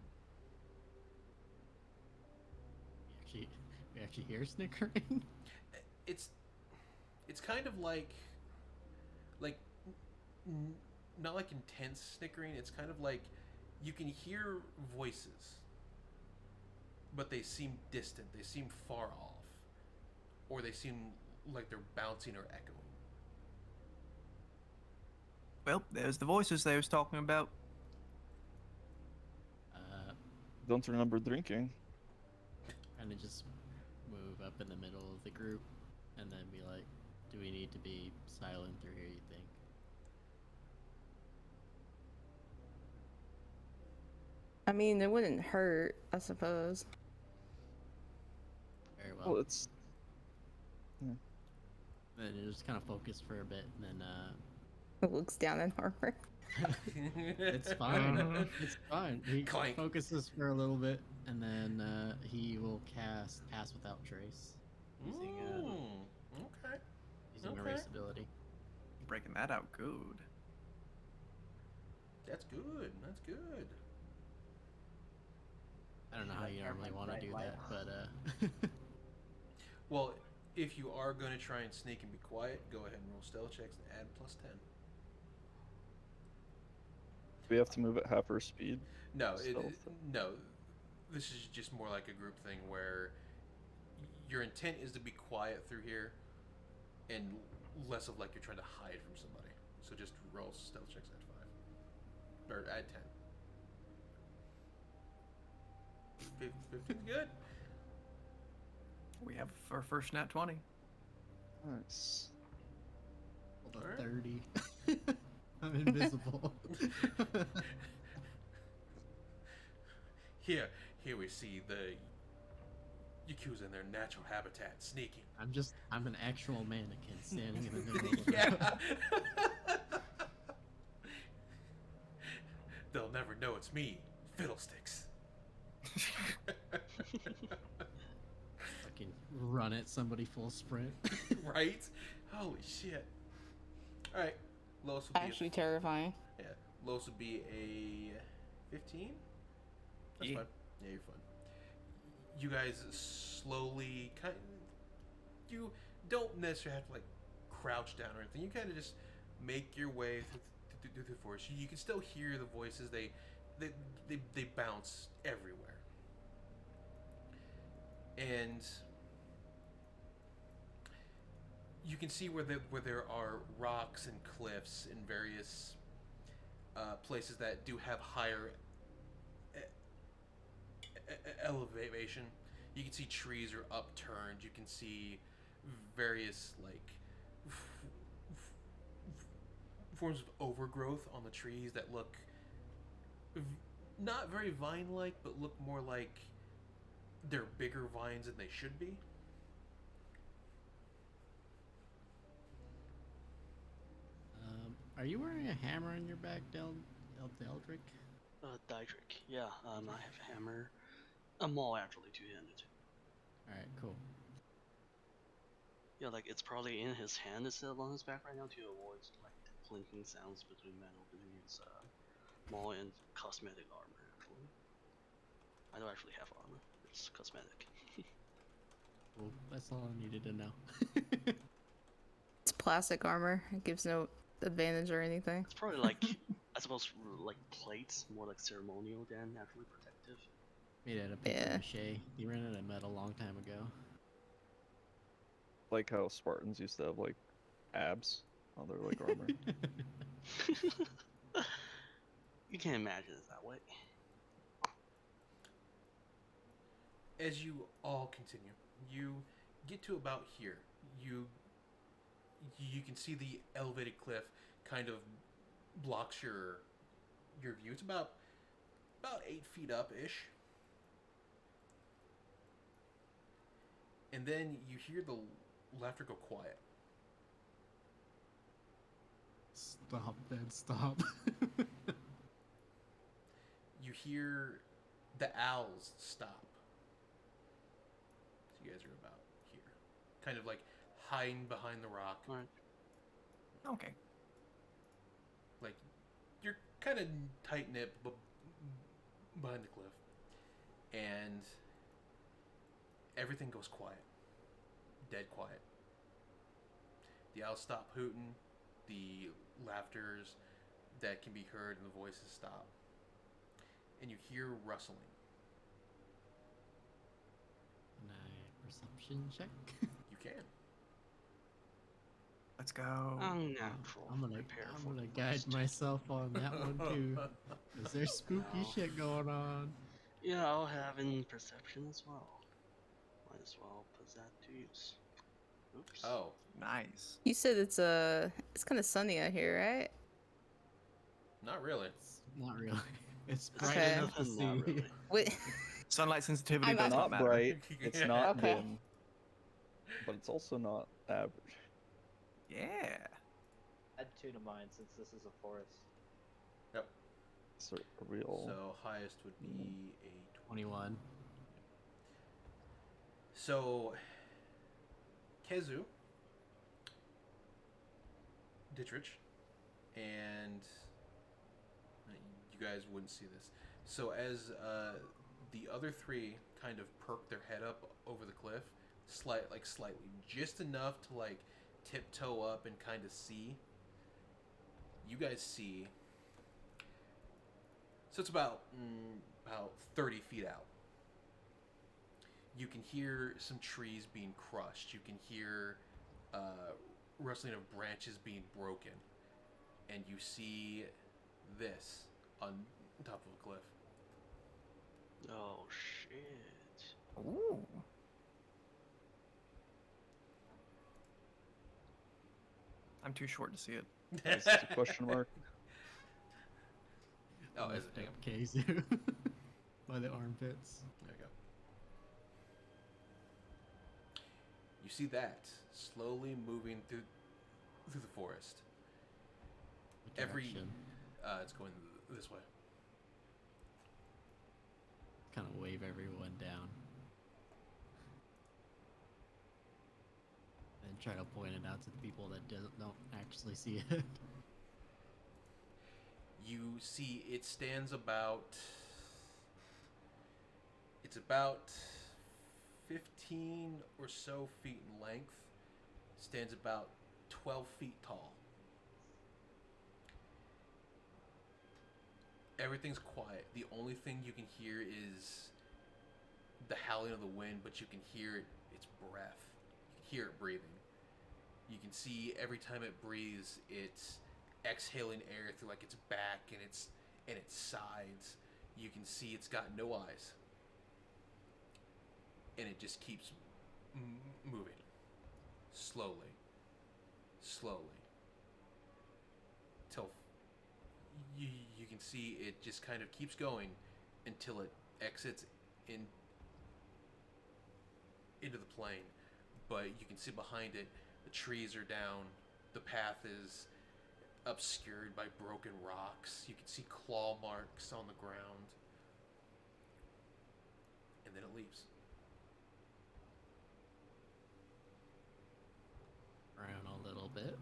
We actually hear snickering. It's kind of like not like intense snickering. It's kind of like you can hear voices, but they seem distant. They seem far off, or they seem like they're bouncing or echoing. Well, there's the voices they was talking about. Don't remember drinking. Kind of just move up in the middle of the group and then be like, do we need to be silent through here, you think? I mean, it wouldn't hurt, I suppose. Very well. Well, it's Then you just kind of focus for a bit and then It looks down in armor. it's fine. It's fine. He Clank. focuses for a little bit and then he will cast Pass Without Trace using Okay. using Okay. erase ability. Breaking that out good. That's good. That's good. I don't know how Like you normally everyone's want to bright do that, but Well, if you are going to try and sneak and be quiet, go ahead and roll stealth checks and add +10. we have to move at half our speed. No, Stealth. no. This is just more like a group thing where your intent is to be quiet through here, and less of like you're trying to hide from somebody. So just roll stealth checks at 5, or add 10. 15's good. We have our first nat 20. Nice. Hold Alright. 30. I'm invisible. Here we see the Yakuza in their natural habitat, sneaking. I'm an actual mannequin standing in the middle of the Yeah. They'll never know it's me, Fiddlesticks. Fucking run at somebody full sprint. Right? Holy shit. Alright. Lowest would be Actually terrifying. Lowest would be a 15? That's Yeah. fine. Yeah, you're fine. You guys slowly you don't necessarily have to like crouch down or anything. You kind of just make your way through the forest. You can still hear the voices. They bounce everywhere. And you can see where there are rocks and cliffs in various places that do have higher elevation. You can see trees are upturned. You can see various like forms of overgrowth on the trees that look not very vine-like, but look more like they're bigger vines than they should be. Are you wearing a hammer on your back, Deldrick? Diedrich. Yeah, I have a hammer. I'm all actually two-handed. Alright, cool. Yeah, like it's probably in his hand instead of on his back right now to avoid like clinking sounds between metal between his maul and cosmetic armor. Actually, I don't actually have armor. It's cosmetic. Well, that's all I needed to know. It's plastic armor. It gives no advantage or anything. It's probably like I suppose like plates, more like ceremonial than actually protective. Made out of paper Yeah. mache. You ran out of metal a long time ago. Like how Spartans used to have like abs on their like armor. You can't imagine it that way. As you all continue, you get to about here. You can see the elevated cliff kind of blocks your view. It's about 8 feet up ish. And then you hear the laughter go quiet. Stop, then stop. You hear the owls stop. So you guys are about here. Kind of like hiding behind the rock. Alright. Okay. Like, you're kind of tight-knit behind the cliff. And everything goes quiet. Dead quiet. The owls stop hooting. The laughters that can be heard and the voices stop. And you hear rustling. Can I perception check? You can. Let's go. Unnatural. I'm gonna Prepare for guide the worst. myself on that one too. Is there spooky shit going on? Yeah, I'll have in perception as well. Might as well put that to use. Oops. Oh, Nice. You said it's kind of sunny out here, right? not really. It's not really. It's bright Okay. enough to see. Not really. Wait, Sunlight sensitivity I'm does not not Not matter. bright. It's Yeah. not Okay. dim. But it's also not average. Yeah. Add 2 to mine since this is a forest. Yep. It's a real. So highest would be a 21. So, Kezu, Dittrich, and you guys wouldn't see this. So as the other three kind of perk their head up over the cliff, slightly, just enough to like tiptoe up and kind of see. You guys see. So it's about 30 feet out. You can hear some trees being crushed. You can hear rustling of branches being broken. And you see this on top of a cliff. Oh shit. Ooh. I'm too short to see it. Is this a question mark? Oh, is it? Lift up Keizu by the armpits. There you go. You see that slowly moving through the forest. What Every direction? it's going this way. Kind of wave everyone down. And try to point it out to the people that don't actually see it. You see it stands about, it's about 15 or so feet in length, stands about 12 feet tall. Everything's quiet. The only thing you can hear is the howling of the wind, but you can hear its breath. You can hear it breathing. You can see every time it breathes, it's exhaling air through like its back and its sides. You can see it's got no eyes, and it just keeps moving slowly, till you can see it just kind of keeps going until it exits into the plain. But you can see behind it, the trees are down, the path is obscured by broken rocks. You can see claw marks on the ground. And then it leaves. Around a little bit.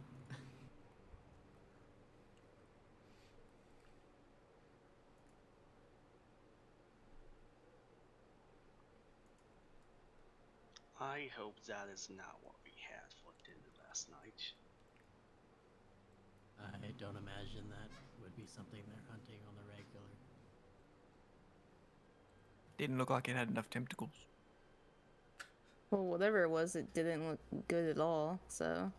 I hope that is not what we had for dinner last night. I don't imagine that would be something they're hunting on the regular. Didn't look like it had enough tentacles. Well, whatever it was, it didn't look good at all, so.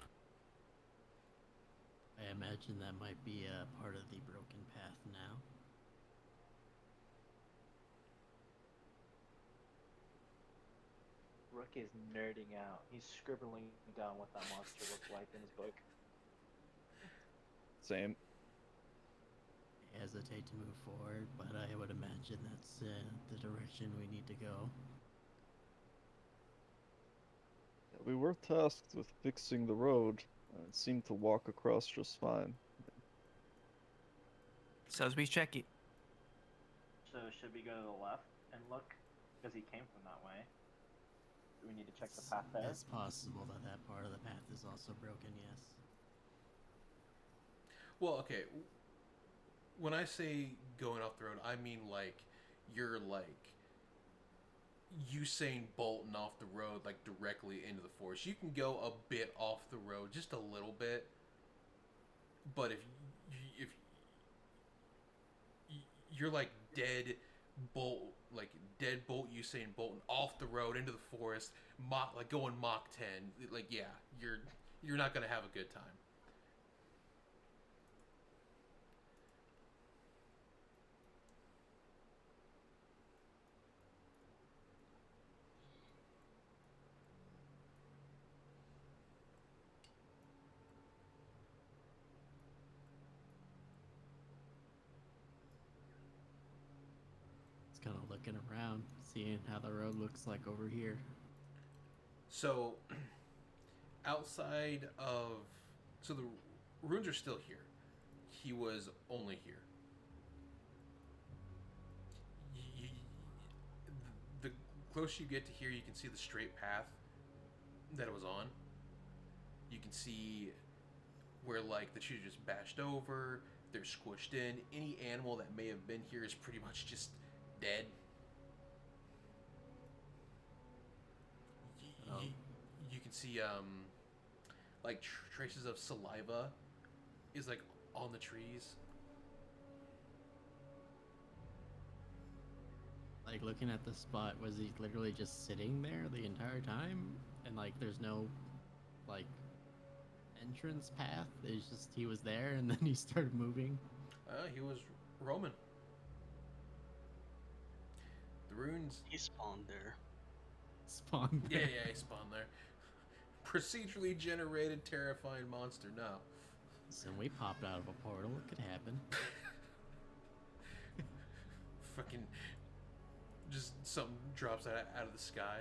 I imagine that might be a part of the broken path now. Rook is nerding out. He's scribbling down what that monster looks like in his book. Same. I hesitate to move forward, but I would imagine that's the direction we need to go. We were tasked with fixing the road, and it seemed to walk across just fine. So as we check it. So should we go to the left and look? Because he came from that way. Do we need to check the path there? It's possible that that part of the path is also broken, yes. Well, okay. When I say going off the road, I mean like you're like Usain Bolton off the road, like directly into the forest. You can go a bit off the road, just a little bit. But if you're like dead Bolt Usain Bolton off the road into the forest, like going Mach 10, like yeah, you're not gonna have a good time. Kind of looking around, seeing how the road looks like over here. So, outside of... So the runes are still here. He was only here. The closer you get to here, you can see the straight path that it was on. You can see where, like, the trees are just bashed over, they're squished in. Any animal that may have been here is pretty much just dead. You can see like traces of saliva is like on the trees. Like looking at the spot, was he literally just sitting there the entire time? And like there's no like entrance path? It's just he was there and then he started moving? He was roaming. The runes... He spawned there. spawned Yeah, there. yeah, he spawned there. Procedurally generated terrifying monster. No. Listen, we popped out of a portal. It could happen. Fucking just something drops out of the sky.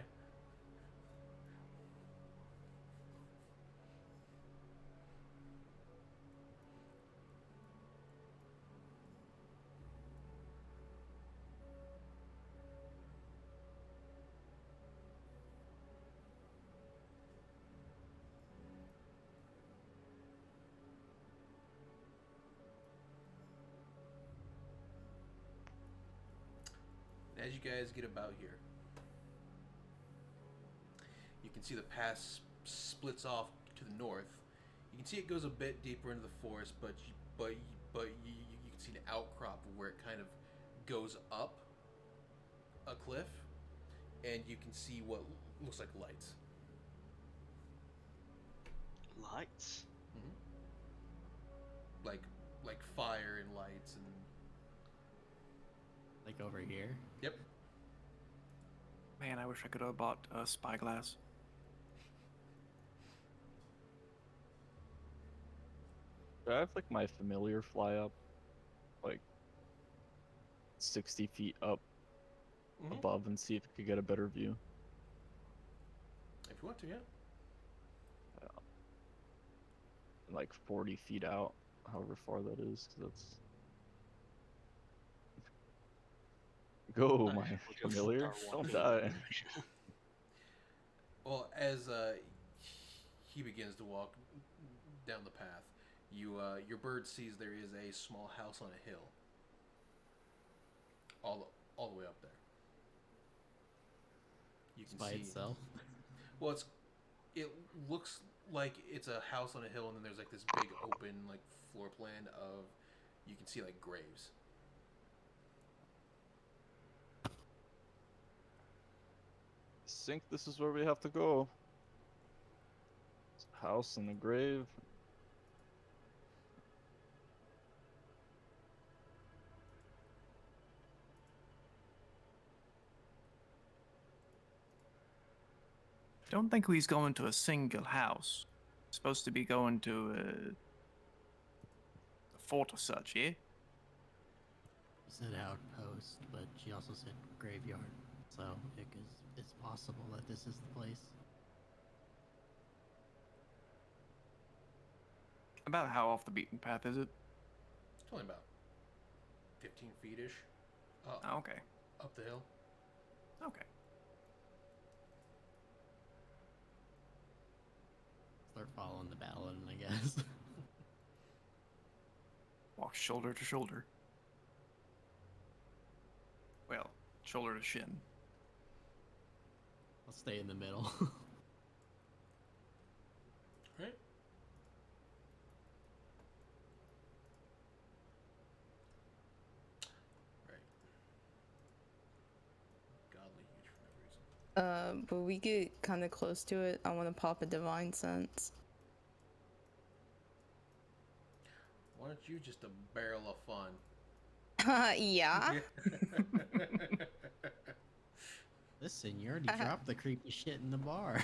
As you guys get about here, you can see the pass splits off to the north. You can see it goes a bit deeper into the forest, but you can see an outcrop of where it kind of goes up a cliff, and you can see what looks like lights. Lights? Like fire and lights and Like over here. yep. Man, I wish I could have bought a spyglass. Do I have like my familiar fly up, like 60 feet up Mhm. above, and see if it could get a better view? If you want to, yeah. Like 40 feet out, however far that is, 'cause that's. Go, I my will just familiar! start Don't walking die. in that direction. Well, as he begins to walk down the path, your bird sees there is a small house on a hill. All the way up there. You can By see. itself. Well, it looks like it's a house on a hill, and then there's like this big open like floor plan of, you can see like graves. I think this is where we have to go. It's a house and a grave. Don't think he's going to a single house. Supposed to be going to a fort or such, yeah? She said outpost, but she also said graveyard. So it's possible that this is the place. About how off the beaten path is it? It's only about 15 feet ish Oh, okay. up the hill. Okay. Start following the paladin, I guess. Walk shoulder to shoulder. Well, shoulder to shin. I'll stay in the middle. Right? Right. Godly huge for no reason. But we get kind of close to it. I want to pop a divine sense. Why don't you just a barrel of fun? Yeah. Listen, you already dropped the creepy shit in the bar.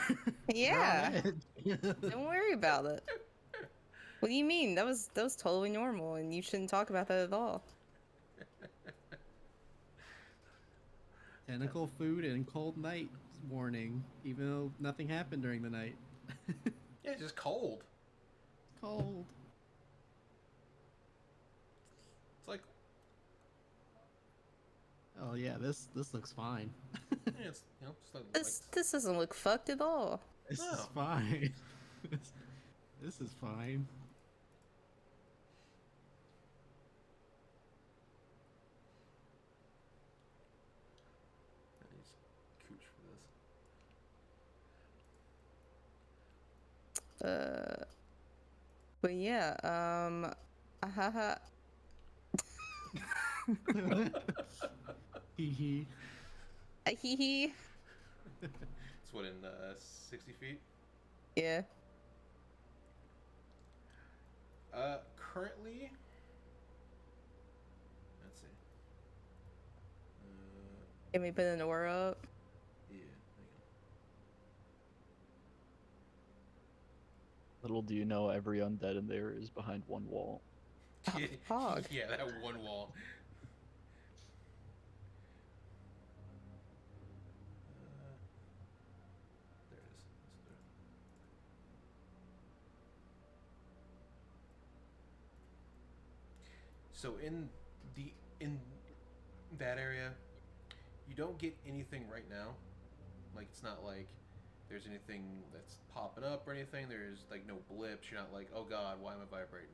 Yeah. You're on edge. Don't worry about it. What do you mean? That was totally normal, and you shouldn't talk about that at all. Tentacle food and cold night warning, even though nothing happened during the night. Yeah, it's just cold. Cold. It's like, Oh yeah, this looks fine. yeah, it's, you know, it's like, This doesn't look fucked at all. This No. is fine. This is fine. I need some cooch for this. But yeah, haha. Hee hee. Hee hee. It's what, in 60 feet? Yeah. Currently, let's see. Can we put an aura up? Yeah, Little do you know, every undead in there is behind one wall. Fog. Yeah, that one wall. There it is. So in that area, you don't get anything right now. Like, it's not like there's anything that's popping up or anything. There's like no blips. You're not like, oh god, why am I vibrating?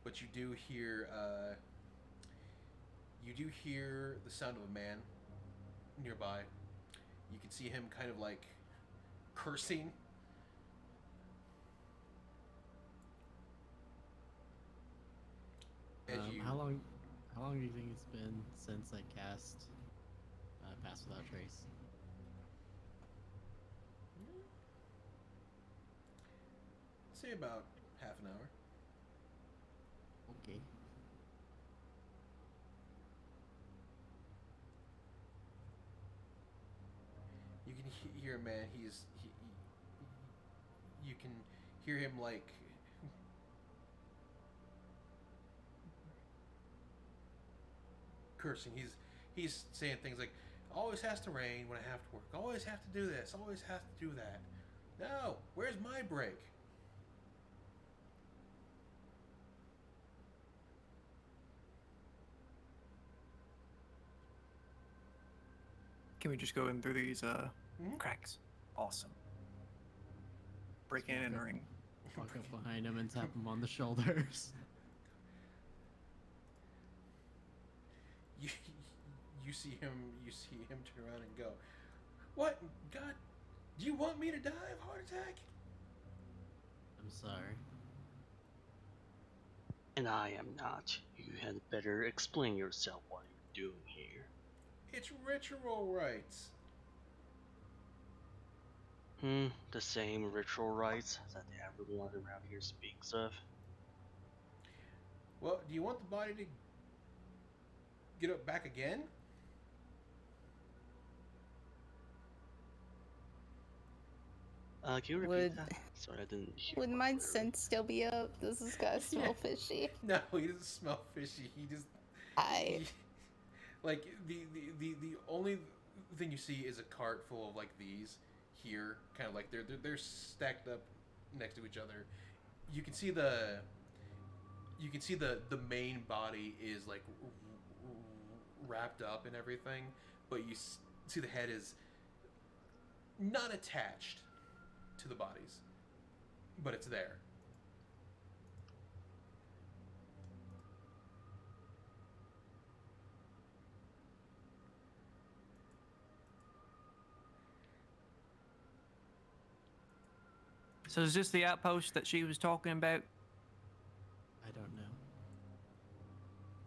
But you do hear the sound of a man nearby. You can see him kind of like cursing. As you, How long do you think it's been since I cast Pass Without Trace? say about half an hour. Okay. You can hear, man. You can hear him like cursing. He's saying things like, "Always has to rain when I have to work. Always have to do this. Always have to do that. No, where's my break?" Can we just go in through these Mhm. cracks? Awesome. Break in and ring. Walk up behind him and tap him on the shoulders. You you see him turn around and go, "What? God, do you want me to die of heart attack?" I'm sorry. And I am not. You had better explain yourself what you're doing here. It's ritual rites. The same ritual rites that everyone around here speaks of. Well, do you want the body to get up back again? Can you repeat Would- that? Sorry, I didn't hear. Would what my word. scent still be up? This is gonna smell fishy. No, he doesn't smell fishy. He just I like the only thing you see is a cart full of like these here, kind of like they're stacked up next to each other. You can see the main body is like wrapped up and everything, but you see the head is not attached to the bodies, but it's there. So is this the outpost that she was talking about? I don't know.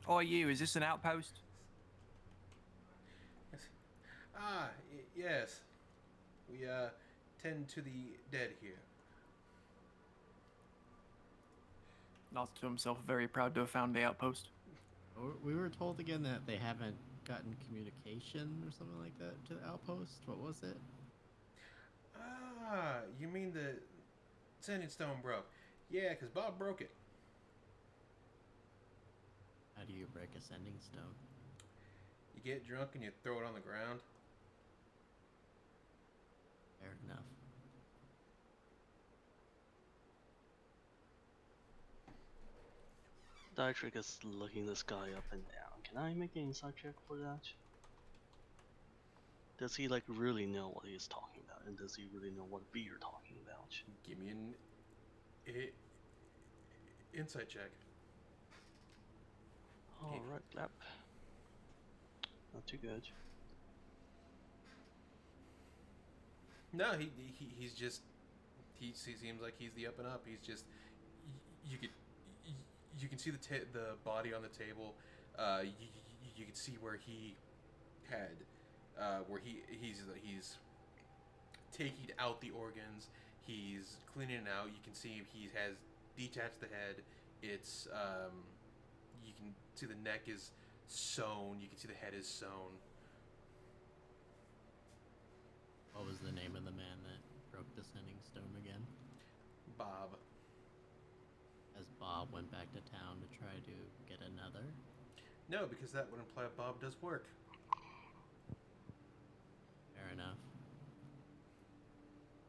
Or you? Is this an outpost? Ah, yes. We tend to the dead here. Nods to himself, very proud to have found the outpost. We were told again that they haven't gotten communication or something like that to the outpost. What was it? Ah, you mean the sending stone broke? Yeah, 'cause Bob broke it. How do you break a sending stone? You get drunk and you throw it on the ground. Fair enough. Dietrich is looking this guy up and down. Can I make an insight check for that? Does he like really know what he's talking about, and does he really know what beer you're talking about? Give me an insight check. Alright, Lap. Not too good. No, he's just he seems like he's the up and up. He's just you can see the body on the table. You can see where he had where he's taking out the organs. He's cleaning it out. You can see he has detached the head. It's you can see the neck is sewn. You can see the head is sewn. What was the name of the man that broke the Sending Stone again? Bob. As Bob went back to town to try to get another? No, because that would imply Bob does work. Fair enough.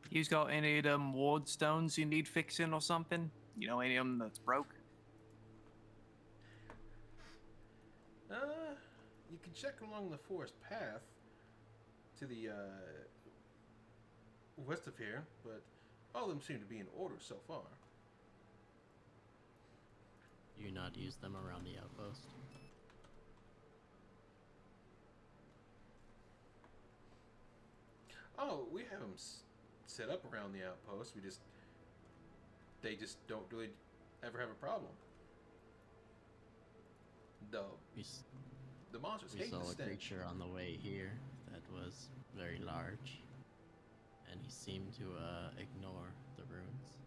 You've got any of them ward stones you need fixing or something? You know, any of them that's broke? You can check along the forest path to the west of here, but all of them seem to be in order so far. Do you not use them around the outpost? Oh, we have them set up around the outpost. They just don't really ever have a problem. The monsters We hate saw the a stench. creature on the way here that was very large, and he seemed to ignore the runes.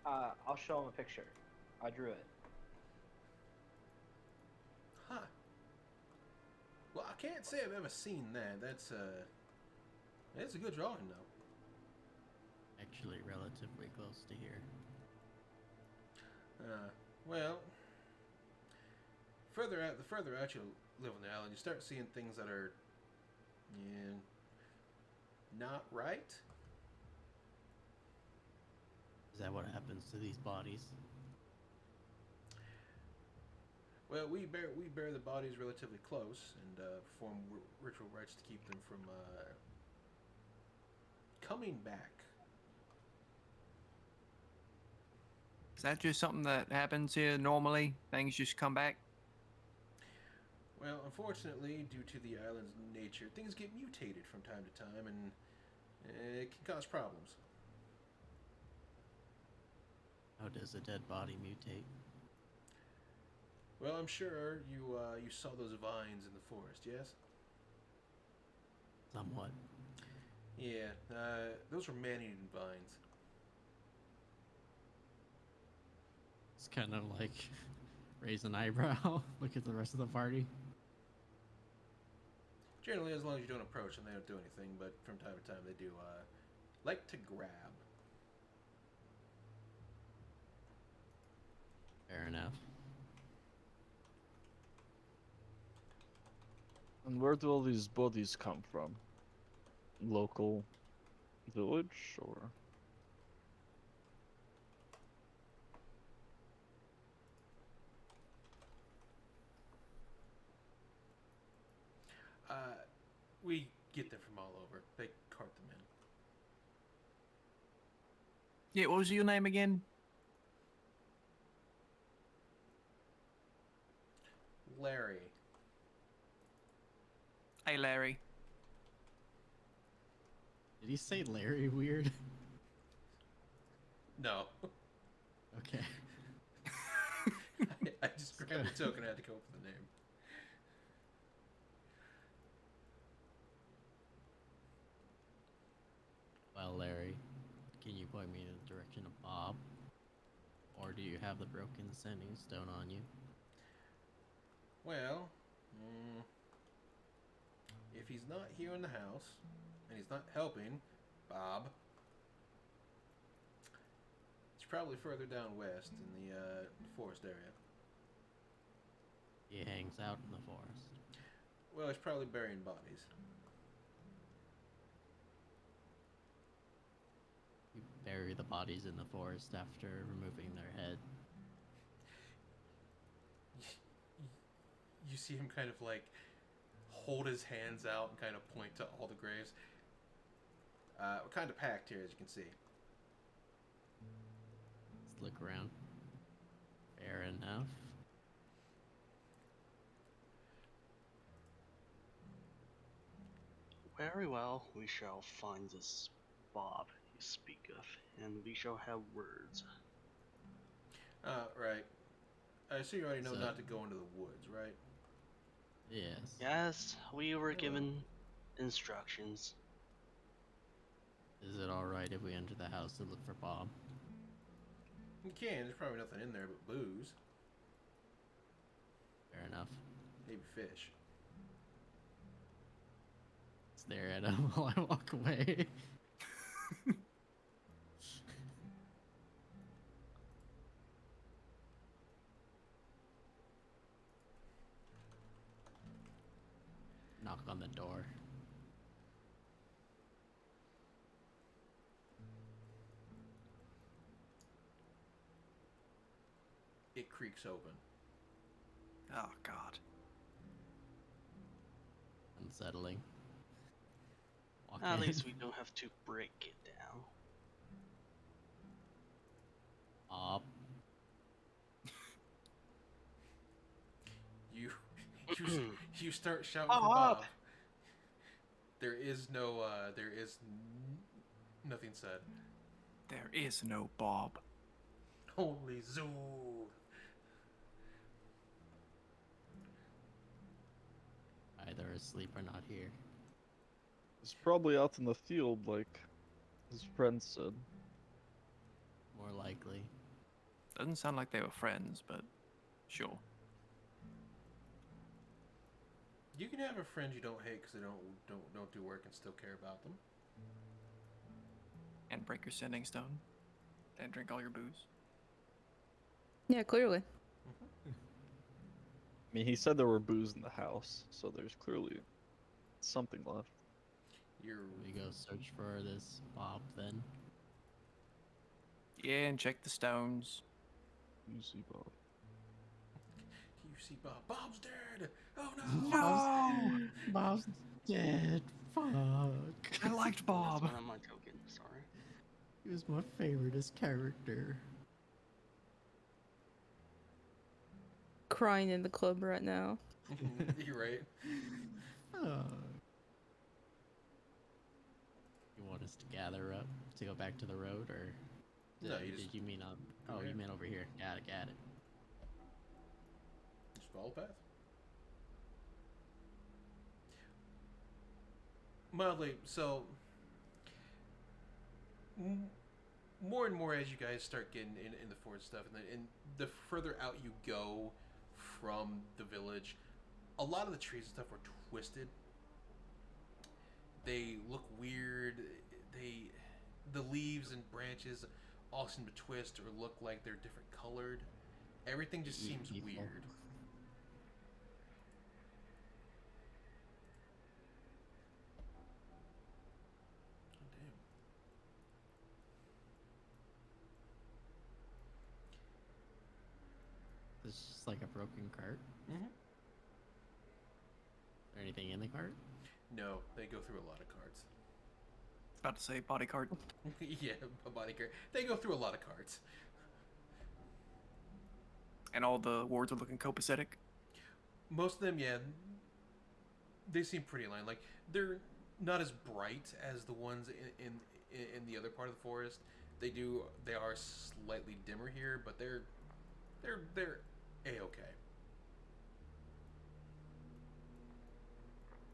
I'll show him a picture. I drew it. Huh. Well, I can't say I've ever seen that. That's a good drawing, though. Actually, relatively close to here. Well, the further out you live on the island, you start seeing things that are, not right. Is that what happens to these bodies? Well, we bury the bodies relatively close and perform ritual rites to keep them from coming back. Is that just something that happens here normally? Things just come back? Well, unfortunately, due to the island's nature, things get mutated from time to time, and it can cause problems. How does a dead body mutate? Well, I'm sure you saw those vines in the forest, yes? Somewhat. Yeah, those were man-eating vines. It's kind of like raise an eyebrow. Look at the rest of the party. Generally, as long as you don't approach them, they don't do anything, but from time to time they do like to grab. Fair enough. And where do all these bodies come from? Local village, or? We get them from all over. They cart them in. Yeah, what was your name again? Larry. Hey, Larry. Did he say Larry weird? No. Okay. I just grabbed the token. I had to come up with a name. Well, Larry, can you point me in the direction of Bob? Or do you have the broken sending stone on you? Well, if he's not here in the house, and he's not helping Bob, he's probably further down west in the forest area. He hangs out in the forest. Well, he's probably burying bodies. You bury the bodies in the forest after removing their head. You see him kind of like hold his hands out and kind of point to all the graves. We're kind of packed here, as you can see. Let's look around. Fair enough. Very well, we shall find this Bob you speak of, and we shall have words. Right. I assume you already know So- not to go into the woods, right? Yes. Yes, we were given instructions. Is it alright if we enter the house to look for Bob? You can. There's probably nothing in there but booze. Fair enough. Maybe fish. stare at him while I walk away. Knock on the door. It creaks open. Oh God. Unsettling. Walk At in. least we don't have to break it down. Bob. You you start shouting for Bob. There is nothing said. There is no Bob. Only Zoo. Either asleep or not here. He's probably out in the field, like his friend said. More likely. Doesn't sound like they were friends, but sure. You can have a friend you don't hate because they don't do work and still care about them. And break your sending stone. And drink all your booze. Yeah, clearly. I mean, he said there were booze in the house, so there's clearly something left. We go search for this Bob then. Yeah, and check the stones. You see, Bob. You see Bob. Bob's dead. Oh No! Bob's dead. Fuck. I liked Bob. That's what I'm not joking. Sorry. He was my favoriteest character. Crying in the club right now. You're right. You want us to gather up to go back to the road, or No, you just did you mean on? Oh, over you here. meant over here. Got it. Just follow the path. Mildly, so more and more as you guys start getting in the forest stuff, and the further out you go from the village, a lot of the trees and stuff are twisted. They look weird. The leaves and branches all seem to twist or look like they're different colored. Everything just seems Evil. weird. Damn. It's just like a broken cart. Mhm. Is there anything in the cart? No, they go through a lot of cards. About to say body cart. Yeah, a body card. They go through a lot of cards. And all the wards are looking copacetic. Most of them, yeah, they seem pretty aligned. Like they're not as bright as the ones in the other part of the forest. They are slightly dimmer here, but they're a-okay.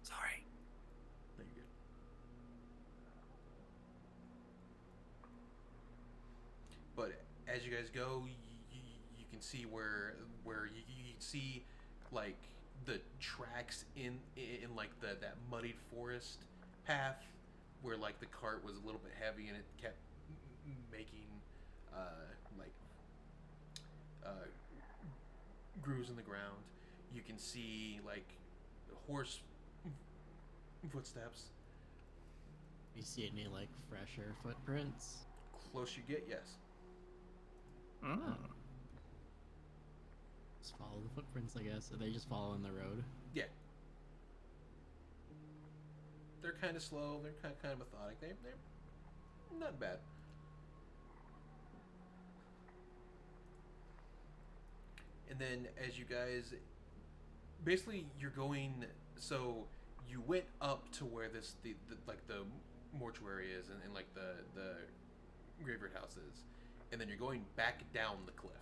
Sorry. No, you're good. But as you guys go, you can see where you see like the tracks in like that muddied forest path where like the cart was a little bit heavy and it kept making like grooves in the ground. You can see like horse footsteps. You see any like fresher footprints? Close you get, yes. Mm. Just follow the footprints, I guess. Are they just following the road? Yeah. They're kind of slow. They're kind of methodic. They're not bad. And then as you guys, basically you're going. So you went up to where the like the mortuary is, and like the graveyard house is, and then you're going back down the cliff.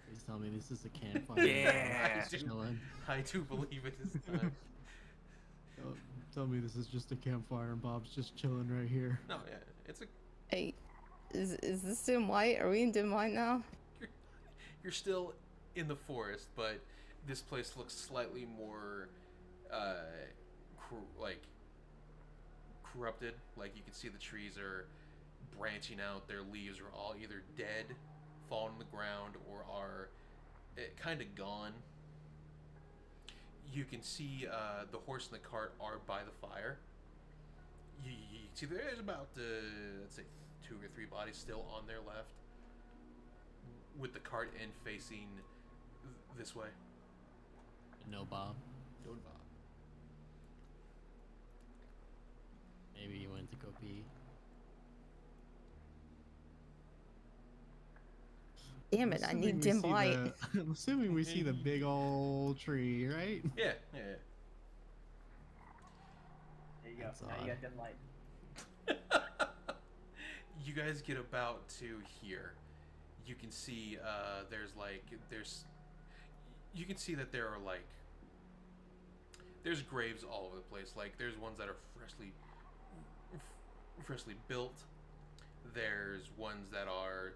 Please tell me this is a campfire. Yeah. Just chilling. I do believe it is time. Oh, tell me this is just a campfire and Bob's just chilling right here. No, yeah, it's a Hey, Is this dim light? Are we in dim light now? You're still in the forest, but this place looks slightly more like corrupted. Like you can see the trees are branching out. Their leaves are all either dead, fallen on the ground, or are kind of gone. You can see the horse and the cart are by the fire. You see there's about let's say 2 or 3 bodies still on their left, with the cart end facing this way. No Bob. Go to Bob. Maybe he went to go pee. Damn it! I need dim light. I'm assuming we see the big old tree, right? Yeah. There you go. That's Now odd. you got dim light. You guys get about to here. You can see you can see that there are there's graves all over the place. Like there's ones that are freshly built. There's ones that are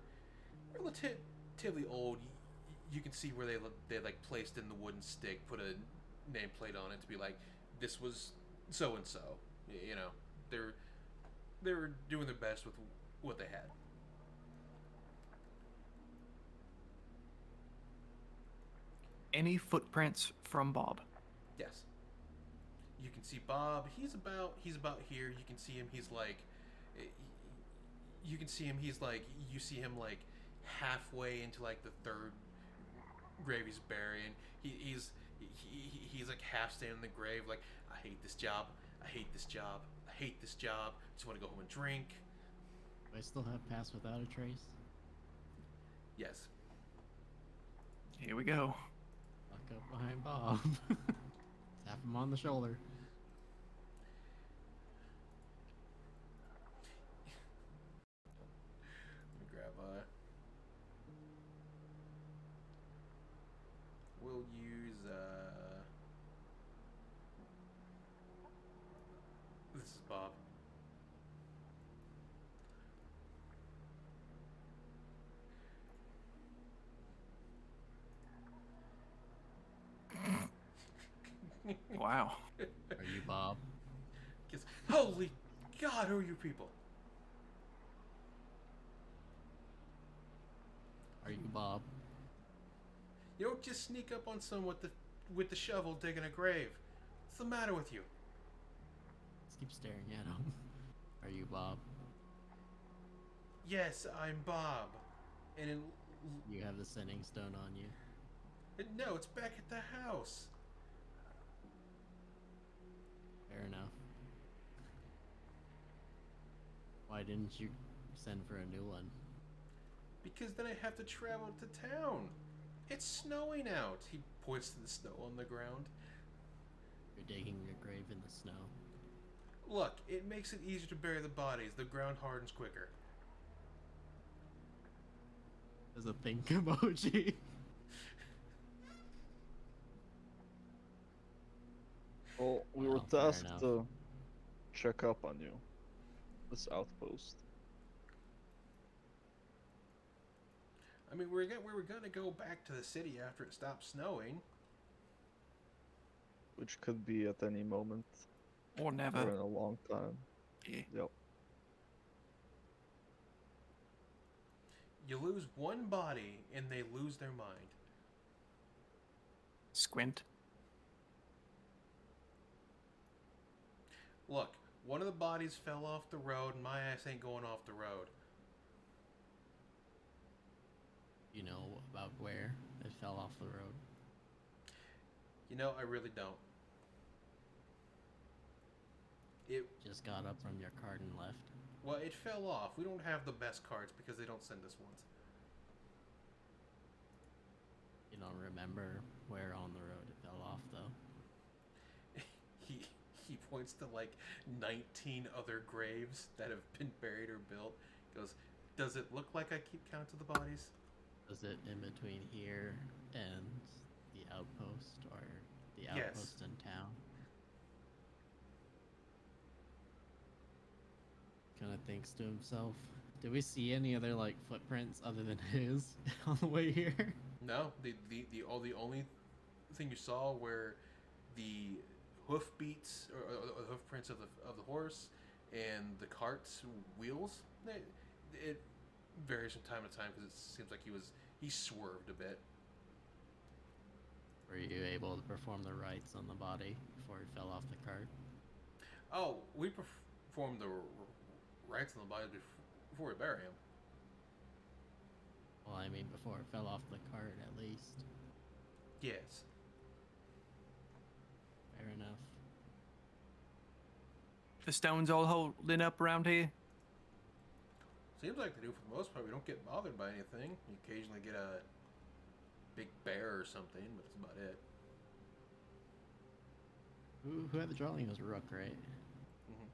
relatively old. You can see where they like placed in the wooden stick, put a nameplate on it to be like, this was so and so. You know, they were doing their best with what they had. Any footprints from Bob? Yes. You can see Bob. He's about here. You can see him. He's like, you can see him. He's like, you see him like halfway into like the 3rd grave he's burying. He's like half standing in the grave. Like, I hate this job. I hate this job. I hate this job. Just want to go home and drink. Do I still have Pass Without a Trace? Yes. Here we go. Walk up behind Bob. Tap him on the shoulder. Let me grab we'll use this is Bob. Wow. Are you Bob? Yes. Holy God, who are you people? Are you Bob? You don't just sneak up on someone with the shovel digging a grave. What's the matter with you? Just keep staring at him. Are you Bob? Yes, I'm Bob. And You have the sending stone on you. no, it's back at the house. Fair enough. Why didn't you send for a new one? Because then I have to travel to town. It's snowing out. He points to the snow on the ground. You're digging your grave in the snow. Look, it makes it easier to bury the bodies. The ground hardens quicker. There's a think emoji. Well, we were Well, fair tasked enough. to check up on you. This outpost. I mean, we were gonna go back to the city after it stopped snowing. Which could be at any moment Or or in never. a long time. Yeah. Yep. You lose one body and they lose their mind. Squint. Look, one of the bodies fell off the road and my ass ain't going off the road. You know about where it fell off the road? You know, I really don't. It Just got up from your cart and left. Well, it fell off. We don't have the best carts because they don't send us ones. You don't remember where on the road it fell off, though. He points to like 19 other graves that have been buried or built. Goes, does it look like I keep count of the bodies? Was it in between here and the outpost, or the Yes. outpost in town? Kind of thinks to himself, Do we see any other like footprints other than his on the way here? No, the only thing you saw were the hoof beats or hoof prints of the horse and the cart's wheels. It varies from time to time because it seems like he swerved a bit. Were you able to perform the rites on the body before he fell off the cart? Oh, we performed the rites on the body before we bury him. Well, I mean, before it fell off the cart, at least. Yes. Fair enough. The stones all holding up around here? Seems like they do for the most part. We don't get bothered by anything. You occasionally get a big bear or something, but that's about it. Who had the drawing? It was Rook, right? Mm-hmm.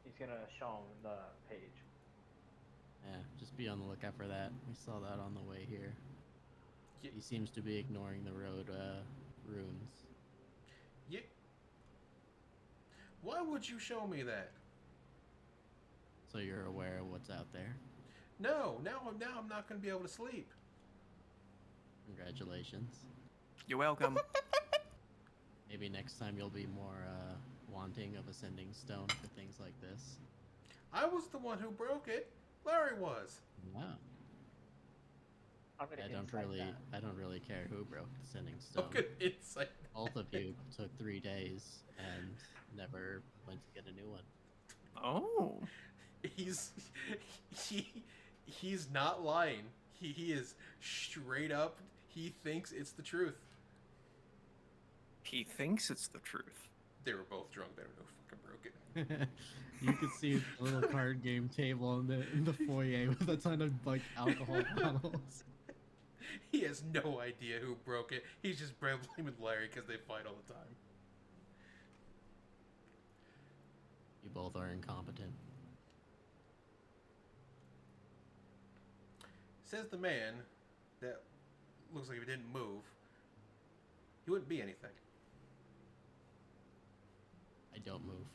He's gonna show him the page. Yeah, just be on the lookout for that. We saw that on the way here. Yeah. He seems to be ignoring the road runes. Yeah. Why would you show me that? So you're aware of what's out there. No, now I'm not going to be able to sleep. Congratulations. You're welcome. Maybe next time you'll be more wanting of ascending stone for things like this. I was the one who broke it. Larry was. Wow. I'm gonna I don't really care who broke ascending stone. Look at insight. Both of you took 3 days and never went to get a new one. Oh. He's not lying. He is straight up. He thinks it's the truth. He thinks it's the truth. They were both drunk. They don't know who fucking broke it. You could see the little card game table in the foyer with a ton of like alcohol bottles. He has no idea who broke it. He's just blaming Larry because they fight all the time. You both are incompetent. Says the man that looks like if he didn't move, he wouldn't be anything. I don't move.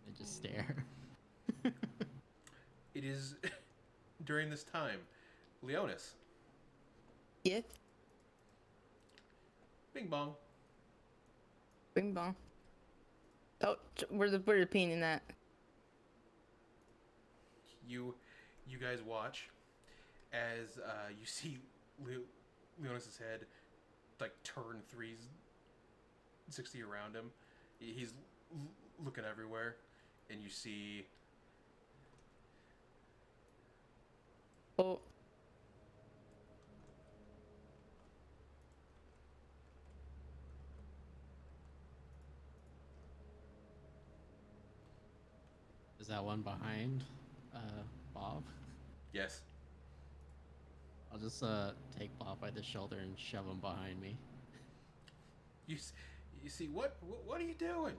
I just stare. It is during this time. Leonis. Yeah. Bing bong. Bing bong. Oh, where's the painting at? You guys watch as you see Leonis's head like turn 360 around him. He's looking everywhere, and you see. Oh. Is that one behind Bob? Yes. I'll just take Bob by the shoulder and shove him behind me. You see what are you doing?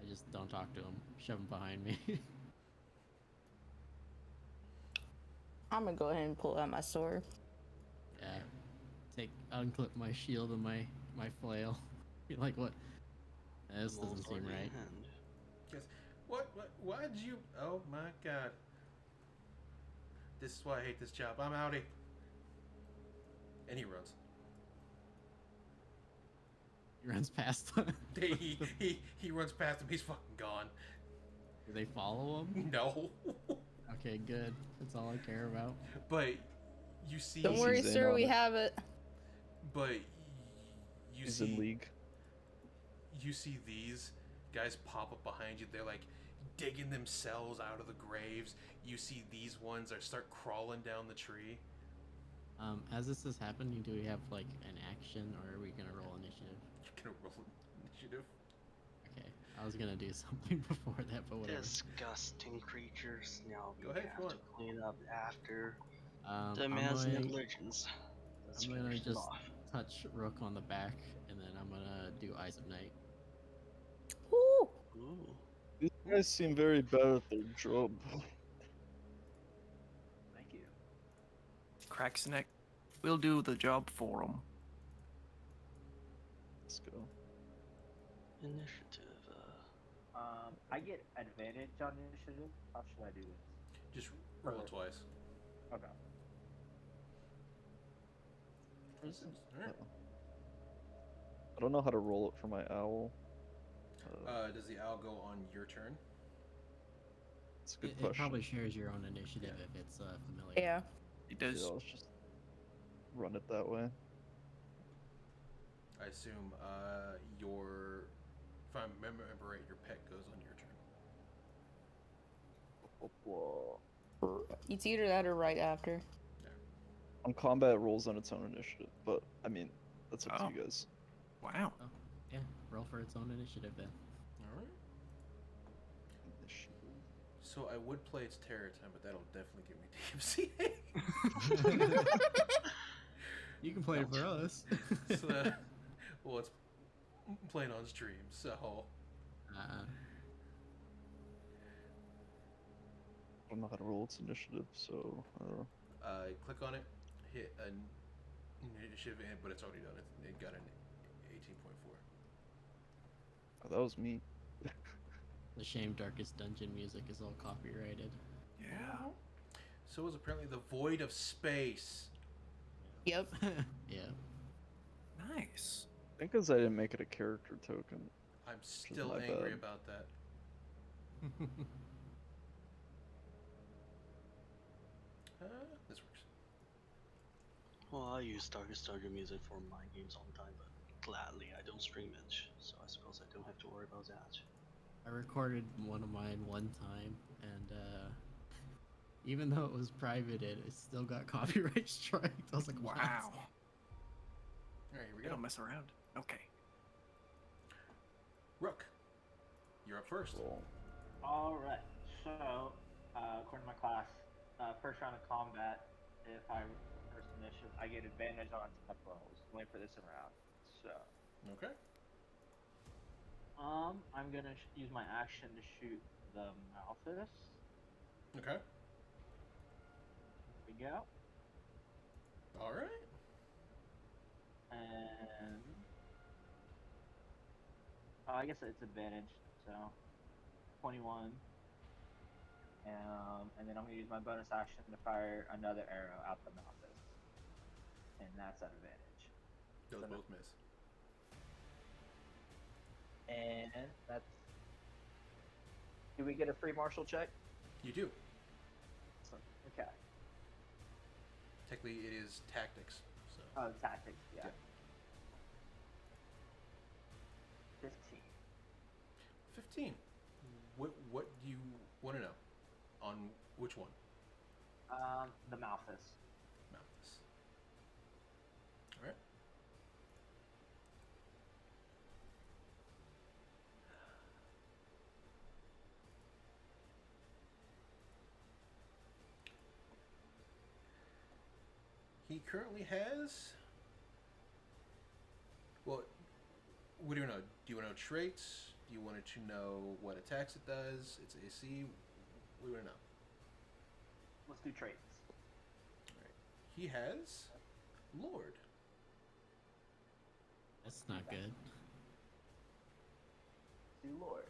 I just don't talk to him. Shove him behind me. I'm gonna go ahead and pull out my sword. Yeah. Unclip my shield and my flail. Be like, what? This Small doesn't sword seem in right. hand. Yes. Why'd you? Oh my God. This is why I hate this job. I'm outie. And he runs. He runs past. he runs past him. He's fucking gone. Do they follow him? No. Okay, good. That's all I care about. But you see. Don't worry, He's in sir, on we it. have it. But you He's see. in league. You see these guys pop up behind you. They're like digging themselves out of the graves. You see these ones start crawling down the tree. As this is happening, do we have like an action, or are we gonna roll initiative? You're gonna roll initiative. Okay, I was gonna do something before that, but whatever. Disgusting creatures. Now we Go ahead, have go to on. clean up after I'm the man's gonna, negligence. Let's I'm gonna finish it just off. touch Rook on the back, and then I'm gonna do Eyes of Night. Woo! Ooh. These guys seem very bad at their job. Thank you. Cracks neck. We'll do the job for him. Let's go. Initiative. I get advantage on initiative. How should I do this? Just roll it Perfect. twice. Okay. Alright. I don't know how to roll it for my owl. Does the owl go on your turn? It's a good It question. probably shares your own initiative if it's familiar. Yeah. It Yeah, does. let's just run it that way. I assume your, if I remember right, your pet goes on your turn. It's either that or right after. On combat, it rolls on its own initiative, but I mean, that's up Oh. to you guys. Wow. Oh, yeah. Roll for its own initiative then. All right. Initiative. So I would play its terror time, but that'll definitely give me DMCA. You can play it for us. So, well, it's playing on stream, so I don't know how to roll its initiative, so click on it, hit an initiative, but it's already done. It got an 18.4. oh, that was me. The shame Darkest Dungeon music is all copyrighted. Yeah. So is apparently the Void of Space. Yep. Yeah. Nice. I think because I didn't make it a character token. I'm still my angry bad. about that. This works. Well, I use Darkest Dungeon music for my games all the time, but gladly I don't stream it, so I suppose I don't have to worry about that. I recorded one of mine one time, and even though it was privated, it still got copyright striked. I was like, Wow. "What?" All right, here we They go. don't mess around. Okay. Rook, you're up first. Roll. Alright, so, according to my class, first round of combat, if I first initiative, I get advantage on attack rolls. Only for this round. So, Okay. I'm gonna use my action to shoot the Malthus. Okay. Here we go. All right. And I guess it's advantage, so 21. And then I'm gonna use my bonus action to fire another arrow out the Malthus, and that's at advantage. Those So no- both miss. And that's. Do we get a free martial check? You do. Okay. Technically, it is tactics. So. Oh, tactics. Yeah. Yeah. 15. 15. What do you want to know? On which one? The Malthus. Malthus. All right. He currently has. Well, what do you know? Do you want to know traits? Do you want to know what attacks it does? Its AC? What do you want to know? Let's do traits. He has Lord. That's not good. Do Lord.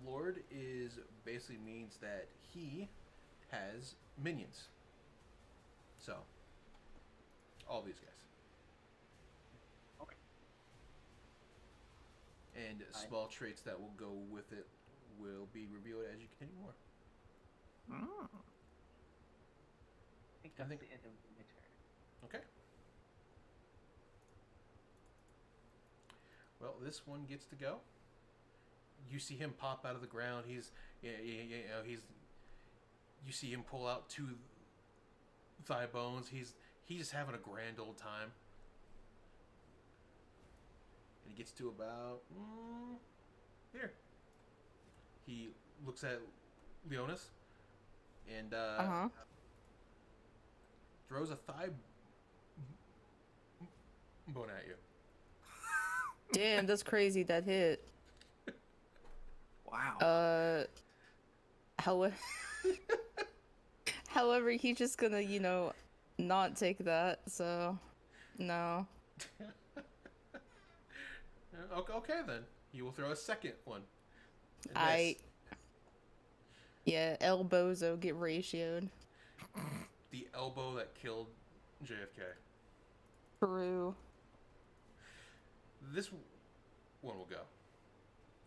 Lord is basically means that he has minions. So, all these guys. Okay. And Fine. small traits that will go with it will be revealed as you continue more. Mm. I think that's think- the end of my turn. Okay. Well, this one gets to go. You see him pop out of the ground. He's, you know, he's. You see him pull out 2 thigh bones. He's just having a grand old time. And he gets to about here. He looks at Leonis and throws a thigh bone at you. Damn, that's crazy. That hit. Wow. However, however, he's just gonna, not take that. So, no. Okay then. You will throw a second one. And I. miss. Yeah, elbows get ratioed. The elbow that killed JFK. True. This one will go.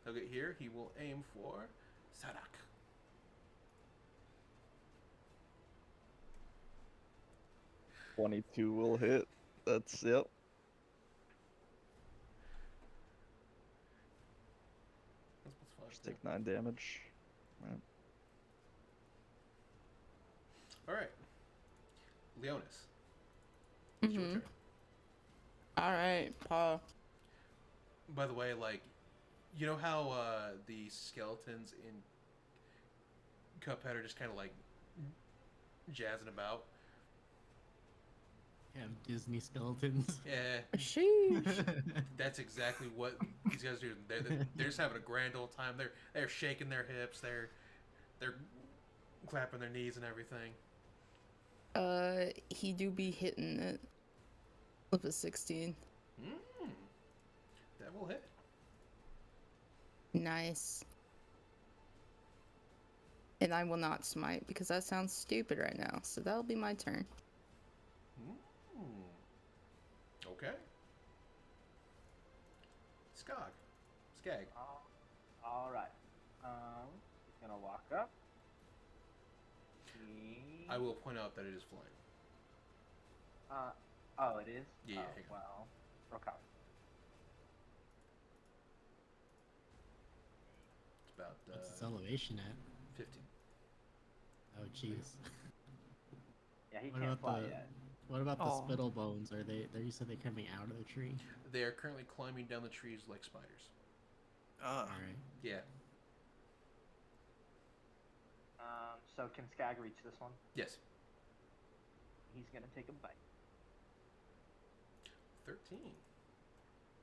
He'll get here. He will aim for Sadak. $22 will hit. That's yep. That's Just take 9 damage. Right. All right. Leonis. It's your Mhm. turn. All right, Paul. By the way, like, you know how the skeletons in Cuphead are just kind of like jazzing about? Have Disney skeletons. Yeah, Sheesh. that's exactly what these guys do. They're just having a grand old time. They're shaking their hips. They're clapping their knees and everything. He do be hitting it with a 16. That will hit. Nice. And I will not smite because that sounds stupid right now. So that'll be my turn. Okay. Skag. All right. He's gonna walk up. I will point out that it is flying. Oh, it is. Yeah, Oh, hang on. well. Okay. It's about What's its elevation at? 15. Oh, jeez. Yeah, he What can't about fly the- yet. What about the Oh. spittle bones? Are they? You said they're coming out of the tree. They are currently climbing down the trees like spiders. All right. Yeah. So can Skag reach this one? Yes. He's gonna take a bite. 13.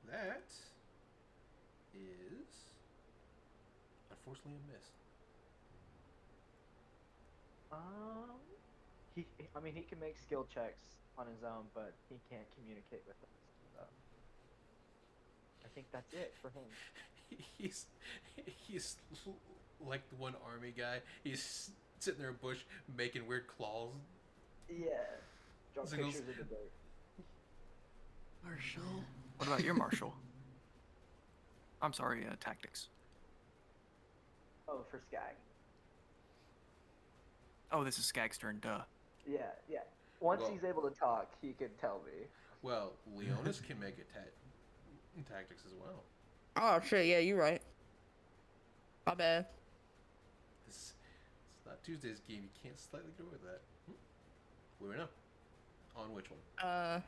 That is unfortunately a miss. He can make skill checks on his own, but he can't communicate with us. So I think that's it for him. He's like the one army guy. He's sitting there in a bush making weird claws. Yeah. Draw Ziggles. pictures of the dirt. Marshall. What about your marshal? I'm sorry, tactics. Oh, for Skag. Oh, this is Skag's turn, duh. Yeah. Once Well- he's able to talk, he can tell me. Well, Leonis can make tactics as well. Oh shit, yeah, you're right. My bad. It's not Tuesday's game. You can't slightly get away with that. What do we know? On which one?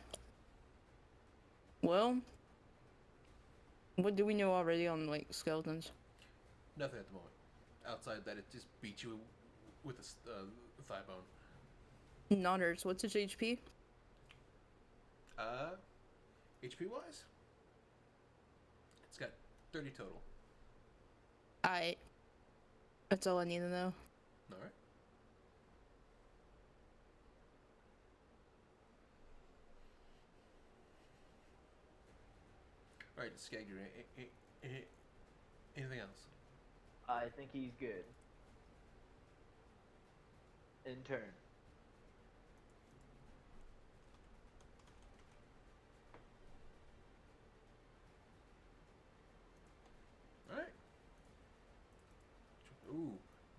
Well, what do we know already on like skeletons? Nothing at the moment. Outside that, it just beat you with a thigh bone. Nodders, what's his HP? HP wise, it's got 30 total. That's all I need to know. All right. All right, Skag, anything else? I think he's good. In turn. All right. Ooh,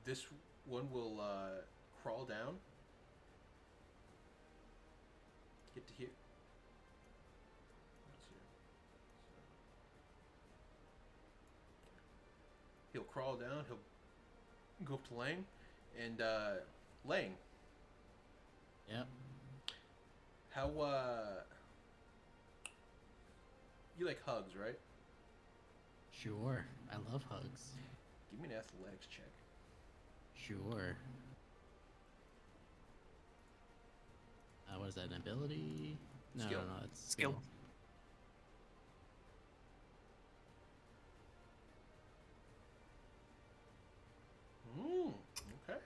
this one will crawl down. Get to here. What's here? He'll crawl down. He'll go up to Lang, and Lang, Yep. how you like hugs, right? Sure. I love hugs. Give me an athletics check. Sure. What is that? An ability? No, Skill. no, it's Skill. Okay.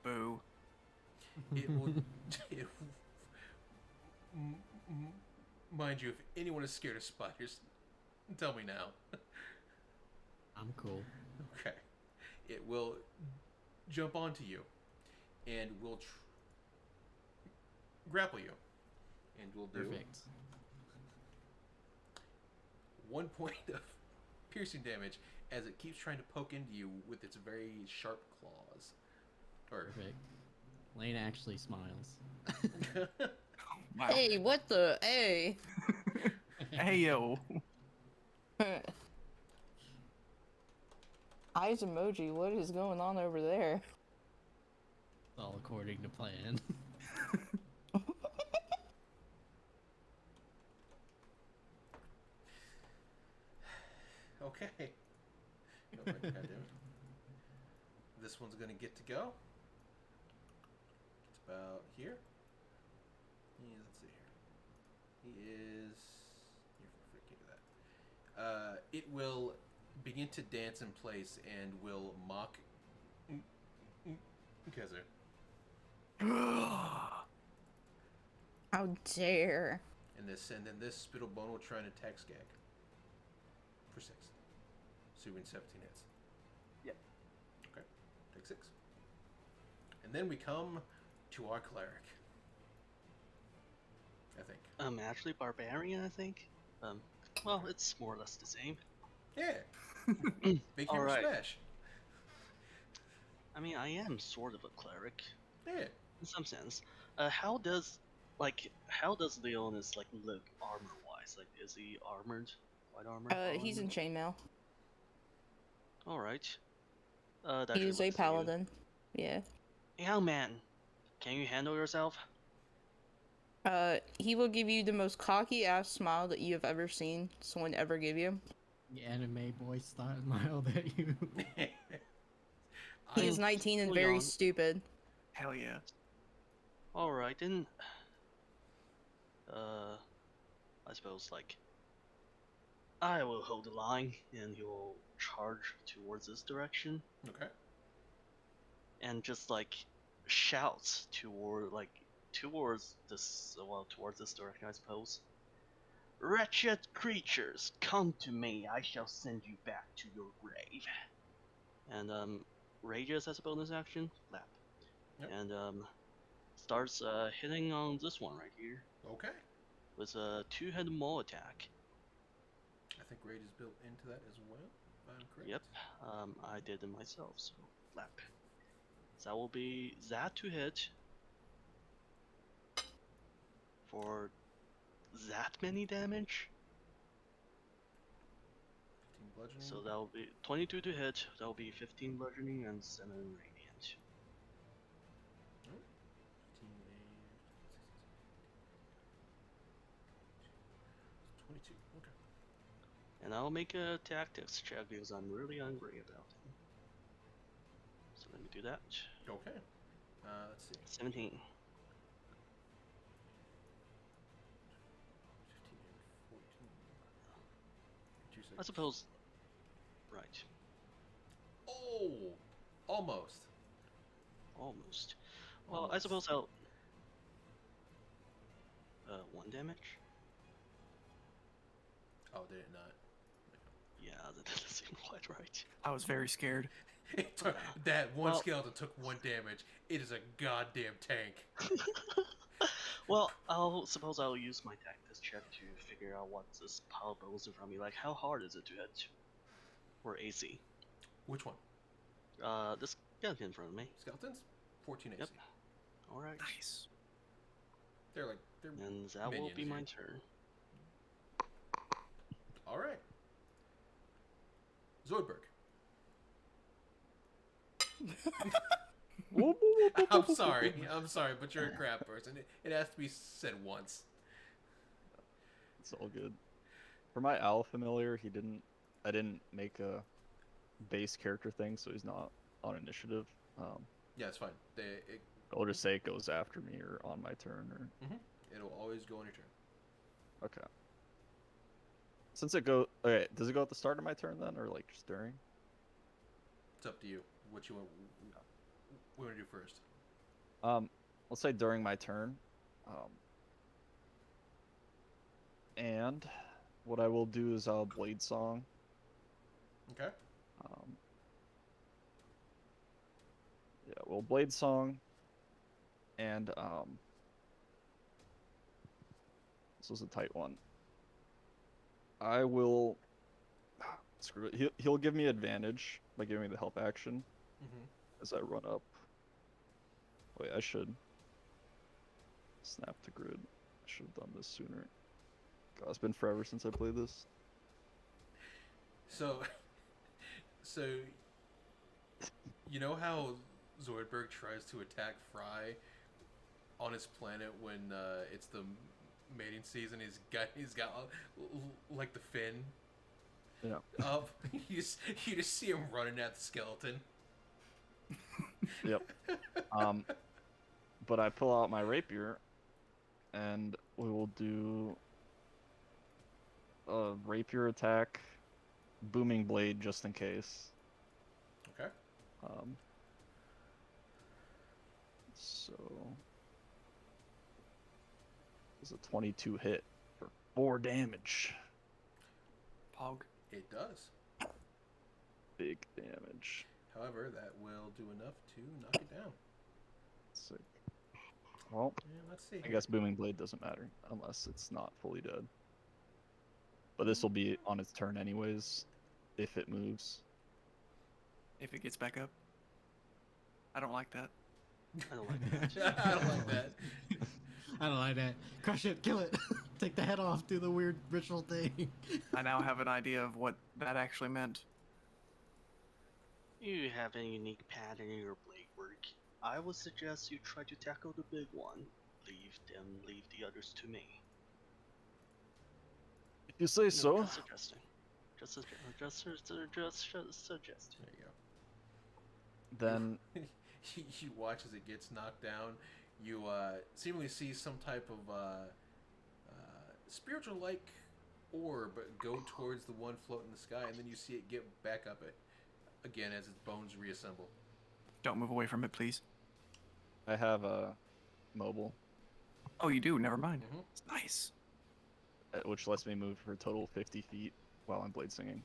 Boo. It will. It Mind you, if anyone is scared of spiders, tell me now. I'm cool. Okay. It will jump onto you and will grapple you. And will do Perfect. 1 point of piercing damage as it keeps trying to poke into you with its very sharp claws. Or Perfect. Lane actually smiles. Wow. Hey, what the? Hey. Hey yo. Eyes emoji, what is going on over there? It's all according to plan. okay. Oh, right, goddamn it. This one's gonna get to go. It's about here. Let's see here. He is. You're freaking that. It will begin to dance in place and will mock Kezer. How dare. And then this Spittlebone will try and attack Skag. For 6. Assuming 17 hits. Yep. Okay. Take 6. And then we come to our cleric. I think. Actually, barbarian, I think. Well, it's more or less the same. Yeah. Big hammer Alright. smash. I mean, I am sort of a cleric Yeah. in some sense. How does Leonis like look armor-wise? Like, is he armored? White armor? He's in chainmail. All right. That He's should a work for you. paladin. Yeah. Young man, can you handle yourself? He will give you the most cocky ass smile that you have ever seen someone ever give you. The anime boy smiled at you. He is 19 and Hold very on. stupid. Hell yeah. All right, then. I suppose like I will hold the line, and he will charge towards this direction, Okay. and just like shouts towards this direction, I suppose. Wretched creatures, come to me. I shall send you back to your grave. And rages as a bonus action, lap, Yep. and starts hitting on this one right here Okay. with a 2-headed maul attack. I think raid is built into that as well, if I'm correct. Yep, I did it myself, so lap. So that will be that to hit for that many damage. 15 bludgeoning. So that will be 22 to hit. That will be 15 bludgeoning and 7 radiant. 15 and 22. Okay. And I'll make a tactics check because I'm really angry about him. So let me do that. Okay. Let's see. 17. 15 and 14. 2 seconds. I suppose. Right. Oh! Almost. Almost. Well, I suppose I'll. 1 damage? Oh, did it not? Yeah, that doesn't seem quite right. I was very scared. It took, that one Well- skeleton took 1 damage. It is a goddamn tank. Well, I'll use my tactics check to figure out what this pile of bones in front of me. Like, how hard is it to hit? Or AC? Which one? This skeleton in front of me. Skeletons? 14 AC. Yep. Alright. Nice. They're And that will be minions my here. turn. Alright. Zoidberg. I'm sorry, but you're a crap person. It has to be said once. It's all good. For my owl familiar, I didn't make a base character thing, so he's not on initiative. Yeah, it's fine. I'll just say it goes after me or on my turn, or It'll always go on your turn. okay. Does it go at the start of my turn then, or like just during? It's up to you. What you want to do first? Let's say during my turn. And what I will do is I'll Blade Song. Okay. Yeah, well, Blade Song, and this was a tight one. I will screw it. He'll give me advantage by giving me the help action Mm-hmm. as I run up. Wait, I should snap to grid. I should have done this sooner. God, it's been forever since I played this. So, so you know how Zoidberg tries to attack Fry on his planet when it's the mating season? He's got like the fin Yeah. up. You just see him running at the skeleton. Yep. But I pull out my rapier, and we will do a rapier attack, booming blade just in case. Okay. So it's a 22 hit for 4 damage. Pog. It does. Big damage. However, that will do enough to knock it down. Sick. Well, And let's see. I guess booming blade doesn't matter unless it's not fully dead. But this will be on its turn anyways, if it moves. If it gets back up. I don't like that. I don't like that. I don't like that. I don't like that. Crush it, kill it, take the head off, do the weird ritual thing. I now have an idea of what that actually meant. You have a unique pattern in your blade work. I would suggest you try to tackle the big one. Leave the others to me. If you say No, so. Just suggesting. Just suggesting. There you go. Then You watch as it gets knocked down. You seemingly see some type of spiritual-like orb go towards the one floating in the sky, and then you see it get back up it again as its bones reassemble. Don't move away from it, please. I have a mobile, Oh, you do? Never mind. Mhm. It's nice. which lets me move for a total of 50 feet while I'm blade singing.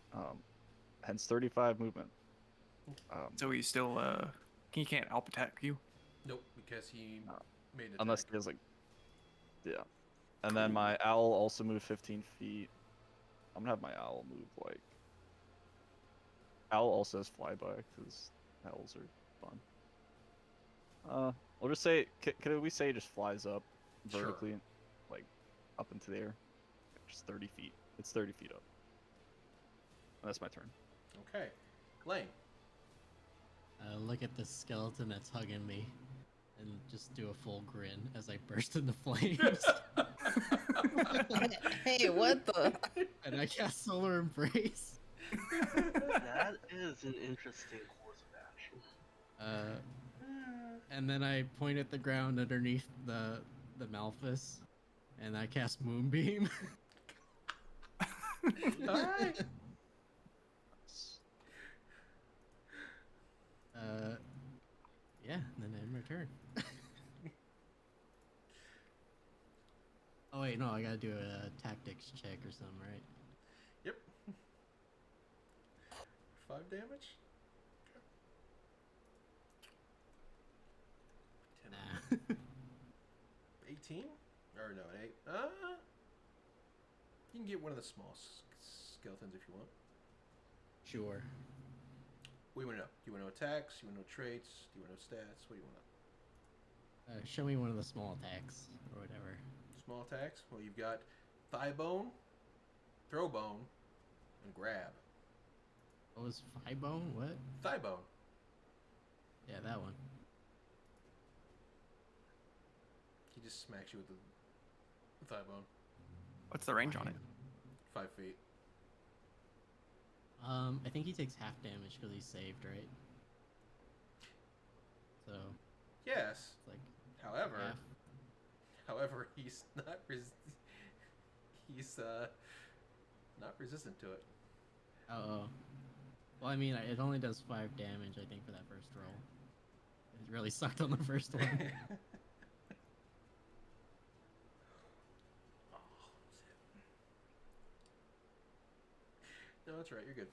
Hence 35 movement. So he's still, he can't help attack you? Nope, because he No. made an Unless attack. there's like, yeah. And then my owl also moved 15 feet. I'm gonna have my owl move like. Owl also has flyby because owls are fun. We'll just say, could we say it just flies up Sure. vertically, like up into the air, just 30 feet. It's 30 feet up. And that's my turn. Okay, Lane. Look at this skeleton that's hugging me, and just do a full grin as I burst into flames. Hey, what the? And I cast Solar Embrace. That is an interesting course of action. And then I point at the ground underneath the Malphus, and I cast Moonbeam. Alright. Yeah, and then end my turn. Oh wait, no, I gotta do a tactics check or something, right? Yep. 5 damage? Okay. 10, Nah. 18? Or no, 8. You can get one of the small skeletons if you want. Sure. What do you want to know? Do you want to know attacks? Do you want to know traits? Do you want to know stats? What do you want to know? Show me one of the small attacks or whatever. Small attacks? Well, you've got thigh bone, throw bone, and grab. What was Bone? What? Thigh bone. Yeah, that one. He just smacks you with the thigh bone. What's the range on it? 5 feet. I think he takes half damage because he's saved, right? So Yes. it's like However, half. he's not not resistant to it. Oh. Well, I mean, it only does 5 damage, I think, for that first roll. It really sucked on the first one. Oh, No, that's right. You're good.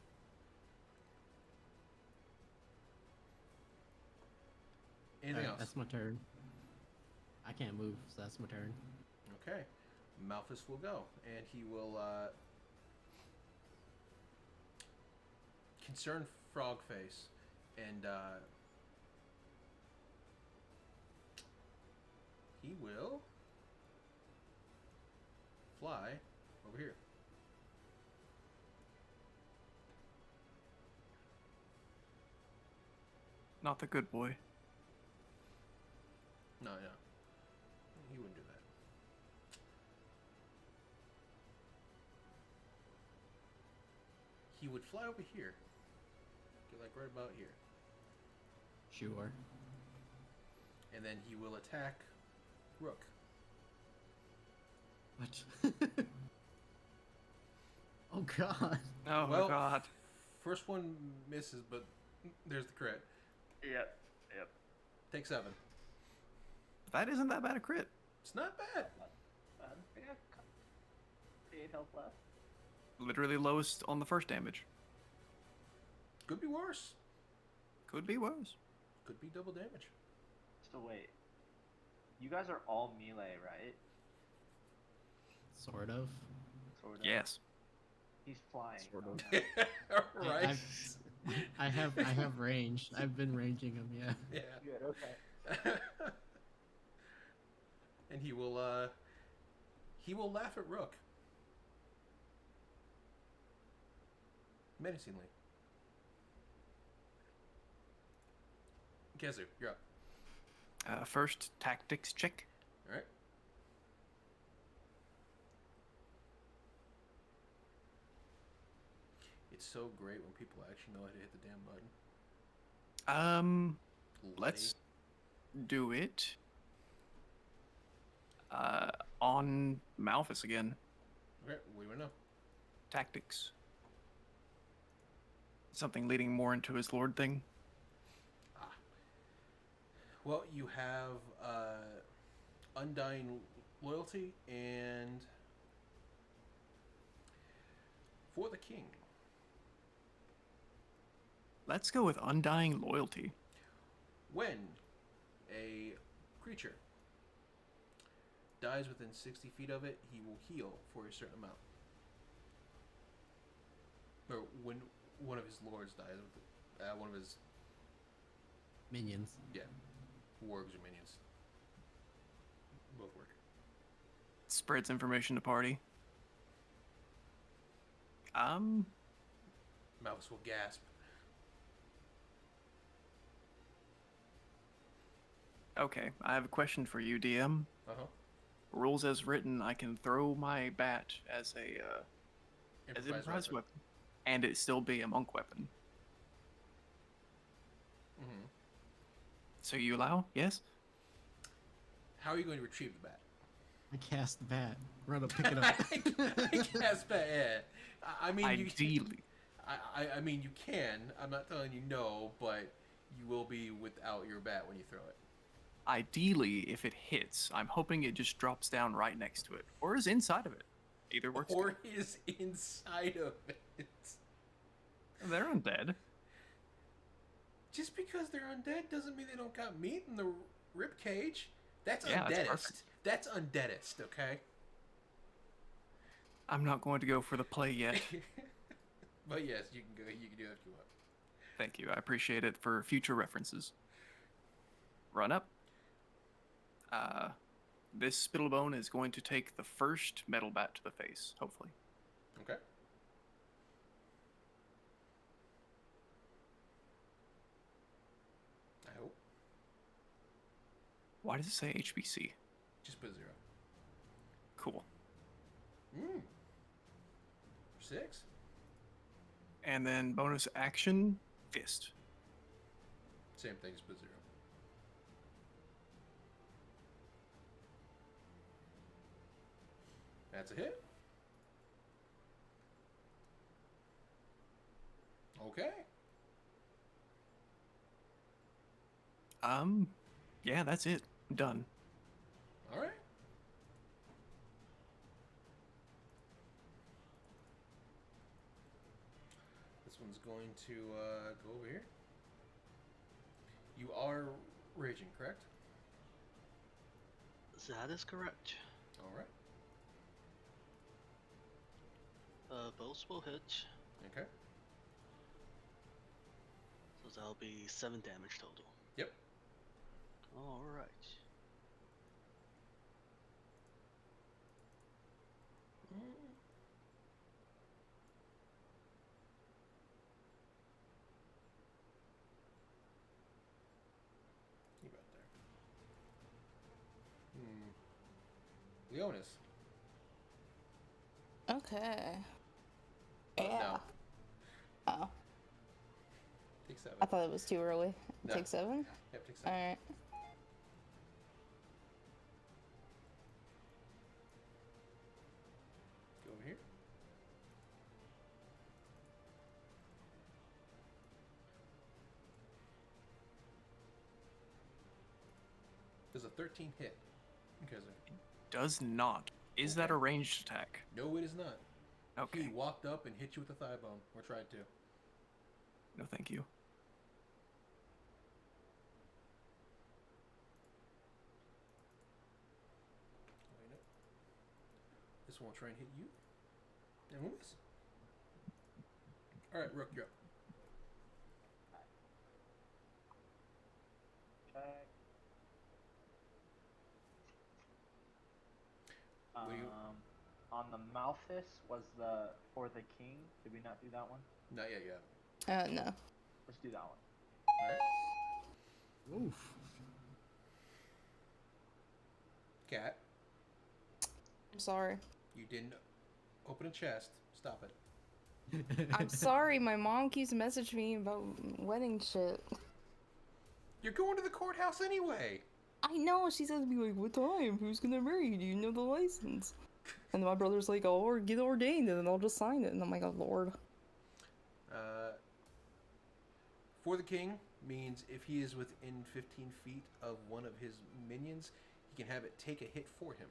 Anything Alright, else? That's my turn. I can't move, so that's my turn. Okay. Malphus will go, and he will concern Frogface, and he will fly over here. Not the good boy. No, he wouldn't do that. He would fly over here. Get like right about here. Sure. And then he will attack Rook. What? Oh god. Oh Well, god. First one misses, but there's the crit. Yep. Take 7. That isn't that bad a crit. It's not bad. I got 8 health left. Literally lowest on the first damage. Could be worse. Could be worse. Could be double damage. So wait, you guys are all melee, right? Sort of. Sort of. Yes. He's flying. Sort of. Oh, Right. I have range. I've been ranging him, yeah. Yeah. Good. Okay. And he will laugh at Rook. Menacingly. Kezu, you're up. First tactics check. Alright. It's so great when people actually know how to hit the damn button. Let's do it. On Malphus again. Okay, what do you want to know? Tactics. Something leading more into his lord thing. Well, you have Undying Loyalty and For the King. Let's go with Undying Loyalty. When a creature dies within 60 feet of it, he will heal for a certain amount. Or when one of his lords dies, with one of his Minions. wargs or minions. Both work. Spreads information to party. Malphus will gasp. Okay, I have a question for you, DM. Rules as written, I can throw my bat as a as an improvised weapon, and it still be a monk weapon. Mm-hmm. So you allow? Yes. How are you going to retrieve the bat? I cast the bat. Run up, pick it up. I cast bat. Yeah. I mean, Ideally. I mean, you can. I'm not telling you no, but you will be without your bat when you throw it. Ideally, if it hits, I'm hoping it just drops down right next to it, or is inside of it. Either works. Or is inside of it. They're undead. Just because they're undead doesn't mean they don't got meat in the rib cage. That's Yeah, that's undeadest. perfect. That's undeadest, okay? I'm not going to go for the play yet. But yes, you can go. You can do it if you want. Thank you. I appreciate it for future references. Run up. This Spittlebone is going to take the first metal bat to the face, hopefully. Okay. I hope. Why does it say HBC? Just put 0. Cool. 6. And then bonus action, fist. Same thing, just put 0. That's a hit. Okay. Yeah, that's it. I'm done. All right. one's going to go over here. You are raging, correct? That is correct. All right. Both will hit, Okay. so that'll be 7 damage total. Yep. Alright. You about there. Leonis. Okay. Oh, Yeah. no. Oh, Take 7. I thought it was too early. No. Take 7? Yep, take 7. Alright. Go over here. Does a 13 hit? Okay, Does not. Is that a ranged attack? no, it is not. Okay. He walked up and hit you with a thigh bone, or tried to. No, thank you. Wait up. This one will try and hit you. And we'll miss. Alright, Rook, you're up. Check. What do you- On the Malthus was the for the king. Did we not do that one? Not yet, yeah. No. Let's do that one. Alright. Oof. Cat, I'm sorry. you didn't open a chest. Stop it. I'm sorry, my mom keeps messaging me about wedding shit. You're going to the courthouse anyway. I know, she says to me like, what time? Who's gonna marry you? Do you know the license? And my brother's like, oh, or get ordained and then I'll just sign it. And I'm like, oh lord. For the king means if he is within 15 feet of one of his minions, he can have it take a hit for him.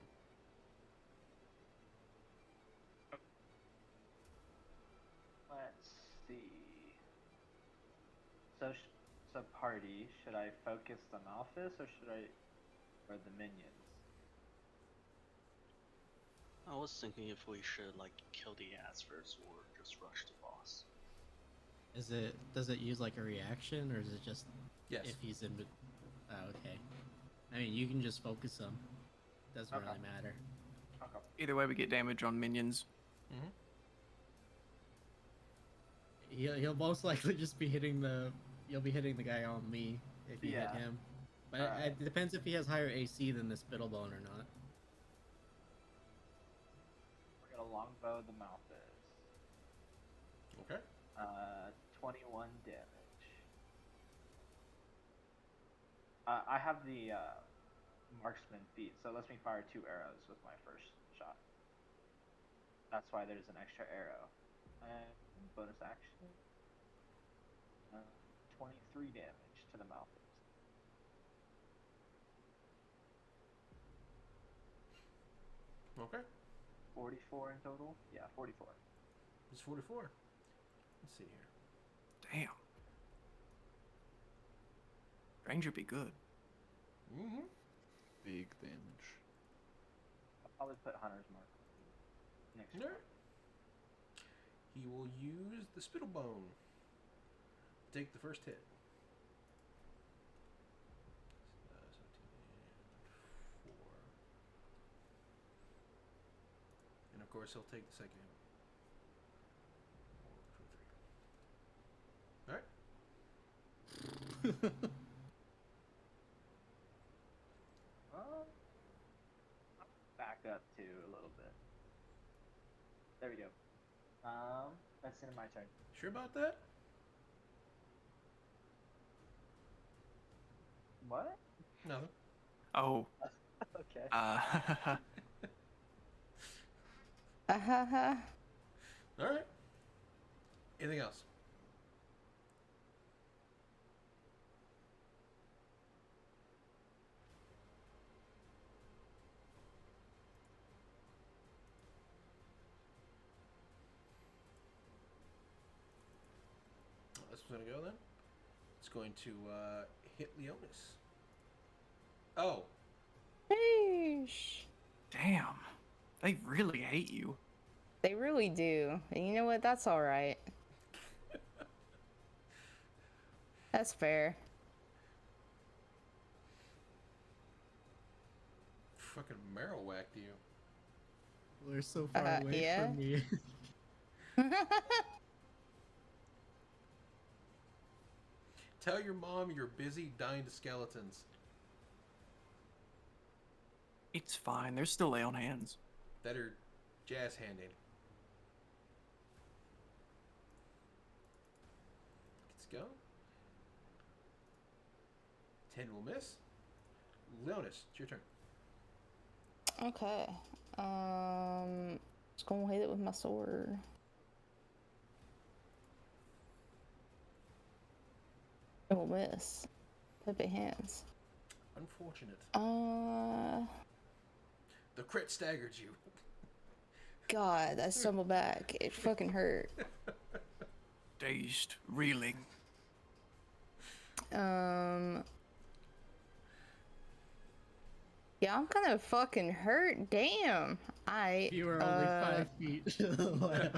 Let's see. So party. Should I focus the Malthus or should I, or the minions? I was thinking if we should like kill the ass first or just rush the boss. Does it use like a reaction, or is it just Yes. if he's in? Oh, okay. I mean, you can just focus him. Doesn't Okay. really matter. Okay. Either way, we get damage on minions. He'll most likely just be hitting the. You'll be hitting the guy on me if you Yeah. hit him. But Alright. it depends if he has higher AC than the Spittlebone or not. We're gonna longbow the Malthus. Okay. 21 damage. I have the marksman feat, so it lets me fire 2 arrows with my first shot. That's why there's an extra arrow. And bonus action. 23 damage to the Malthus. Okay. 44 in total? Yeah, 44. It's 44. Let's see here. Damn. Ranger be good. Mm-hmm. Big damage. I'll probably put Hunter's Mark next Alright. round. He will use the Spittlebone. Take the first hit. 17 and 4. And of course, he'll take the second hit. 1, 2, 3. Alright. Back up to a little bit. There we go. That's the end of my turn. Sure about that? What? Nothing. Oh. Okay. Ahaha. Alright. Anything else? one's gonna go then. It's going to hit Leonis. Oh, Sheesh. Damn. They really hate you. They really do. And you know what? That's alright. That's fair. fucking marrow whacked you. We're so far away yeah. from me. Tell your mom you're busy dying to skeletons. It's fine. There's still lay on hands. That are jazz handing. Let's go. 10 will miss. Leonis, it's your turn. Okay. Just gonna hit it with my sword. It will miss. Pepe hands. Unfortunate. The crit staggered you. God, I stumbled back. It fucking hurt. Dazed, reeling. Yeah, I'm kind of fucking hurt. Damn. You were only 5 feet to the left.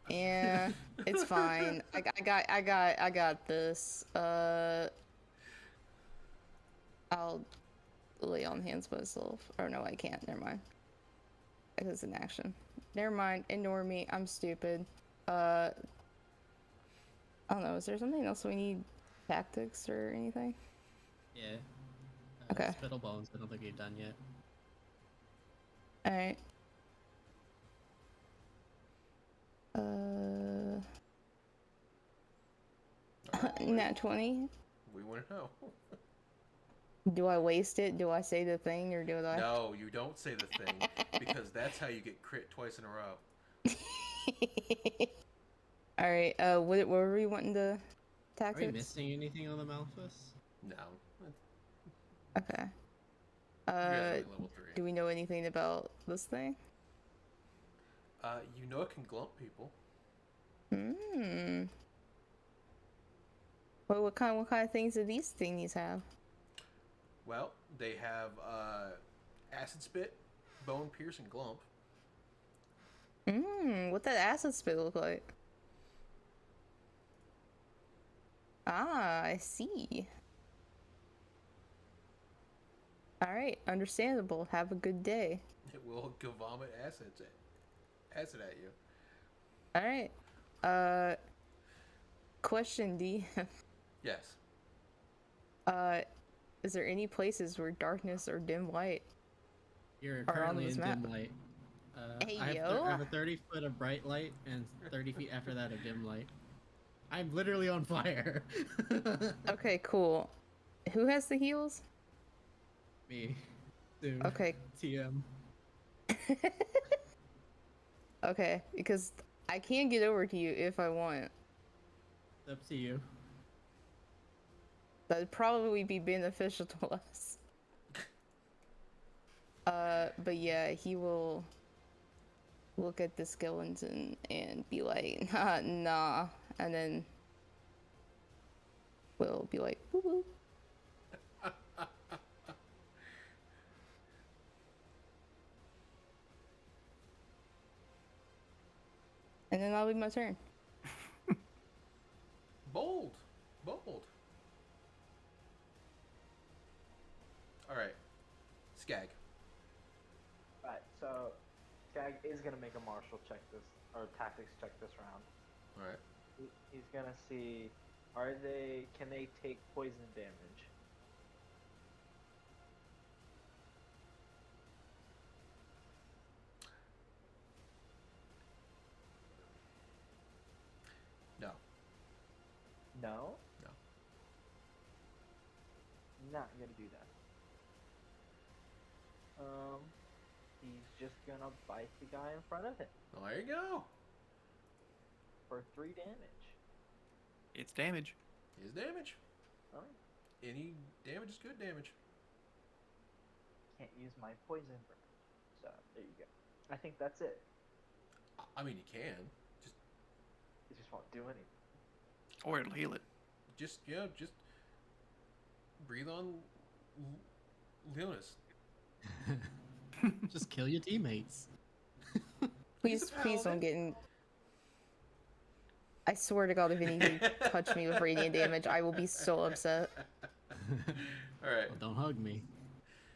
Yeah, it's fine. I got this. I'll lay on hands myself. Or no, I can't. Never mind. Because it's an action. Never mind. Ignore me. I'm stupid. I don't know. Is there something else we need? Tactics or anything? Yeah. Okay. Spittle bones. I don't think you've done yet. All right. Nat 20. We want to know. Do I waste it? Do I say the thing or do I? No, you don't say the thing because that's how you get crit twice in a row. All right. What were we wanting to Are tactics? we missing anything on the Malphus? No. Okay. You guys are like level 3. Do we know anything about this thing? You know it can glump people. Well, what kind of things do these thingies have? Well, they have acid spit, bone pierce, and glump. What that acid spit look like? Ah, I see. Alright, understandable. Have a good day. It will vomit acid at you. Alright. Question, DM. Yes. Is there any places where darkness or dim light? You're Are on currently this in map. dim light. Hey, I yo. have a 30 foot of bright light and 30 feet after that of dim light. I'm literally on fire. Okay, cool. Who has the heals? Me. Dude. Okay. TM. Okay, because I can get over to you if I want. It's up to you. That'd probably be beneficial to us. But yeah, he will look at the skeleton and be like, nah, and then we'll be like, woo woo. And then that'll be my turn. Bold. Alright. Skag. Right, so Skag is gonna make a martial check this or tactics check this round. Alright. He's gonna see, can they take poison damage? No. No? No. Not gonna do that. He's just gonna bite the guy in front of him There you go. for 3 damage. It's damage. His damage. Alright. Any damage is good damage. Can't use my poison burn. So there you go. I think that's it. I mean, you can. It just won't do anything. Or it'll heal it. Just breathe on Leonis. Just kill your teammates. Please, please don't get in. I swear to God, if anything touch me with radiant damage, I will be so upset. All right. Well, don't hug me.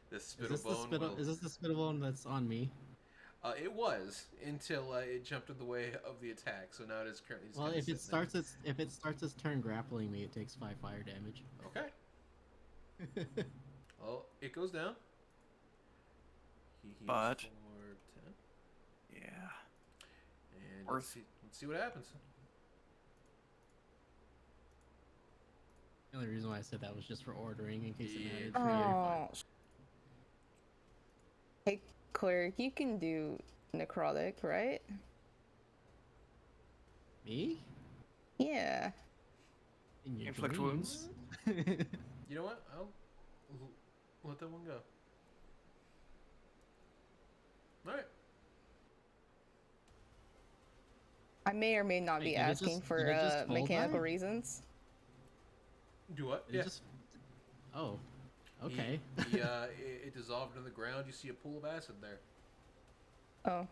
This Is spittle this the bone. spittle? will- Is this the spittle bone that's on me? It was until it jumped in the way of the attack. So now it is currently. Just Well, kinda if it sitting there. starts its turn grappling me, it takes 5 fire damage. Okay. Well, it goes down. He heals But- for 10. Yeah. And Worth. let's see what happens. The only reason why I said that was just for ordering, in case it Yeah, mattered. for you. Oh. Hey, Cleric, you can do necrotic, right? Me? Yeah. In your Inflict dreams? You know what? I'll let that one go. All right. I may or may not Wait, be did it asking just- for did it just full mechanical die? reasons. Do what? It just. Oh. Okay. It dissolved in the ground. You see a pool of acid there. Oh.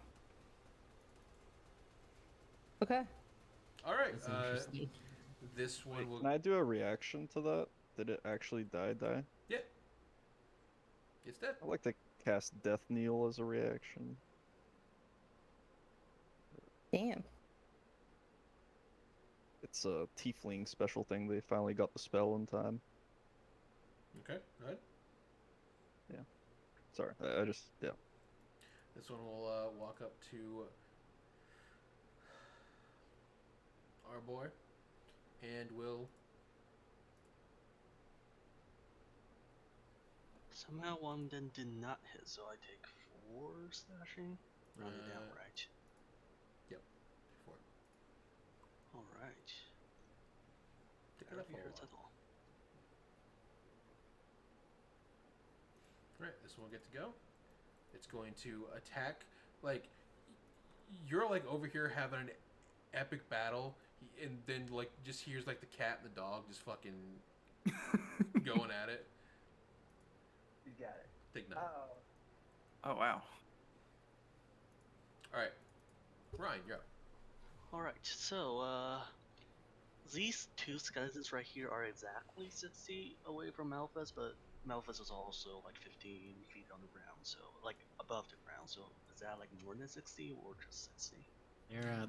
Okay. All right. That's interesting. This one Wait, will. can I do a reaction to that? Did it actually die? Yeah. It's dead. I like to cast Death Kneel as a reaction. Damn. It's a tiefling special thing. They finally got the spell in time. Okay. Go ahead. Sorry, I just yeah. This one will walk up to our boy, and will. Somehow one of them did not hit, so I take 4 slashing. Round it down, Uh, right? Yep. 4. Alright. Take it Gotta off be a hurt lot. at all. Right, this one will get to go. It's going to attack. Like, you're like over here having an epic battle, and then like just hears like the cat and the dog just fucking going at it. You got it. Take 9. Oh. Oh wow. All right, Ryan, you're up. Alright, so, these 2 skeletons right here are exactly 60 away from Malphas, but Malphas is also like 15 feet on the ground, so, like, above the ground, so is that like more than 60 or just 60?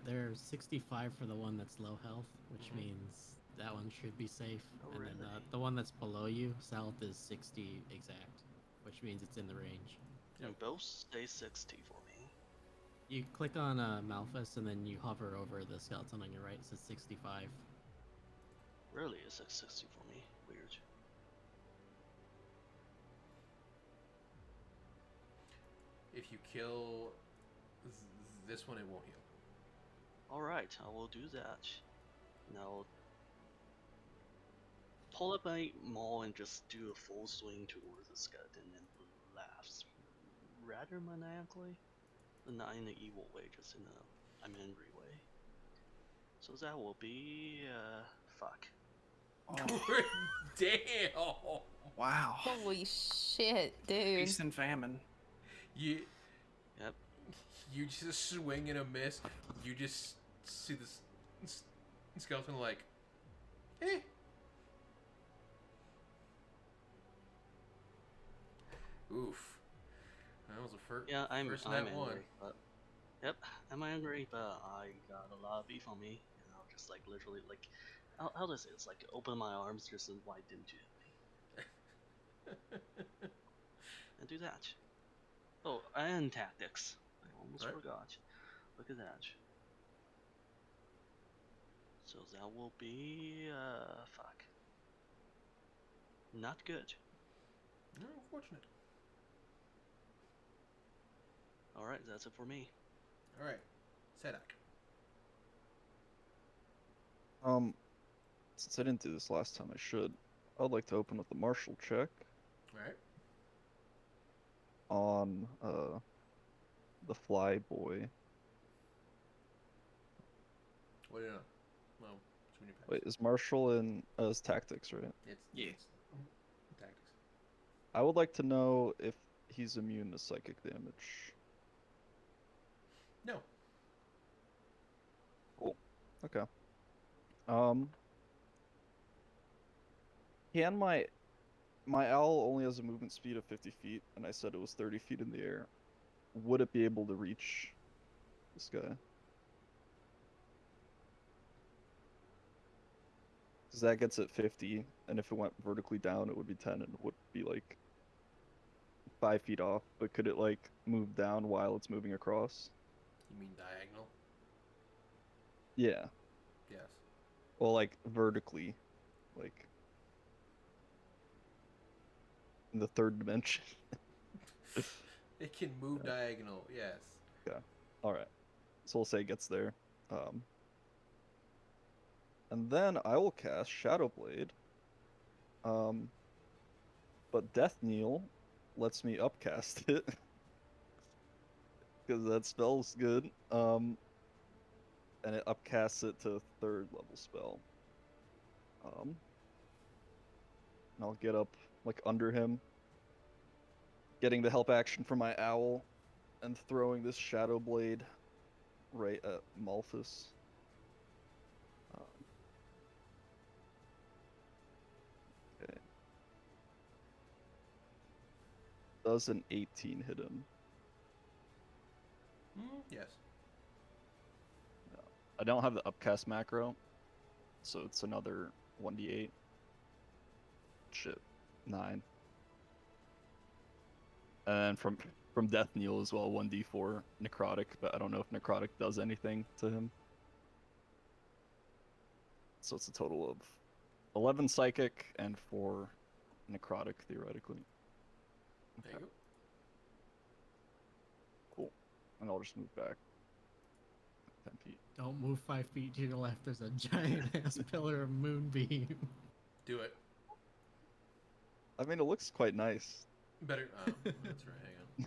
They're 65 for the one that's low health, which Mhm. means that one should be safe. Oh, and then really? the one that's below you, south, is 60 exact, which means it's in the range. And both stay 60 for me. You click on Malphas and then you hover over the skeleton on your right. It says 65. Really, it's like 60 for me. Weird. If you kill this one, it won't heal. Alright, I will do that. Now, pull up my maul and just do a full swing towards the skeleton and laughs. Rather maniacally, but not in an evil way, just in a I'm angry way. So that will be, fuck. Oh, Damn! wow. Holy shit, dude. Feast and famine. You Yep. you just swing and a miss. You just see this skeleton like, eh. Oof. That was a Yeah, I'm first angry, nat one. but yep, I'm angry, but I got a lot of beef on me, and I'll just like literally like, how does it? It's like open my arms just and why didn't you hit me? And do that. Oh, and tactics. I almost Right. forgot. Look at that. So that will be fuck. Not good. No, unfortunate. Alright, that's it for me. Alright. Sedak. Since I didn't do this last time, I should. I'd like to open with the martial check Alright. on the fly boy. What do you know? Well, Too many packs. Wait, is Marshall in as tactics, right? Yeah. It's tactics. I would like to know if he's immune to psychic damage. No. Okay. Can my owl only has a movement speed of 50 feet, and I said it was 30 feet in the air. Would it be able to reach this guy? Because that gets it 50, and if it went vertically down, it would be 10, and it would be like 5 feet off. But could it like move down while it's moving across? You mean diagonal? Yeah. Yes. Well, like vertically, like in the third dimension. It can move diagonal. Yes. All right. So we'll say it gets there. And then I will cast Shadow Blade. But Death Kneel lets me upcast it. Because that spell's good. And it upcasts it to 3rd level spell. And I'll get up like under him, getting the help action from my owl, and throwing this Shadow Blade right at Malthus. Okay. Does an 18 hit him? Yes. I don't have the upcast macro, so it's another 1d8. Shit, 9. And from Death Kneel as well, 1d4 necrotic, but I don't know if necrotic does anything to him. So it's a total of 11 psychic and 4 necrotic, theoretically. There you go. Cool. And I'll just move back 10 feet. Don't move 5 feet to your left. There's a giant ass pillar of moonbeam. Do it. I mean, it looks quite nice. Better. Oh, that's right. Hang on.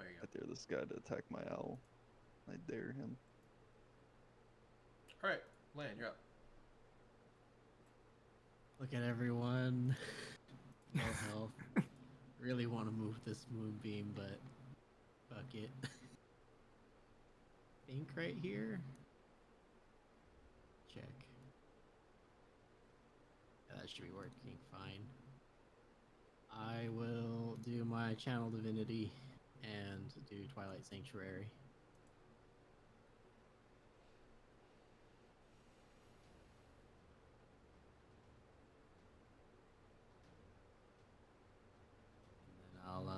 There you I go. dare this guy to attack my owl. I dare him. All right, Lan, you're up. Look at everyone. No health. Really want to move this moonbeam, but fuck it. Think right here. Check. Yeah, that should be working fine. I will do my Channel Divinity and do Twilight Sanctuary. And then I'll,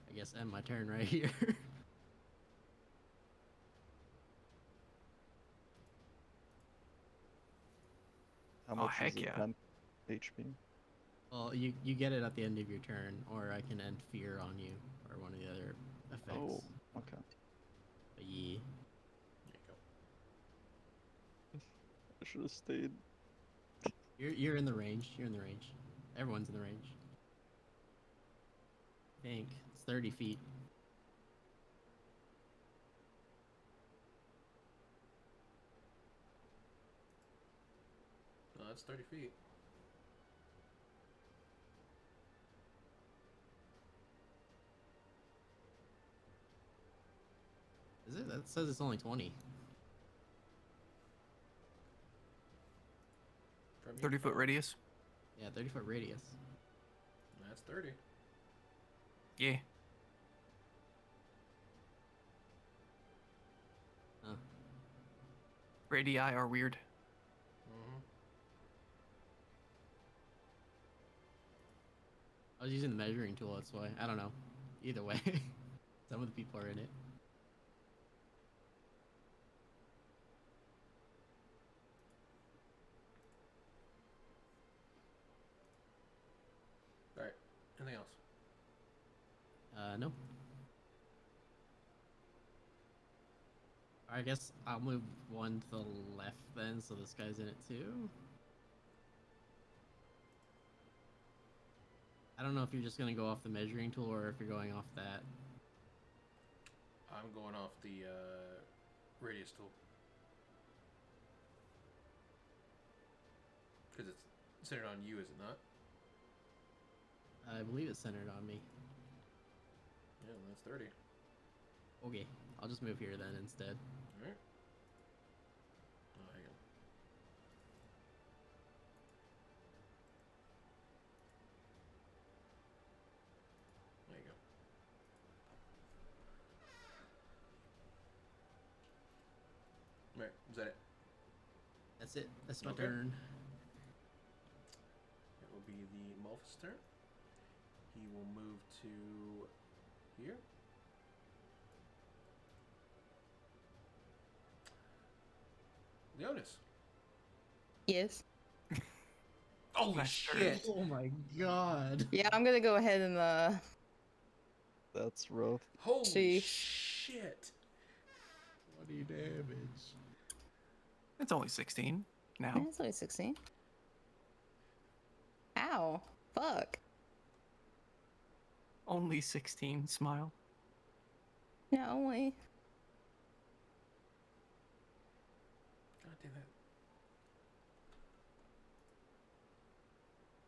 I guess, end my turn right here. How Oh, much heck is it? yeah. 10 HP? Well, you get it at the end of your turn, or I can end Fear on you, or one of the other effects. Oh, okay. But yeah. There you go. I should have stayed. You're in the range. You're in the range. Everyone's in the range. I think it's 30 feet. No, that's 30 feet. Is it? That says it's only 20. From you? 30-foot radius. Yeah, 30-foot radius. That's 30. Yeah. Huh. Radii are weird. Mm-hmm. I was using the measuring tool, that's why. I don't know. Either way, some of the people are in it. All right. Anything else? No. I guess I'll move one to the left then, so this guy's in it too. I don't know if you're just gonna go off the measuring tool or if you're going off that. I'm going off the radius tool. Because it's centered on you, is it not? I believe it's centered on me. Yeah, that's 30. Okay, I'll just move here then instead. Alright. Oh, hang on. There you go. Alright, is that it? That's it. That's my Okay. turn. It will be the Malphus turn. He will move to here. Leonis. Yes. Holy Last turn. shit! Oh my god. Yeah, I'm gonna go ahead and That's rough. Holy See. shit! 20 damage. It's only 16 now. It's only 16. Ow. Fuck. Only 16. Smile. Yeah, only. God damn it.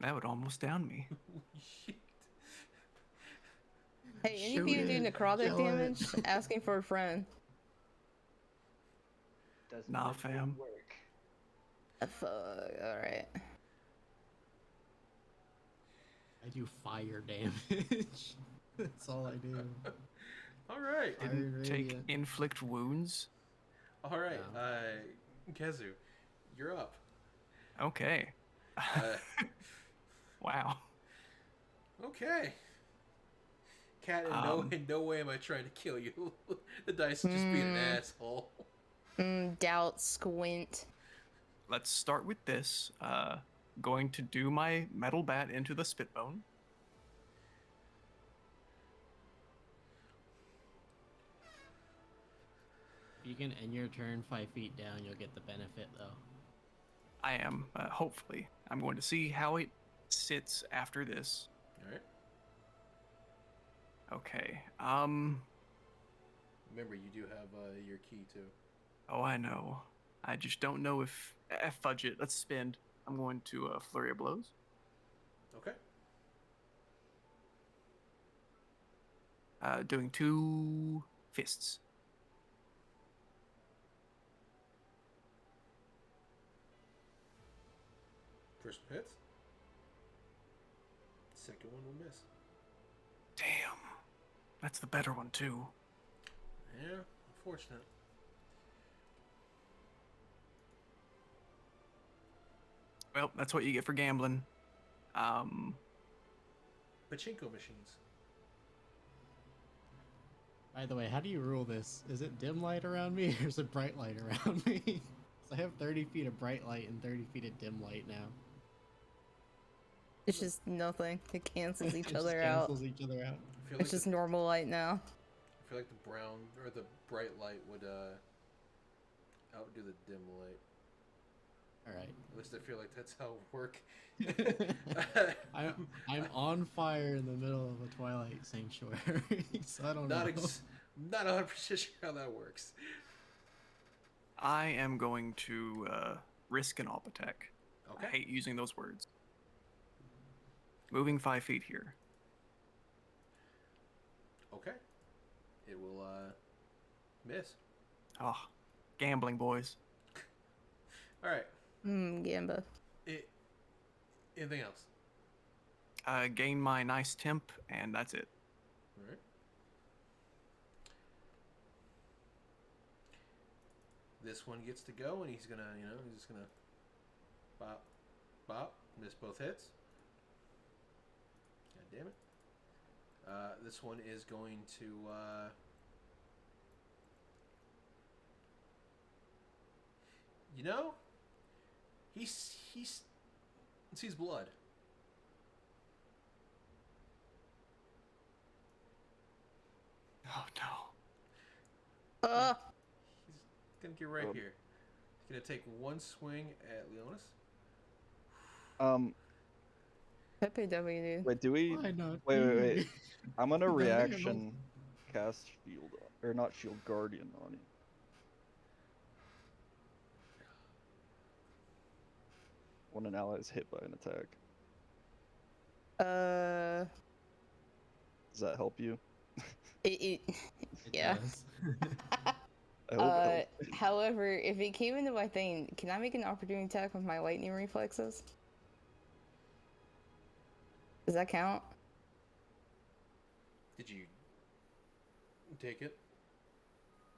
That would almost down me. Holy shit. Hey, any of Shoot you do it. necrotic Kill it. damage? Asking for a friend. Does Nah, not fam. work. Fuck. Alright. I do fire damage. That's all I do. Alright. Fire Didn't take radiant. inflict wounds. Alright. No. Kezu, you're up. Okay. Wow. Okay. Cat, in no way am I trying to kill you. The dice is just being an asshole. Doubt, squint. Let's start with this. Going to do my metal bat into the spitbone. If you can end your turn 5 feet down, you'll get the benefit though. I am, hopefully. I'm going to see how it sits after this. Alright. Okay. Remember, you do have your key too. Oh, I know. I just don't know if... fudge it. Let's spend. I'm going to flurry of blows. Okay. Doing 2 fists. First one hits. Second one will miss. Damn. That's the better one, too. Yeah, unfortunate. Well, that's what you get for gambling. Pachinko machines. By the way, how do you rule this? Is it dim light around me or is it bright light around me? 'Cause I have 30 feet of bright light and 30 feet of dim light now. It's just nothing. It cancels It each just other out. cancels each other out. I feel It's just normal light now. I feel like the brown or the bright light would outdo the dim light. Alright. At least I feel like that's how it work. I'm on fire in the middle of a twilight sanctuary, so I don't not know. not 100% sure how that works. I am going to risk an op attack. Okay. I hate using those words. Moving 5 feet here. Okay. It will miss. Oh, gambling, boys. All right. Gamba. Anything else? Gain my nice temp, and that's it. All right. This one gets to go, and he's gonna, he's just gonna bop, bop, miss both hits. God damn it. This one is going to he sees blood. Oh no. He's gonna get right here. He's gonna take one swing at Leonis. Pepe W, dude. Wait, do we? Why not? Wait. me? I'm gonna Diagonal. reaction cast shield or not shield, guardian on you. When an ally is hit by an attack. Does that help you? It It yeah. does. I hope it helps you. However, if it came into my thing, can I make an opportunity attack with my lightning reflexes? Does that count? Did you take it?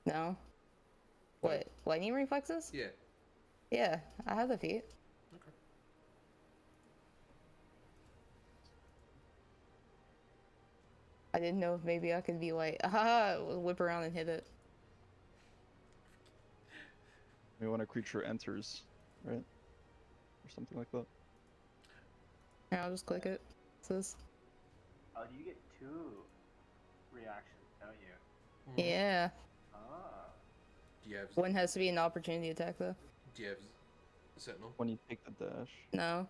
No. What? Lightning reflexes? Yeah. Yeah, I have the feat. Okay. I didn't know if maybe I could be like, whip around and hit it. Maybe when a creature enters, right? Or something like that. Yeah, I'll just click it. Says, Oh, you get 2 reactions, don't you? Mhm. yeah. Ah. Do you have One has to be an opportunity attack though. Do you have Sentinel? When you take the dash. No.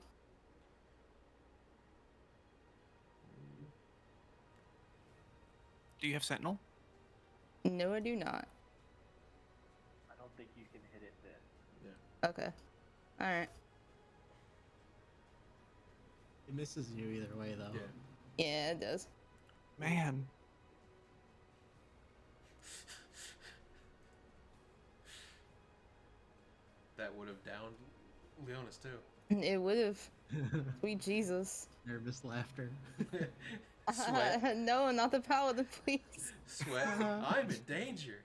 Do you have Sentinel? No, I do not. I don't think you can hit it then. Okay. Alright. It misses you either way, though. Yeah. Yeah, it does. Man. That would have downed Leonis too. It would have. Sweet Jesus. Nervous laughter. Sweat. No, not the paladin, please. Sweat. I'm in danger.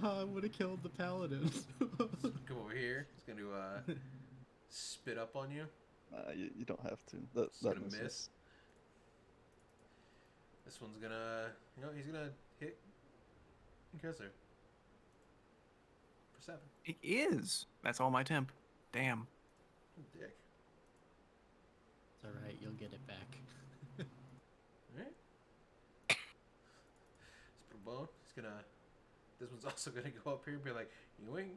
I would have killed the paladin. Come over here. It's going to spit up on you. You don't have to. That It's gonna misses. miss. This one's gonna, he's gonna hit Kessler for 7. It is. That's all my temp. Damn. Dick. It's alright, you'll get it back. Alright. Let's put a bone. He's gonna. This one's also gonna go up here and be like, you ain't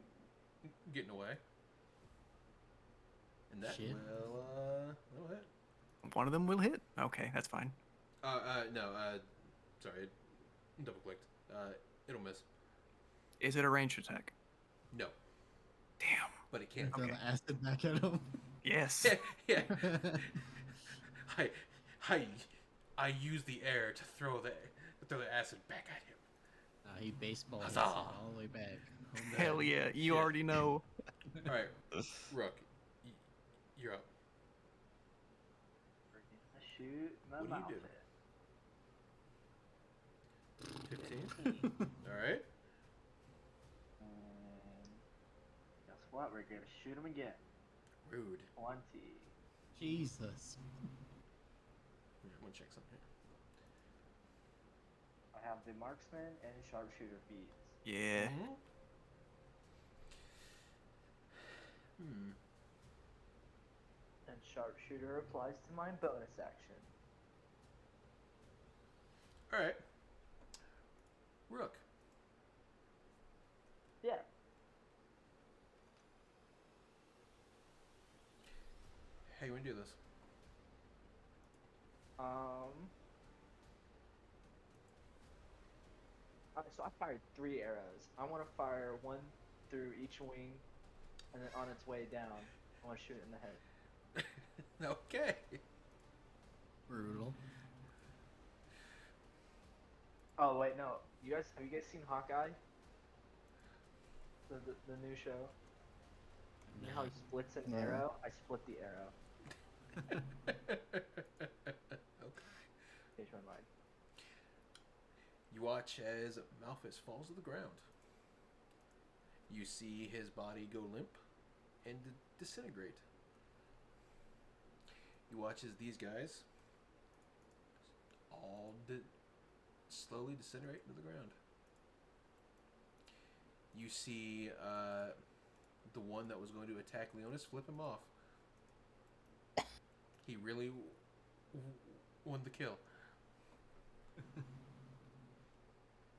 getting away. And that Shit. will hit. One of them will hit. Okay, that's fine. No, sorry, double clicked. It'll miss. Is it a ranged attack? No, Damn. but it can. Throw Okay. the acid back at him. Yes. Yeah. I use the air to throw the acid back at him. He baseball hits it Huzzah. all the way back. Hell yeah. You Shit. already know. All right, Rook, you're up. We're gonna shoot the What do mouth you do? it. 15. All right. And guess what? We're gonna shoot him again. Rude. 20. Jesus. Yeah, I'm gonna check something I have the marksman and sharpshooter feats. Yeah. here. And sharpshooter applies to my bonus action. All right. Rook. Yeah. How you wanna do this? So I fired 3 arrows. I want to fire 1 through each wing, and then on its way down, I want to shoot it in the head. Okay. Brutal. Oh wait, no. Have you guys seen Hawkeye? The new show. You know how he splits an No. arrow? I split the arrow. Okay. Changed my mind. You watch as Malphus falls to the ground. You see his body go limp and disintegrate. You watch as these guys all slowly disintegrate into the ground. You see the one that was going to attack Leonis flip him off. He really won the kill.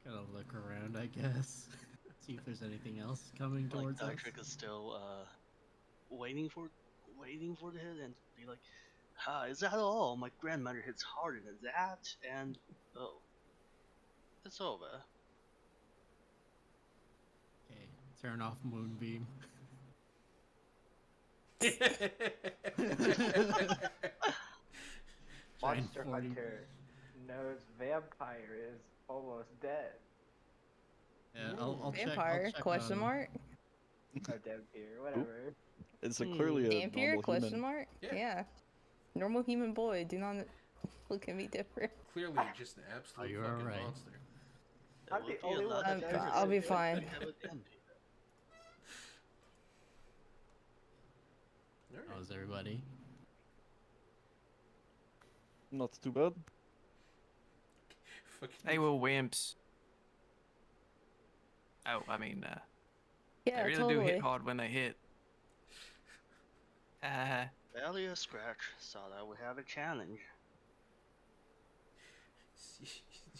Gotta look around, I guess. See if there's anything else coming Like towards us. Diedrich is still waiting for the hit and be like, is that all? My grandmother hits harder than that, and oh, it's over. Turn off Moonbeam. Giant Monster 40 Hunter knows vampire is almost dead. Yeah, I'll check. Vampire? I'll check Question on- mark? Or Vampire, whatever. It's clearly a Vampire? normal Question human. mark? Yeah. Normal human boy. Do not look at me different. Clearly, just an absolute you're fucking alright. monster. There I'm would the be a only lot one of that difference I'll be if fine. we have an envy. Alright. How's everybody? Not too bad. Fucking They were wimps. Oh, I mean, Yeah, they really totally. do hit hard when they hit. Barely a scratch, so that we have a challenge.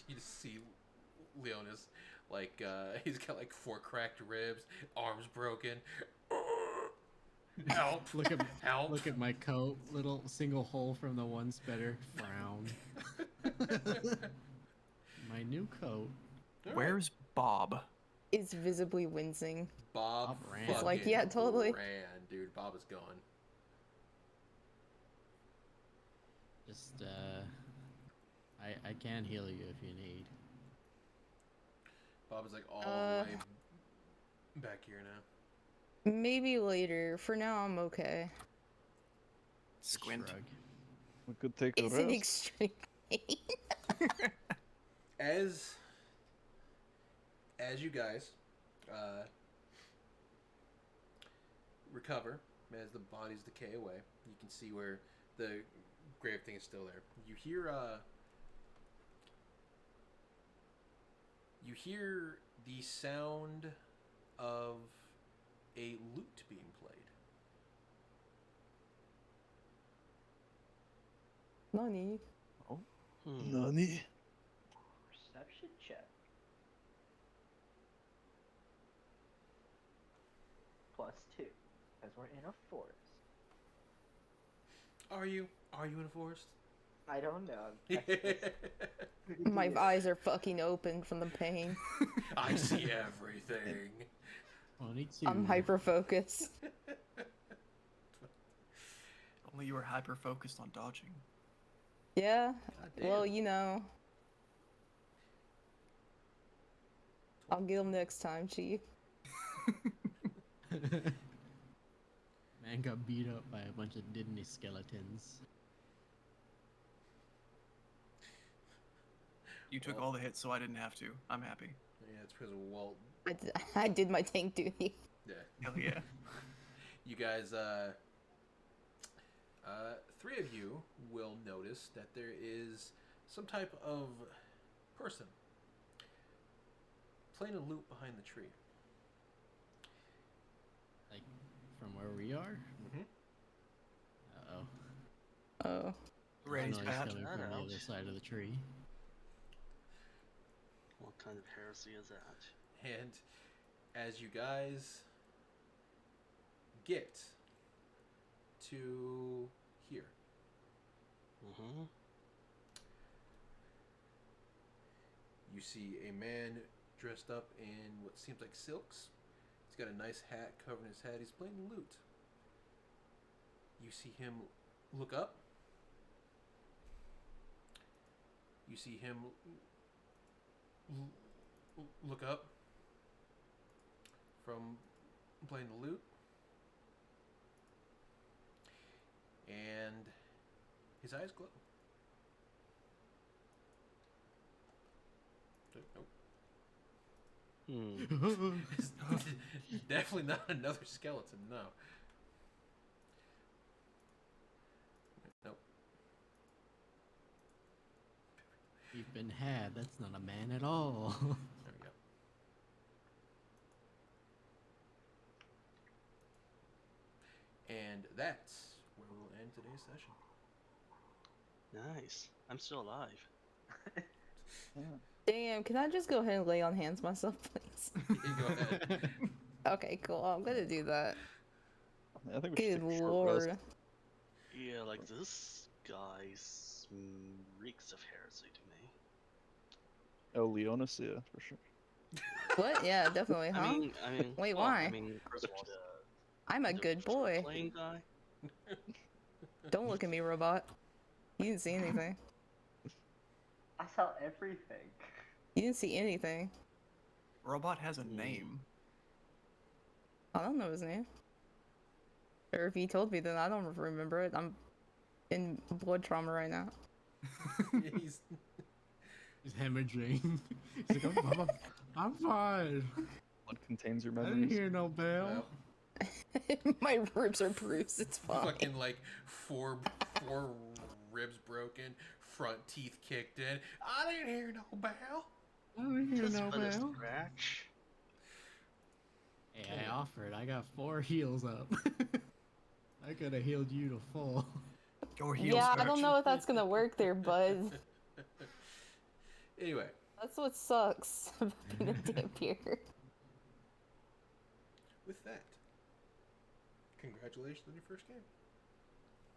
You just see Leonis, like, he's got like 4 cracked ribs, arms broken. Help! Look at Help! look at my coat. Little single hole from the one splitter. Frown. My new coat. Alright. Where's Bob? Is visibly wincing. Bob? Bob ran. It's like, fucking yeah, totally. Ran, dude. Bob is gone. Just I can heal you if you need. Bob is like all the way back here now. Maybe later. For now, I'm okay. Just Squint. shrug. We could take a It's in rest. extreme pain. As you guys recover, as the bodies decay away, you can see where the grave thing is still there. You hear the sound of a lute being played. Nani? Nani? Perception check. +2, because we're in a forest. Are you in a forest? I don't know. My eyes are fucking open from the pain. I see everything. 22. I'm hyper focused. Only you were hyper focused on dodging. Yeah. damn. Well, you know. I'll get them next time, Chief. Man got beat up by a bunch of Disney skeletons. You took all the hits, so I didn't have to. I'm happy. Yeah, it's because of Walt. I did my tank duty. Yeah. Hell yeah. You guys, 3 of you will notice that there is some type of person playing a lute behind the tree. Like, from where we are? Mm-hmm. Uh-oh. Oh. Ray's Noise bad. coming That from the out. other side of the tree. What kind of heresy is that? And as you guys get to here, Mm-hmm. you see a man dressed up in what seems like silks. He's got a nice hat covering his head. He's playing the lute. You see him look up. You see him look up from playing the lute. And his eyes glow. Nope. Hmm. Definitely not another skeleton, no. Nope. You've been had. That's not a man at all. There we go. And that's where we'll end today's session. Nice. I'm still alive. Damn, can I just go ahead and lay on hands myself, please? Go ahead. Okay, cool. I'm gonna do that. I think we should Good take a short lord. rest. Yeah, like this guy reeks of heresy to me. Oh, Leonis, yeah, for sure. What? Yeah, definitely, huh? I mean, Wait, well, why? I mean, first of all, I'm a the good boy. playing guy. Don't look at me, robot. You didn't see anything. I saw everything. You didn't see anything. Robot has a name. I don't know his name. Or if he told me, then I don't remember it. I'm in blood trauma right now. Yeah, he's He's hemorrhaging. He's like, I'm fine. Blood contains your I didn't memories. hear no bell. well, My ribs are bruised. It's fine. fucking like four ribs broken, front teeth kicked in. I didn't hear no bell. I didn't hear Just no but a bell. scratch. Hey, I offered. I got 4 heals up. I could have healed you to full. Your heels Yeah, I hurt. don't know if that's gonna work there, bud. Anyway, That's what sucks about being a vampire. with that, congratulations on your first game.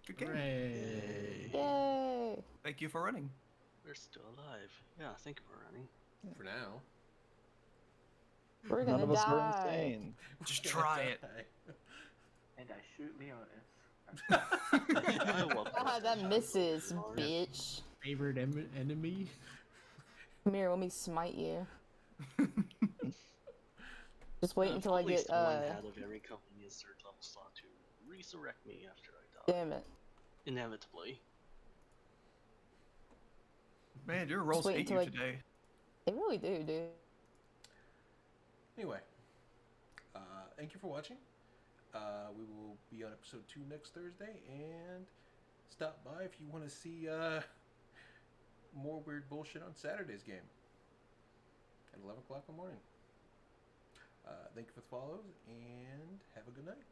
Good game. Hooray. Yay! Thank you for running. We're still alive. Yeah, thank you for running. For now. We're None gonna of us were die. insane. Just We're try gonna it. die. And I shoot Leonis. I love Ah, that misses, Lord. bitch. Favorite enemy? Come here, let me smite you. Just wait until I At get, least one had a very convenient third level slot to resurrect me after I die. damn it. Inevitably. Man, your rolls wait hate you until today. They really do, dude. Anyway, thank you for watching. We will be on episode 2 next Thursday, and stop by if you want to see more weird bullshit on Saturday's game at 11 o'clock in the morning. Thank you for the follows, and have a good night.